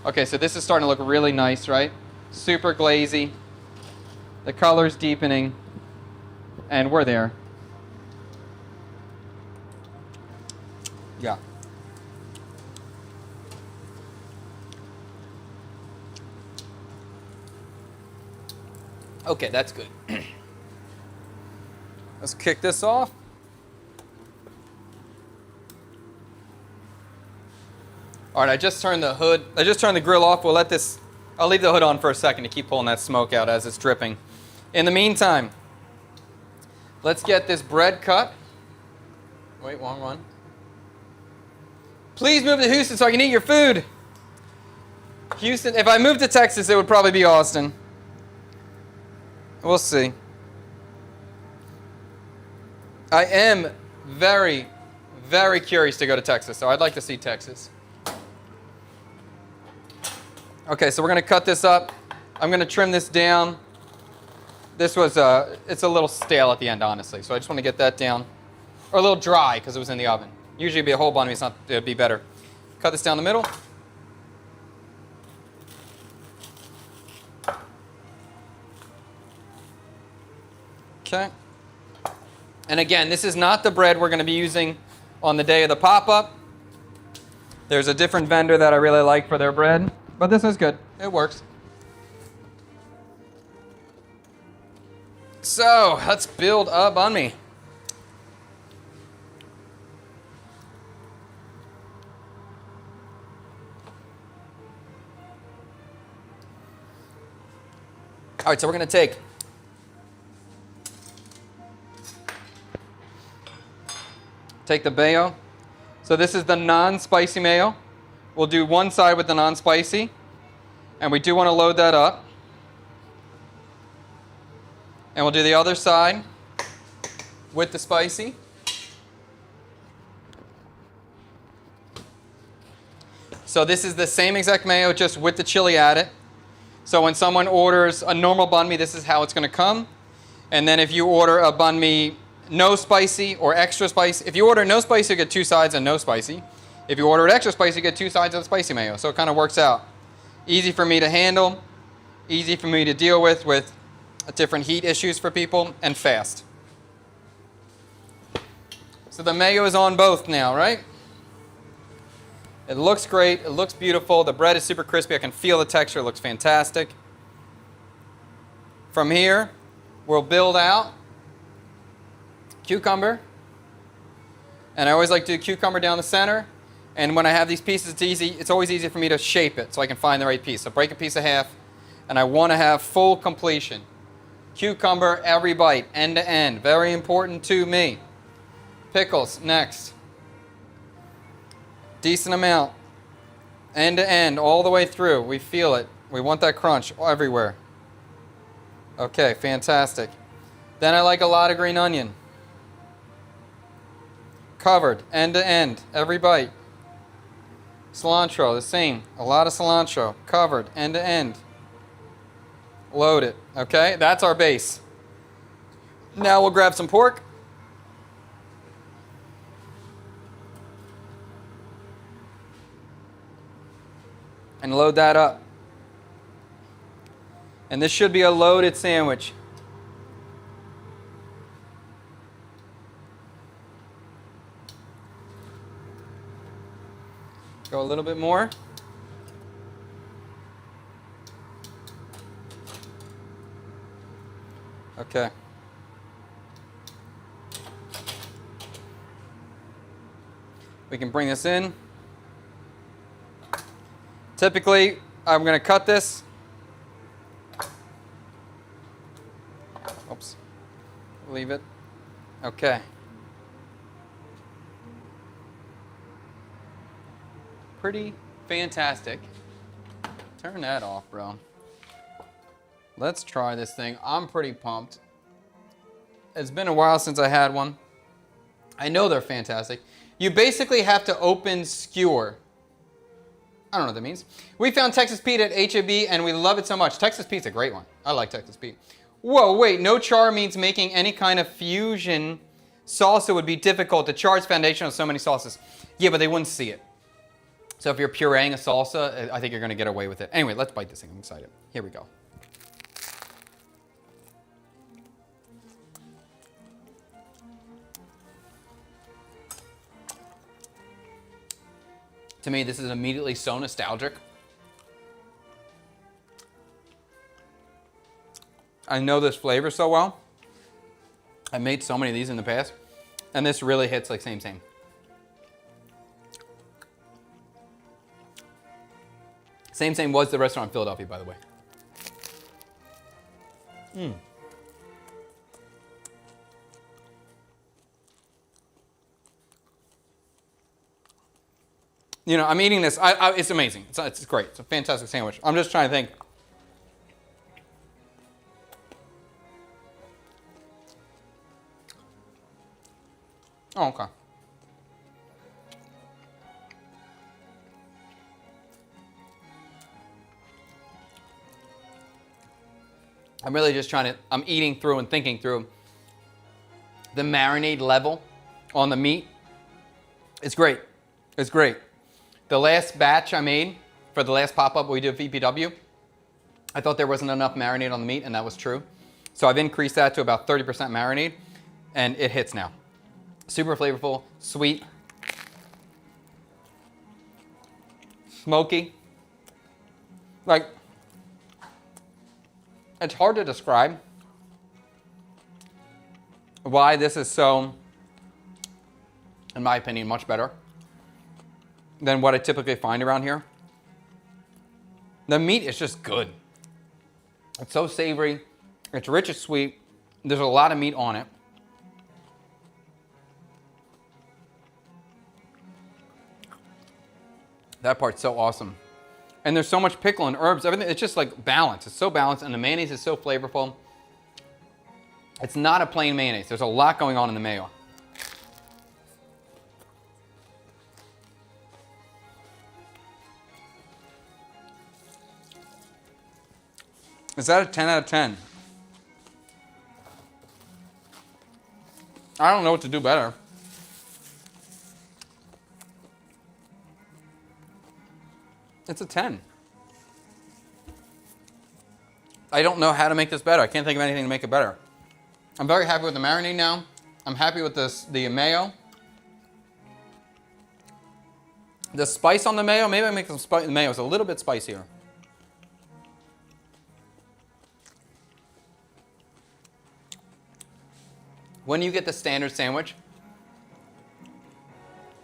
Okay, so this is starting to look really nice, right? Super glazy. The color's deepening. And we're there. Yeah. Okay, that's good. Let's kick this off. All right, I just turned the grill off. I'll leave the hood on for a second to keep pulling that smoke out as it's dripping. In the meantime, let's get this bread cut. Wait, wrong one. Please move to Houston so I can eat your food. Houston, if I moved to Texas, it would probably be Austin. We'll see. I am very, very curious to go to Texas, so I'd like to see Texas. Okay, so we're going to cut this up. I'm going to trim this down. This was, it's a little stale at the end, honestly, so I just want to get that down. Or a little dry, because it was in the oven. Usually it'd be a whole banh mi, it'd be better. Cut this down the middle. Okay. And again, this is not the bread we're going to be using on the day of the pop-up. There's a different vendor that I really like for their bread, but this is good. It works. So, let's build a banh mi. All right, so we're going to take the mayo. So this is the non-spicy mayo. We'll do one side with the non-spicy, and we do want to load that up. And we'll do the other side with the spicy. So this is the same exact mayo, just with the chili added. So when someone orders a normal banh mi, this is how it's going to come. And then if you order a banh mi no spicy or extra spicy, if you order no spicy, you get two sides and no spicy. If you order it extra spicy, you get two sides of the spicy mayo. So it kind of works out. Easy for me to handle, easy for me to deal with different heat issues for people, and fast. So the mayo is on both now, right? It looks great. It looks beautiful. The bread is super crispy. I can feel the texture. It looks fantastic. From here, we'll build out cucumber. And I always like to do cucumber down the center. And when I have these pieces, it's always easy for me to shape it so I can find the right piece. So break a piece of half, and I want to have full completion. Cucumber every bite, end to end. Very important to me. Pickles, next. Decent amount. End to end, all the way through. We feel it. We want that crunch everywhere. Okay, fantastic. Then I like a lot of green onion. Covered, end to end, every bite. Cilantro, the same. A lot of cilantro. Covered, end to end. Load it. Okay, that's our base. Now we'll grab some pork. And load that up. And this should be a loaded sandwich. Go a little bit more. Okay. We can bring this in. Typically, I'm going to cut this. Oops. Leave it. Okay. Pretty fantastic. Turn that off, bro. Let's try this thing. I'm pretty pumped. It's been a while since I had one. I know they're fantastic. You basically have to open skewer. I don't know what that means. We found Texas Pete at HEB and we love it so much. Texas Pete's a great one. I like Texas Pete. Whoa, wait, no char means making any kind of fusion salsa would be difficult. The char is foundational of so many sauces. Yeah, but they wouldn't see it. So if you're pureeing a salsa, I think you're going to get away with it. Anyway, let's bite this thing. I'm excited. Here we go. To me, this is immediately so nostalgic. I know this flavor so well. I made so many of these in the past, and this really hits like same. Same was the restaurant in Philadelphia, by the way. You know, I'm eating this. It's amazing. It's great. It's a fantastic sandwich. I'm just trying to think. Oh, okay. I'm really just I'm eating through and thinking through the marinade level on the meat. It's great. It's great. The last batch I made for the last pop-up we did at VPW, I thought there wasn't enough marinade on the meat, and that was true. So I've increased that to about 30% marinade, and it hits now. Super flavorful, sweet, smoky. Like, it's hard to describe why this is so, in my opinion, much better than what I typically find around here. The meat is just good. It's so savory. It's rich and sweet. There's a lot of meat on it. That part's so awesome. And there's so much pickle and herbs, everything. It's just like balanced. It's so balanced, and the mayonnaise is so flavorful. It's not a plain mayonnaise. There's a lot going on in the mayo. Is that a 10 out of 10? I don't know what to do better. It's a 10. I don't know how to make this better. I can't think of anything to make it better. I'm very happy with the marinade now. I'm happy with the mayo. The spice on the mayo, maybe I make the mayo is a little bit spicier. When you get the standard sandwich,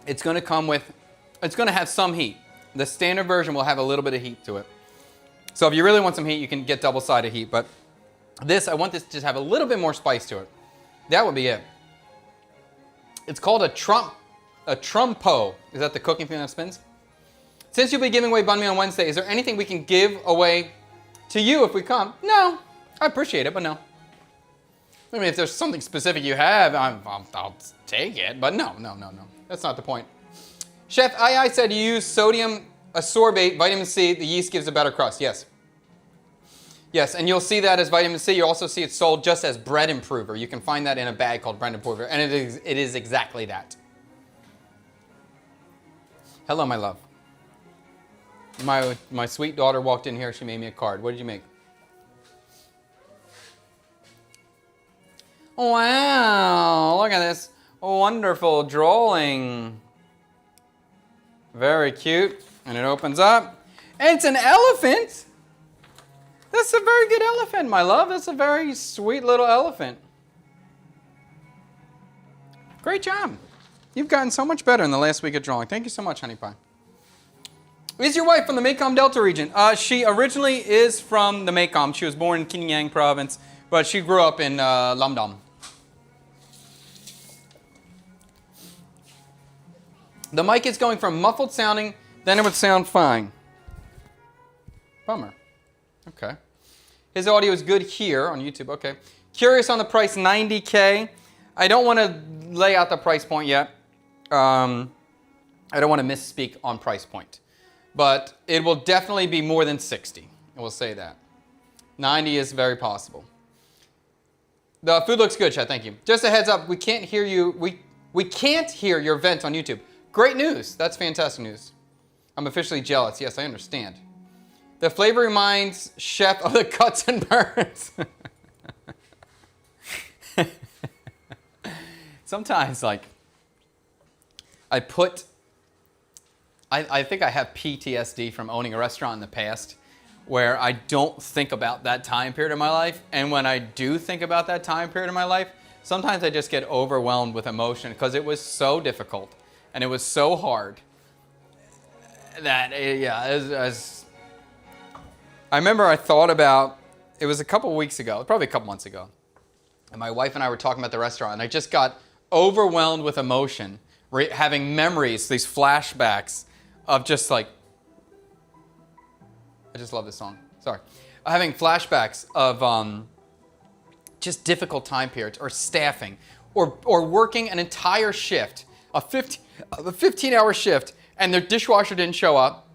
it's going to have some heat. The standard version will have a little bit of heat to it. So if you really want some heat, you can get double-sided heat. But this, I want this to just have a little bit more spice to it. That would be it. It's called a trumpo. Is that the cooking thing that spins? Since you'll be giving away banh mi on Wednesday, is there anything we can give away to you if we come? No. I appreciate it, but no. I mean, if there's something specific you have, I'll take it. But no. That's not the point. Chef I said you use sodium ascorbate, vitamin C. The yeast gives a better crust. Yes. Yes, and you'll see that as vitamin C. You'll also see it sold just as bread improver. You can find that in a bag called bread improver, and it is exactly that. Hello, my love. My sweet daughter walked in here. She made me a card. What did you make? Wow, look at this wonderful drawing. Very cute. And it opens up. And it's an elephant. That's a very good elephant, my love. That's a very sweet little elephant. Great job. You've gotten so much better in the last week of drawing. Thank you so much, Honey Pie. Is your wife from the Mekong Delta region? She originally is from the Mekong. She was born in Kinyang province, but she grew up in Lamdam. The mic is going from muffled sounding, then it would sound fine. Bummer. Okay. His audio is good here on YouTube. Okay. Curious on the price, $90K. I don't want to lay out the price point yet. I don't want to misspeak on price point. But it will definitely be more than 60. I will say that. 90 is very possible. The food looks good, Chad. Thank you. Just a heads up, we can't hear you. We can't hear your vent on YouTube. Great news. That's fantastic news. I'm officially jealous. Yes, I understand. The flavor reminds Chef of the cuts and burns. Sometimes, like, I think I have PTSD from owning a restaurant in the past where I don't think about that time period of my life. And when I do think about that time period of my life, sometimes I just get overwhelmed with emotion because it was so difficult and it was so hard that, I remember I thought about, it was a couple weeks ago, probably a couple months ago, and my wife and I were talking about the restaurant, and I just got overwhelmed with emotion, having memories, these flashbacks of just like, I just love this song, sorry. Having flashbacks of just difficult time periods, or staffing, or working an entire shift, a 15-hour shift, and their dishwasher didn't show up,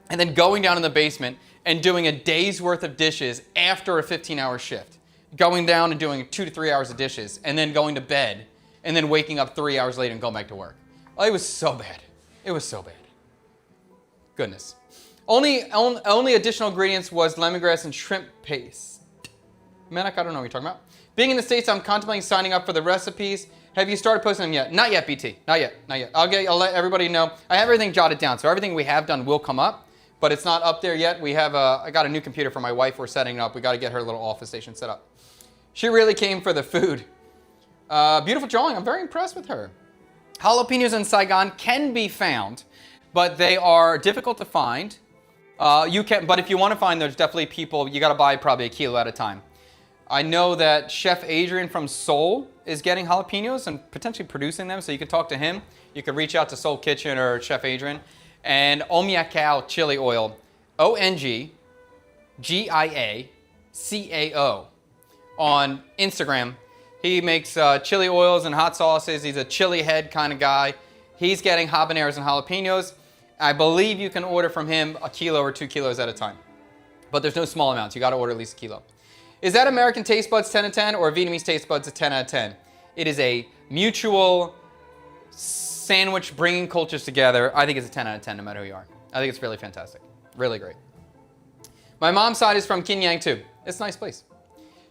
and then going down in the basement and doing a day's worth of dishes after a 15-hour shift. Going down and doing 2 to 3 hours of dishes, and then going to bed, and then waking up 3 hours later and going back to work. It was so bad. It was so bad. Goodness. Only additional ingredients was lemongrass and shrimp paste. Manik, I don't know what you're talking about. Being in the States, I'm contemplating signing up for the recipes. Have you started posting them yet? Not yet, BT. Not yet. I'll let everybody know. I have everything jotted down, so everything we have done will come up. But it's not up there yet. I got a new computer for my wife. We're setting it up. We got to get her little office station set up. She really came for the food. Beautiful drawing. I'm very impressed with her. Jalapenos in Saigon can be found, but they are difficult to find. But if you want to find, there's definitely people. You got to buy probably a kilo at a time. I know that Chef Adrian from Seoul is getting jalapenos and potentially producing them, so you could talk to him. You could reach out to Seoul Kitchen or Chef Adrian. And Omyakao chili oil, ONGGIACAO on Instagram. He makes chili oils and hot sauces. He's a chili head kind of guy. He's getting habaneros and jalapenos. I believe you can order from him a kilo or 2 kilos at a time. But there's no small amounts. You got to order at least a kilo. Is that American Taste Buds 10 out of 10 or Vietnamese Taste Buds a 10 out of 10? It is a mutual sandwich bringing cultures together. I think it's a 10 out of 10 no matter who you are. I think it's really fantastic. Really great. My mom's side is from Kinyang too. It's a nice place.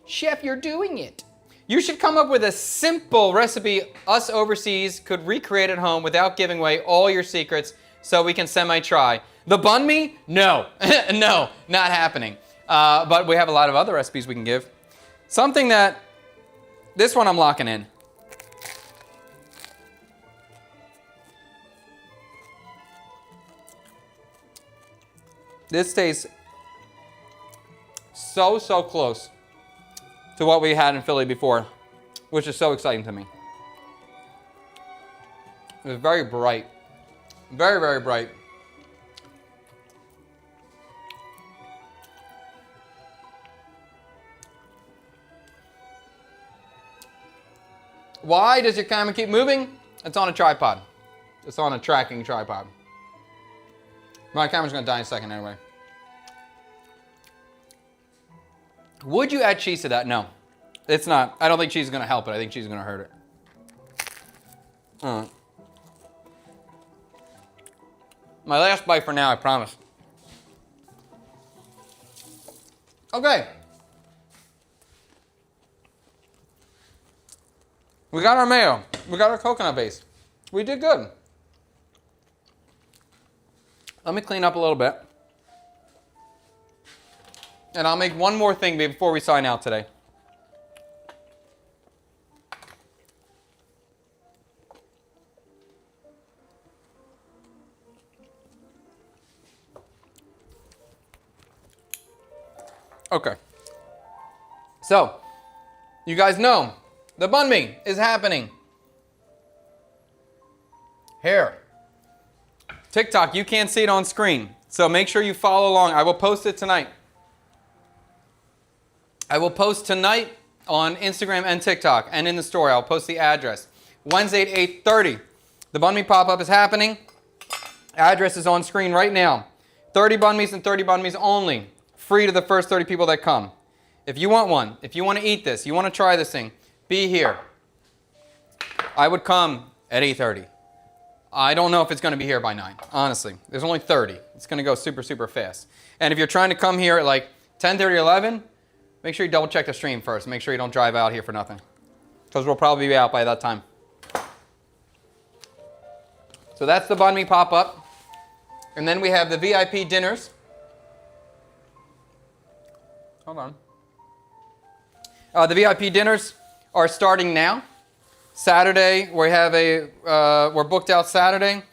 Chef, you're doing it. You should come up with a simple recipe us overseas could recreate at home without giving away all your secrets so we can semi-try. The banh mi? No. No, not happening. But we have a lot of other recipes we can give. Something that, this one I'm locking in. This tastes so close to what we had in Philly before, which is so exciting to me. It's very bright. Very bright. Why does your camera keep moving? It's on a tripod. It's on a tracking tripod. My camera's gonna die in a second anyway. Would you add cheese to that? No, it's not. I don't think cheese is gonna help it. I think cheese is gonna hurt it. My last bite for now, I promise. Okay. We got our mayo. We got our coconut base. We did good. Let me clean up a little bit. And I'll make one more thing before we sign out today. Okay. So, you guys know, the banh mi is happening. Here. TikTok, you can't see it on screen, so make sure you follow along. I will post it tonight. I will post tonight on Instagram and TikTok and in the story. I'll post the address. Wednesday at 8:30. The banh mi pop-up is happening. Address is on screen right now. 30 banh mis and 30 banh mis only. Free to the first 30 people that come. If you want one, if you want to eat this, you want to try this thing, be here. I would come at 8:30. I don't know if it's going to be here by 9, honestly. There's only 30. It's going to go super fast. And if you're trying to come here at like 10:30 or 11, make sure you double check the stream first. Make sure you don't drive out here for nothing, because we'll probably be out by that time. So that's the banh mi pop-up. And then we have the VIP dinners. Hold on. The VIP dinners are starting now. Saturday, we have we're booked out Saturday.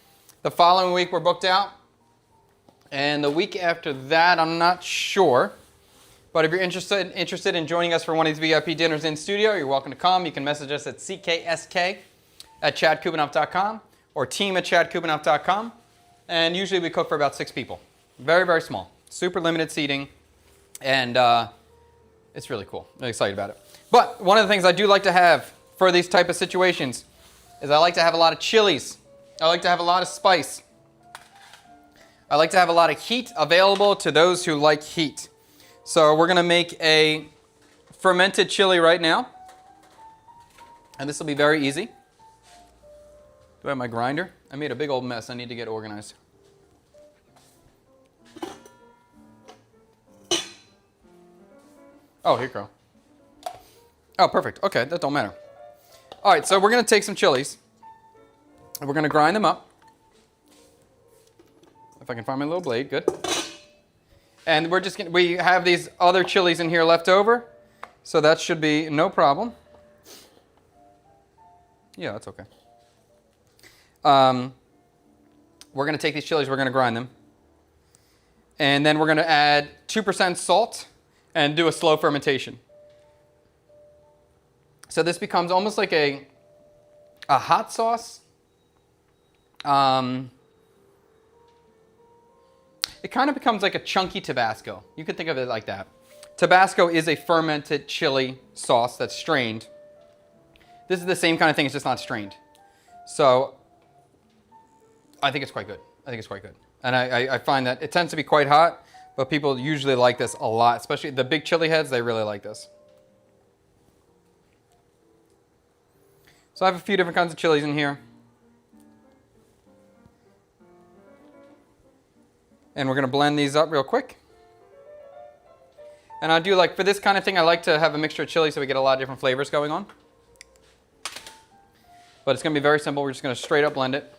The following week, we're booked out. And the week after that, I'm not sure. But if you're interested in joining us for one of these VIP dinners in studio, you're welcome to come. You can message us at cksk@chadkubanoff.com or team@chadkubanoff.com. And usually we cook for about 6 people. Very small. Super limited seating. And it's really cool. I'm excited about it. But one of the things I do like to have for these type of situations is I like to have a lot of chilies. I like to have a lot of spice. I like to have a lot of heat available to those who like heat. So we're going to make a fermented chili right now. And this will be very easy. Do I have my grinder? I made a big old mess. I need to get organized. Oh, here you go. Oh, perfect. Okay, that don't matter. All right, so we're going to take some chilies, and we're going to grind them up. If I can find my little blade, good. And we're just we have these other chilies in here left over, so that should be no problem. Yeah, that's okay. We're going to take these chilies, we're going to grind them. And then we're going to add 2% salt and do a slow fermentation. So this becomes almost like a hot sauce. It kind of becomes like a chunky Tabasco. You could think of it like that. Tabasco is a fermented chili sauce that's strained. This is the same kind of thing, it's just not strained. So I think it's quite good. And I find that it tends to be quite hot, but people usually like this a lot, especially the big chili heads, they really like this. So I have a few different kinds of chilies in here. And we're going to blend these up real quick. And I do like, for this kind of thing, I like to have a mixture of chili so we get a lot of different flavors going on. But it's going to be very simple. We're just going to straight up blend it.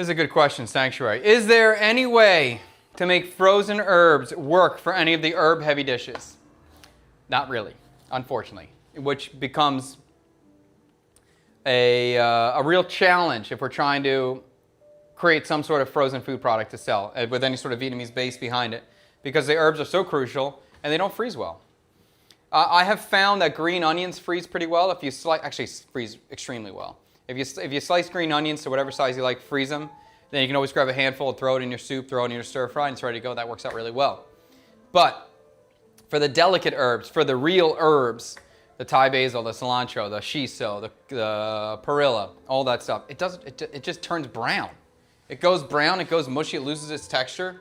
This is a good question, Sanctuary. Is there any way to make frozen herbs work for any of the herb-heavy dishes? Not really, unfortunately, which becomes a real challenge if we're trying to create some sort of frozen food product to sell with any sort of Vietnamese base behind it, because the herbs are so crucial and they don't freeze well. I have found that green onions freeze pretty well if you actually freeze extremely well. If you slice green onions to whatever size you like, freeze them, then you can always grab a handful and throw it in your soup, throw it in your stir fry, and it's ready to go. That works out really well. But for the delicate herbs, for the real herbs, the Thai basil, the cilantro, the shiso, the perilla, all that stuff, it just turns brown. It goes brown, it goes mushy, it loses its texture.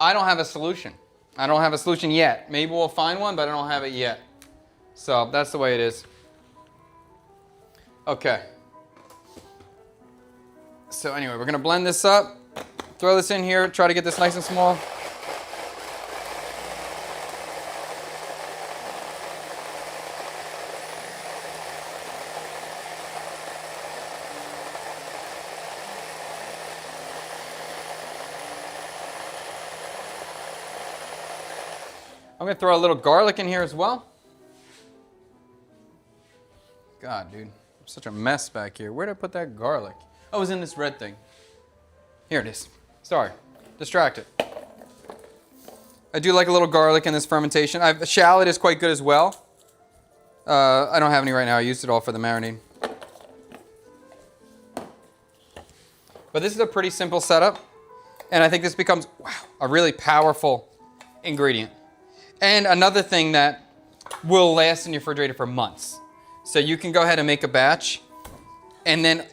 I don't have a solution. I don't have a solution yet. Maybe we'll find one, but I don't have it yet. So that's the way it is. Okay. So anyway, we're going to blend this up, throw this in here, try to get this nice and small. I'm going to throw a little garlic in here as well. God, dude, I'm such a mess back here. Where did I put that garlic? Oh, it was in this red thing. Here it is. Sorry, distracted. I do like a little garlic in this fermentation. Shallot is quite good as well. I don't have any right now. I used it all for the marinade. But this is a pretty simple setup. And I think this becomes, wow, a really powerful ingredient. And another thing that will last in your refrigerator for months. So you can go ahead and make a batch, and then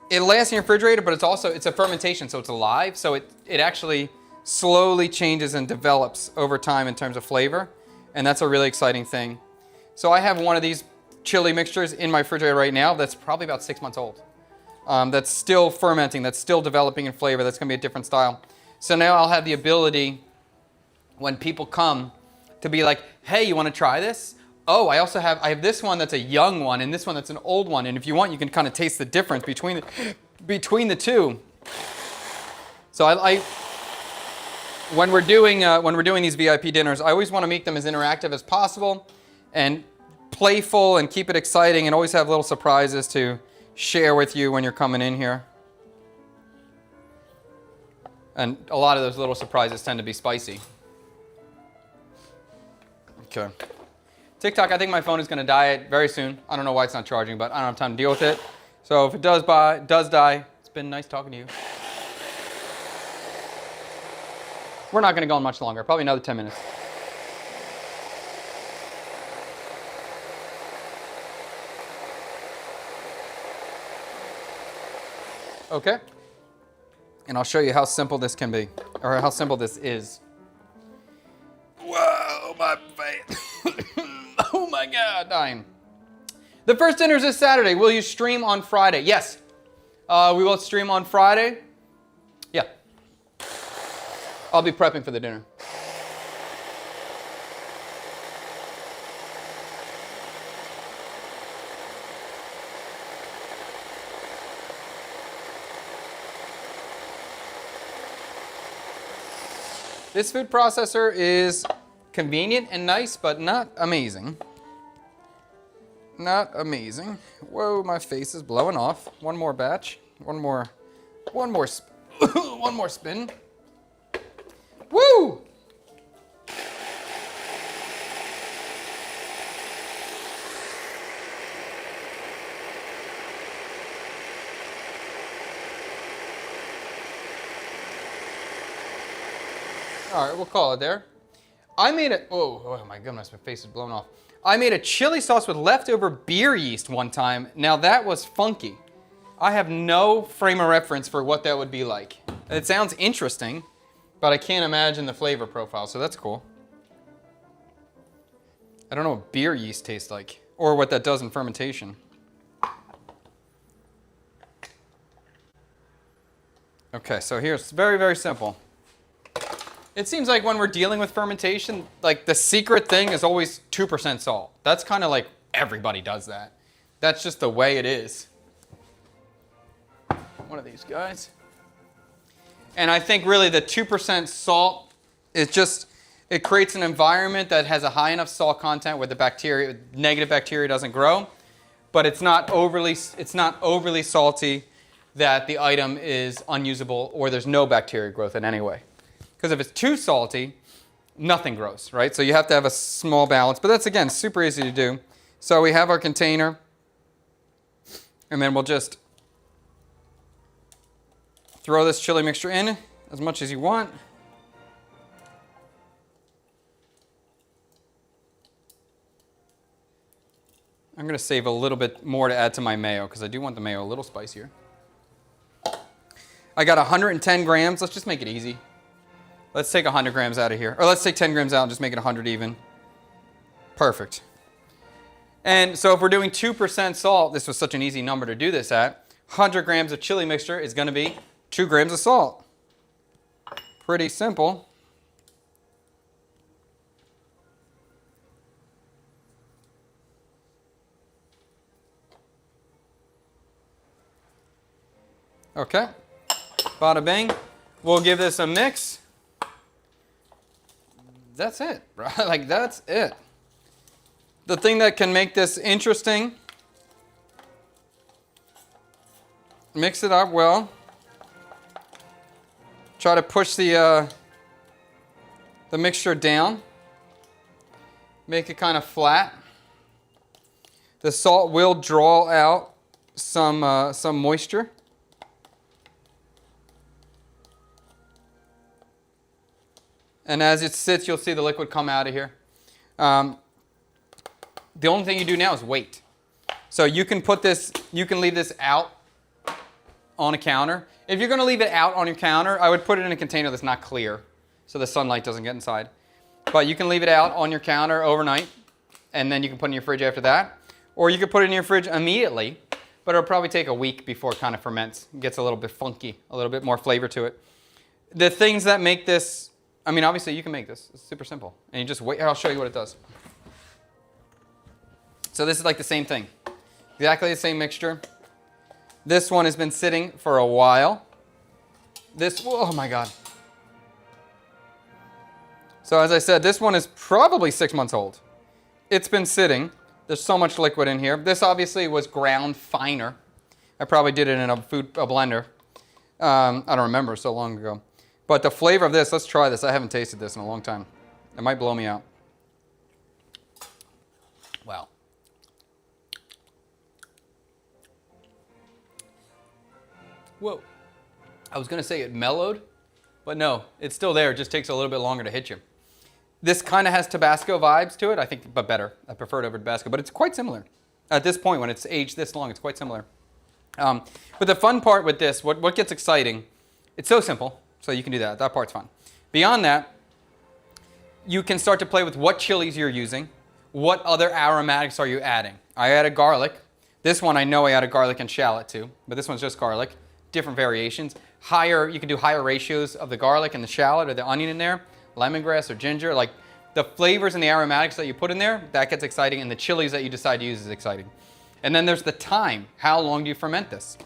it lasts in your refrigerator, but it's a fermentation, so it's alive. So it actually slowly changes and develops over time in terms of flavor, and that's a really exciting thing. So I have one of these chili mixtures in my refrigerator right now that's probably about 6 months old. That's still fermenting, that's still developing in flavor. That's going to be a different style. So now I'll have the ability, when people come, to be like, hey, you want to try this? Oh, I have this one that's a young one and this one that's an old one. And if you want, you can kind of taste the difference between the two. So when we're doing these VIP dinners, I always want to make them as interactive as possible and playful and keep it exciting and always have little surprises to share with you when you're coming in here. And a lot of those little surprises tend to be spicy. Okay. TikTok, I think my phone is going to die very soon. I don't know why it's not charging, but I don't have time to deal with it. So if it does die, it's been nice talking to you. We're not going to go on much longer, probably another 10 minutes. Okay. And I'll show you how simple this can be, or how simple this is. Whoa, my face. Oh my God, dying. The first dinner is this Saturday. Will you stream on Friday? Yes. We will stream on Friday. Yeah. I'll be prepping for the dinner. This food processor is convenient and nice, but not amazing. Not amazing. Whoa, my face is blowing off. One more batch. One more one more spin. Woo! All right, we'll call it there. I made a, oh my goodness, my face is blown off. I made a chili sauce with leftover beer yeast one time. Now that was funky. I have no frame of reference for what that would be like. It sounds interesting, but I can't imagine the flavor profile, so that's cool. I don't know what beer yeast tastes like, or what that does in fermentation. Okay, so here's very, very simple. It seems like when we're dealing with fermentation, like the secret thing is always 2% salt. That's kind of like everybody does that. That's just the way it is. One of these guys. And I think really the 2% salt is just, it creates an environment that has a high enough salt content where the bacteria, negative bacteria doesn't grow, but it's not overly salty that the item is unusable or there's no bacteria growth in any way. Because if it's too salty, nothing grows, right? So you have to have a small balance, but that's, again, super easy to do. So we have our container, and then we'll just throw this chili mixture in as much as you want. I'm going to save a little bit more to add to my mayo because I do want the mayo a little spicier. I got 110 grams. Let's just make it easy. Let's take 100 grams out of here. Or let's take 10 grams out and just make it 100 even. Perfect. And so if we're doing 2% salt, this was such an easy number to do this at, 100 grams of chili mixture is going to be 2 grams of salt. Pretty simple. Okay, bada bing. We'll give this a mix. That's it, right? Like, that's it. The thing that can make this interesting, mix it up well. Try to push the mixture down. Make it kind of flat. The salt will draw out some moisture. And as it sits, you'll see the liquid come out of here. The only thing you do now is wait. So you can leave this out on a counter. If you're going to leave it out on your counter, I would put it in a container that's not clear so the sunlight doesn't get inside. But you can leave it out on your counter overnight, and then you can put it in your fridge after that. Or you could put it in your fridge immediately, but it'll probably take a week before it kind of ferments. It gets a little bit funky, a little bit more flavor to it. The things that make this, I mean, obviously you can make this. It's super simple. And you just wait. I'll show you what it does. So this is like the same thing. Exactly the same mixture. This one has been sitting for a while. Oh my God. So as I said, this one is probably 6 months old. It's been sitting. There's so much liquid in here. This obviously was ground finer. I probably did it in a blender. I don't remember, so long ago. But the flavor of this, let's try this. I haven't tasted this in a long time. It might blow me out. Wow. Whoa. I was going to say it mellowed, but no, it's still there. It just takes a little bit longer to hit you. This kind of has Tabasco vibes to it, I think, but better. I prefer it over Tabasco, but it's quite similar. At this point, when it's aged this long, it's quite similar. But the fun part with this, what gets exciting, it's so simple, so you can do that. That part's fun. Beyond that, you can start to play with what chilies you're using. What other aromatics are you adding? I added garlic. This one I know I added garlic and shallot too, but this one's just garlic. Different variations. You can do higher ratios of the garlic and the shallot or the onion in there, lemongrass or ginger. Like the flavors and the aromatics that you put in there, that gets exciting, and the chilies that you decide to use is exciting. And then there's the time. How long do you ferment this?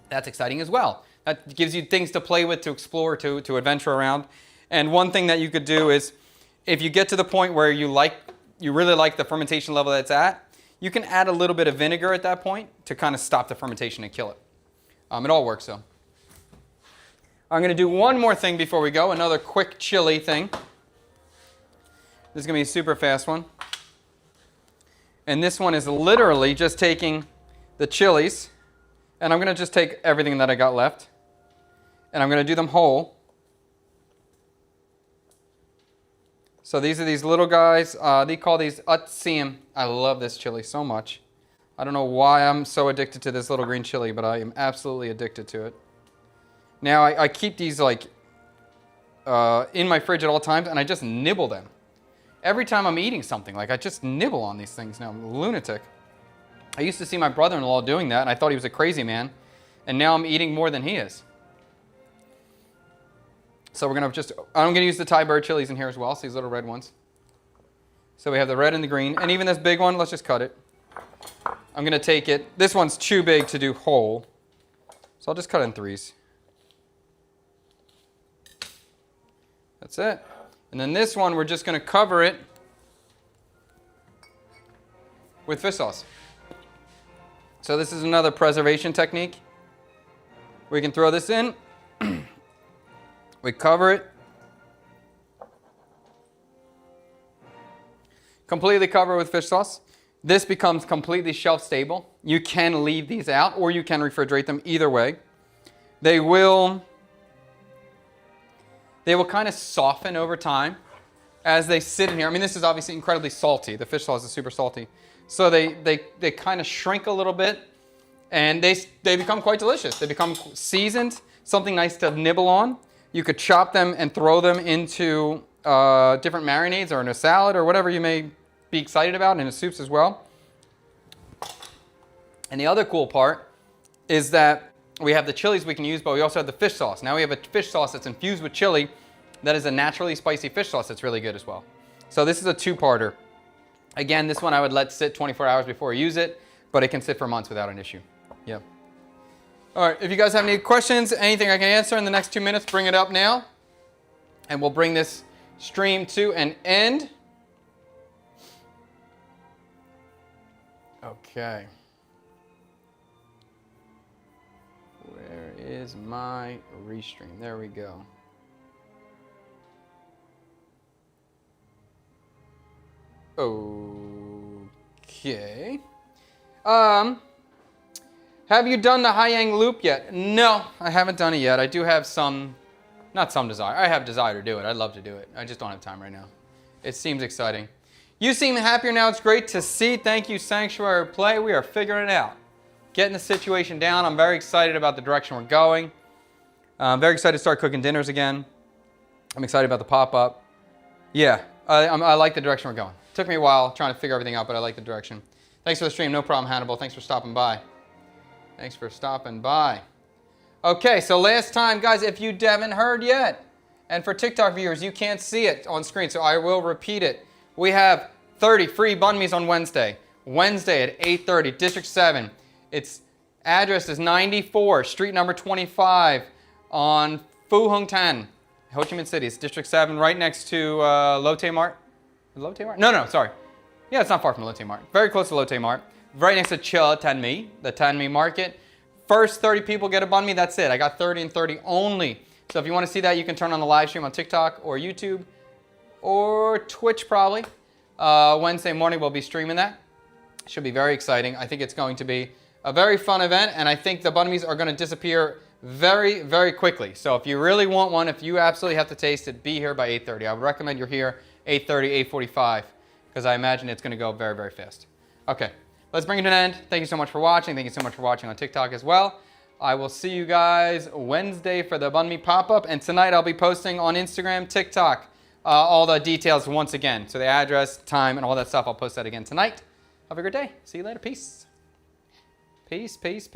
That's exciting as well. That gives you things to play with, to explore, to adventure around. And one thing that you could do is, if you get to the point where you really like the fermentation level that it's at, you can add a little bit of vinegar at that point to kind of stop the fermentation and kill it. It all works though. I'm going to do one more thing before we go, another quick chili thing. This is going to be a super fast one. And this one is literally just taking the chilies, and I'm going to just take everything that I got left, and I'm going to do them whole. So these are these little guys. They call these Utseum. I love this chili so much. I don't know why I'm so addicted to this little green chili, but I am absolutely addicted to it. Now, I keep these like in my fridge at all times, and I just nibble them. Every time I'm eating something, like I just nibble on these things now. I'm a lunatic. I used to see my brother-in-law doing that, and I thought he was a crazy man, and now I'm eating more than he is. So I'm going to use the Thai bird chilies in here as well, so these little red ones. So we have the red and the green, and even this big one, let's just cut it. I'm going to take it. This one's too big to do whole, so I'll just cut it in threes. That's it. And then this one, we're just going to cover it with fish sauce. So this is another preservation technique. We can throw this in. We cover it. Completely cover with fish sauce. This becomes completely shelf stable. You can leave these out or you can refrigerate them either way. They will kind of soften over time as they sit in here. I mean, this is obviously incredibly salty. The fish sauce is super salty. So they kind of shrink a little bit and they become quite delicious. They become seasoned, something nice to nibble on. You could chop them and throw them into different marinades or in a salad or whatever you may be excited about, in soups as well. And the other cool part is that we have the chilies we can use, but we also have the fish sauce. Now we have a fish sauce that's infused with chili that is a naturally spicy fish sauce that's really good as well. So this is a two-parter. Again, this one I would let sit 24 hours before I use it, but it can sit for months without an issue. Yep. All right, if you guys have any questions, anything I can answer in the next 2 minutes, bring it up now. And we'll bring this stream to an end. Okay. Where is my restream? There we go. Okay. Have you done the Haiyang loop yet? No, I haven't done it yet. I do have not some desire. I have desire to do it. I'd love to do it. I just don't have time right now. It seems exciting. You seem happier now. It's great to see. Thank you, Sanctuary Play. We are figuring it out. Getting the situation down. I'm very excited about the direction we're going. I'm very excited to start cooking dinners again. I'm excited about the pop-up. Yeah, I like the direction we're going. It took me a while trying to figure everything out, but I like the direction. Thanks for the stream. No problem, Hannibal. Thanks for stopping by. Thanks for stopping by. Okay, so last time, guys, if you haven't heard yet, and for TikTok viewers, you can't see it on screen, so I will repeat it. We have 30 free banh mi's on Wednesday. Wednesday at 8:30, District 7. Its address is 94, street number 25 on Phu Hung Tan, Ho Chi Minh City. It's District 7, right next to Lotte Mart. Lotte Mart? No, sorry. Yeah, it's not far from Lotte Mart. Very close to Lotte Mart. Right next to Cha Tan Mi, the Tan Mi Market. First 30 people get a banh mi, that's it. I got 30 and 30 only. So if you want to see that, you can turn on the live stream on TikTok or YouTube or Twitch probably. Wednesday morning we'll be streaming that. Should be very exciting. I think it's going to be a very fun event, and I think the banh mi's are going to disappear very, very quickly. So if you really want one, if you absolutely have to taste it, be here by 8:30. I would recommend you're here 8:30, 8:45, because I imagine it's going to go very, very fast. Okay, let's bring it to an end. Thank you so much for watching. Thank you so much for watching on TikTok as well. I will see you guys Wednesday for the banh mi pop-up, and tonight I'll be posting on Instagram, TikTok, all the details once again. So the address, time, and all that stuff, I'll post that again tonight. Have a good day. See you later. Peace. Peace, peace, peace.